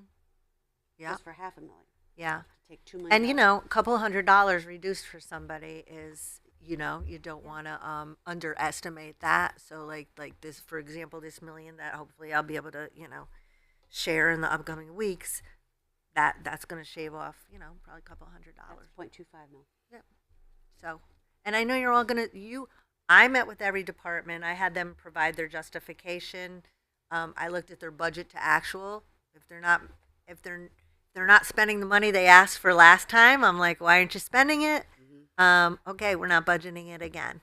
Yeah. Just for half a million. Yeah. To take $2 million. And a couple $100 reduced for somebody is, you don't want to underestimate that. So like this, for example, this million that hopefully I'll be able to, share in the upcoming weeks, that's going to shave off, probably a couple $100. That's 0.25 mil. Yep. So, and I know you're all going to, I met with every department. I had them provide their justification. I looked at their budget to actual. If they're not spending the money they asked for last time, I'm like, why aren't you spending it? Okay, we're not budgeting it again.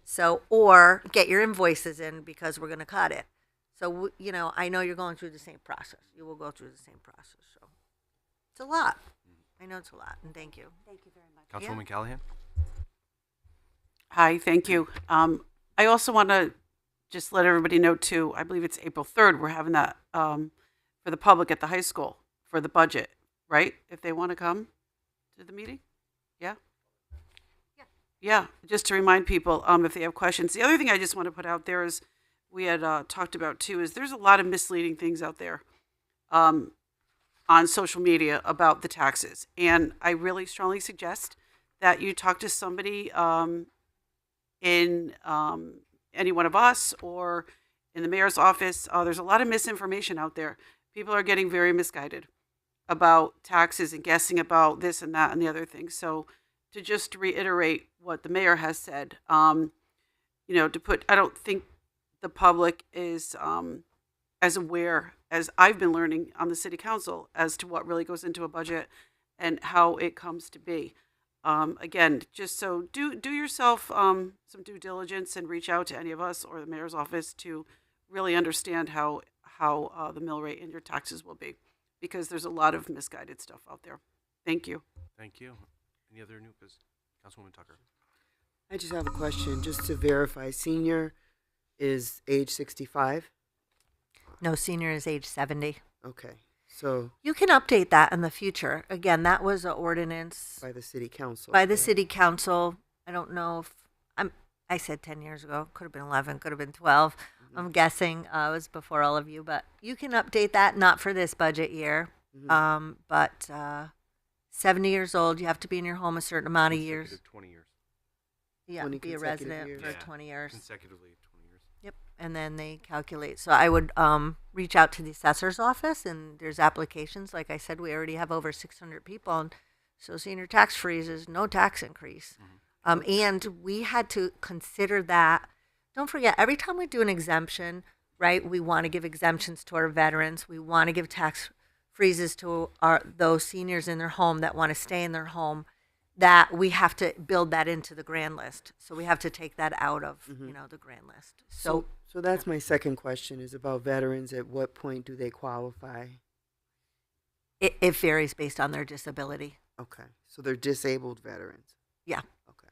So, or get your invoices in because we're going to cut it. So, I know you're going through the same process. You will go through the same process. So, it's a lot. I know it's a lot, and thank you. Thank you very much. Councilwoman Callahan? Hi, thank you. I also want to just let everybody know too, I believe it's April 3rd, we're having that for the public at the high school for the budget, right? If they want to come to the meeting? Yeah? Yeah, just to remind people if they have questions. The other thing I just want to put out there is we had talked about too is there's a lot of misleading things out there on social media about the taxes. And I really strongly suggest that you talk to somebody in any one of us or in the mayor's office. There's a lot of misinformation out there. People are getting very misguided about taxes and guessing about this and that and the other thing. So to just reiterate what the mayor has said, I don't think the public is as aware as I've been learning on the city council as to what really goes into a budget and how it comes to be. Again, just so do yourself some due diligence and reach out to any of us or the mayor's office to really understand how the mill rate and your taxes will be, because there's a lot of misguided stuff out there. Thank you. Thank you. Any other new business? Councilwoman Tucker. I just have a question, just to verify. Senior is age 65? No, senior is age 70. Okay. So you can update that in the future. Again, that was an ordinance by the city council. By the city council. I don't know if I said 10 years ago. Could have been 11. Could have been 12. Mm-hmm. I'm guessing it was before all of you. But you can update that. Not for this budget year. Mm-hmm. But 70 years old. You have to be in your home a certain amount of years. 20 years. Yeah, be a resident for 20 years. Consecutively 20 years. Yep, and then they calculate. So I would reach out to the assessor's office, and there's applications. Like I said, we already have over 600 people, and so senior tax freeze is no tax increase. Mm-hmm. And we had to consider that. Don't forget, every time we do an exemption, right? We want to give exemptions to our veterans. We want to give tax freezes to those seniors in their home that want to stay in their home. That we have to build that into the grand list. So we have to take that out of the grand list. So So that's my second question is about veterans. At what point do they qualify? it varies based on their disability. Okay. So they're disabled veterans. Yeah. Okay.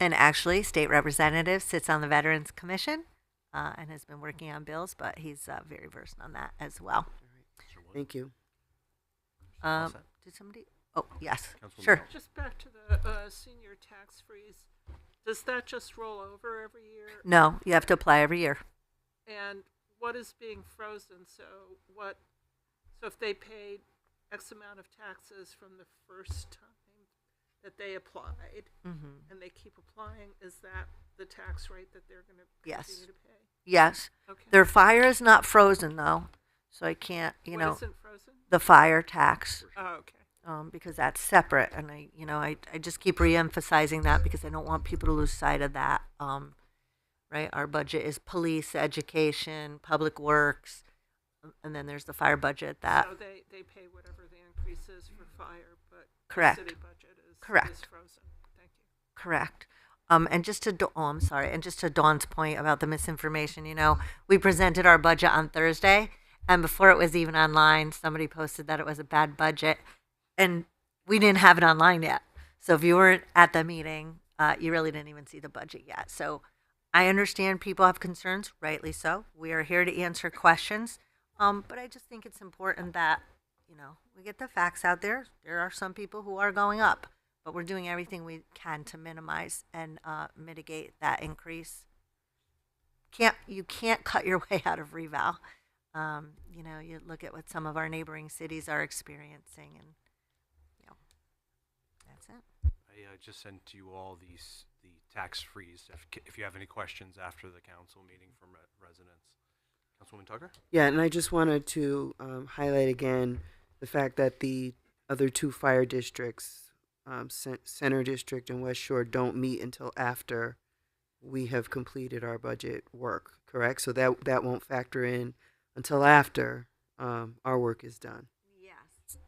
And actually, state representative sits on the Veterans Commission and has been working on bills, but he's very versed on that as well. Thank you. Did somebody? Oh, yes. Councilwoman Sure. Ball. Just back to the senior tax freeze. Does that just roll over every year? No, you have to apply every year. And what is being frozen? So if they paid X amount of taxes from the first time that they applied, and they keep applying, is that the tax rate that they're going to continue to pay? Yes. Okay. Their fire is not frozen though, so I can't. What isn't frozen? The fire tax. Oh, okay. Because that's separate, and I just keep reemphasizing that because I don't want people to lose sight of that. Right, our budget is police, education, public works, and then there's the fire budget that. So they pay whatever the increase is for fire, but Correct. the city budget is frozen. Thank you. Correct. And just to I'm sorry, and just to Dawn's point about the misinformation, we presented our budget on Thursday, and before it was even online, somebody posted that it was a bad budget. And we didn't have it online yet. So if you weren't at the meeting, you really didn't even see the budget yet. So I understand people have concerns, rightly so. We are here to answer questions. But I just think it's important that, we get the facts out there. There are some people who are going up, but we're doing everything we can to minimize and mitigate that increase. You can't cut your way out of reval. You look at what some of our neighboring cities are experiencing, and that's it. I just sent to you all the tax freeze. If you have any questions after the council meeting from residents, Councilwoman Tucker. Yeah, and I just wanted to highlight again the fact that the other two fire districts, Center District and West Shore, don't meet until after we have completed our budget work. Correct? So that won't factor in until after our work is done.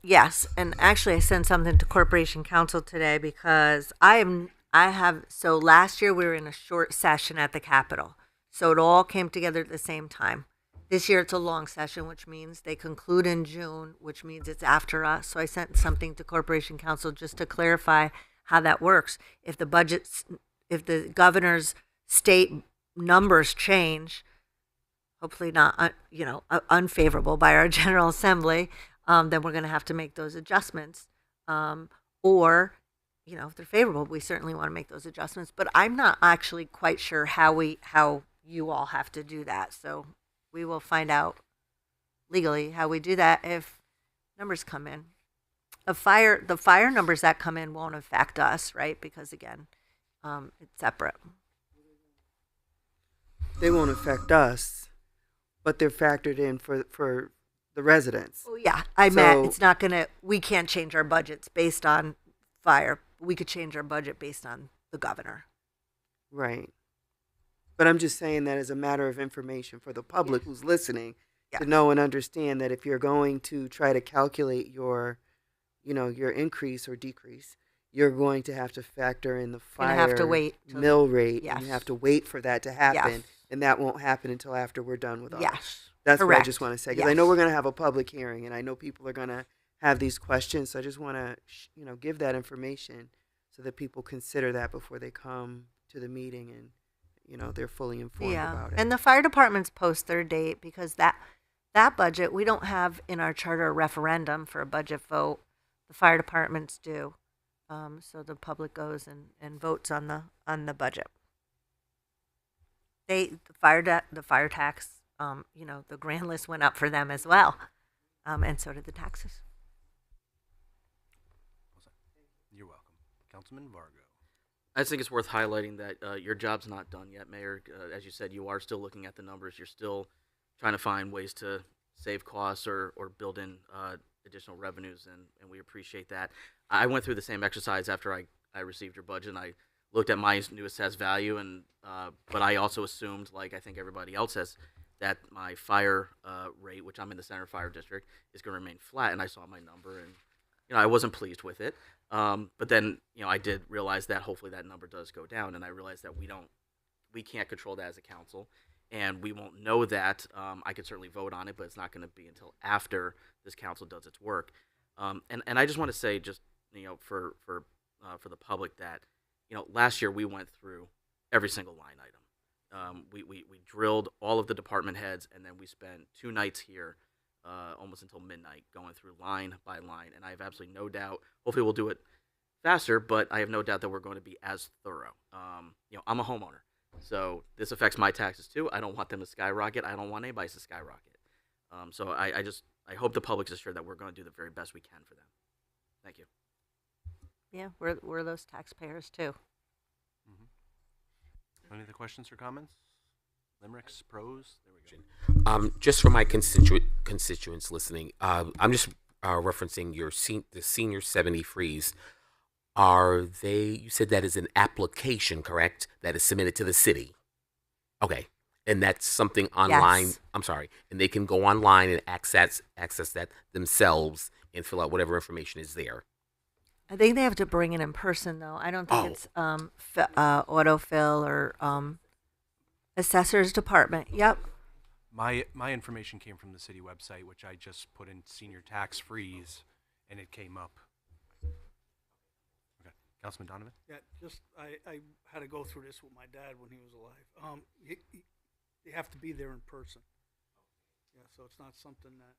Yes, and actually I sent something to Corporation Council today because so last year we were in a short session at the Capitol. So it all came together at the same time. This year it's a long session, which means they conclude in June, which means it's after us. So I sent something to Corporation Council just to clarify how that works. If the governor's state numbers change, hopefully not, unfavorable by our General Assembly, then we're going to have to make those adjustments. Or, if they're favorable, we certainly want to make those adjustments. But I'm not actually quite sure how you all have to do that. So we will find out legally how we do that if numbers come in. The fire numbers that come in won't affect us, right? Because again, it's separate. They won't affect us, but they're factored in for the residents. Oh yeah, I meant it's not we can't change our budgets based on fire. We could change our budget based on the governor. Right. But I'm just saying that as a matter of information for the public who's listening to know and understand that if you're going to try to calculate your increase or decrease, you're going to have to factor in the fire have to wait mill rate. Yes. And you have to wait for that to happen. Yes. And that won't happen until after we're done with ours. Yes. That's Correct. what I just want to say. Because I know we're going to have a public hearing, and I know people are going to have these questions. So I just want to, give that information so that people consider that before they come to the meeting and, they're fully informed about it. And the fire departments post their date because that budget, we don't have in our charter a referendum for a budget vote. The fire departments do. So the public goes and votes on the budget. The fire tax, the grand list went up for them as well. And so did the taxes. You're welcome. Councilman Vargo. I just think it's worth highlighting that your job's not done yet, Mayor. As you said, you are still looking at the numbers. You're still trying to find ways to save costs or build in additional revenues, and we appreciate that. I went through the same exercise after I received your budget, and I looked at my new assessed value, and but I also assumed, like I think everybody else has, that my fire rate, which I'm in the Center Fire District, is going to remain flat. And I saw my number, and I wasn't pleased with it. But then I did realize that hopefully that number does go down, and I realized that we can't control that as a council, and we won't know that. I could certainly vote on it, but it's not going to be until after this council does its work. And I just want to say, just for the public, that last year we went through every single line item. We drilled all of the department heads, and then we spent 2 nights here, almost until midnight, going through line by line. And I have absolutely no doubt. Hopefully, we'll do it faster, but I have no doubt that we're going to be as thorough. I'm a homeowner, so this affects my taxes too. I don't want them to skyrocket. I don't want anybody's to skyrocket. So I hope the public's assured that we're going to do the very best we can for them. Thank you. Yeah, we're those taxpayers too. Any other questions or comments? Limericks, pros? There we go. Just for my constituents listening, I'm just referencing the senior 70 freeze. Are they? You said that is an application, correct? That is submitted to the city. Okay, and that's something online. Yes. I'm sorry, and they can go online and access that themselves and fill out whatever information is there. I think they have to bring it in person, though. I don't think it's autofill or assessor's department. Yep. My information came from the city website, which I just put in senior tax freeze, and it came up. Okay, Councilman Donovan. Yeah, I had to go through this with my dad when he was alive. They have to be there in person. Yeah, so it's not something that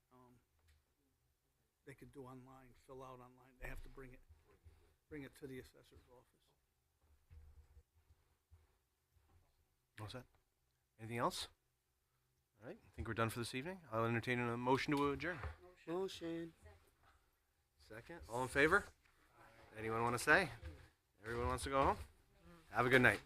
they could do online, fill out online. They have to bring it to the assessor's office. What's that? Anything else? All right, I think we're done for this evening. I'll entertain a motion to adjourn. Motion. Second. All in favor? Anyone want to say? Everyone wants to go home? Have a good night.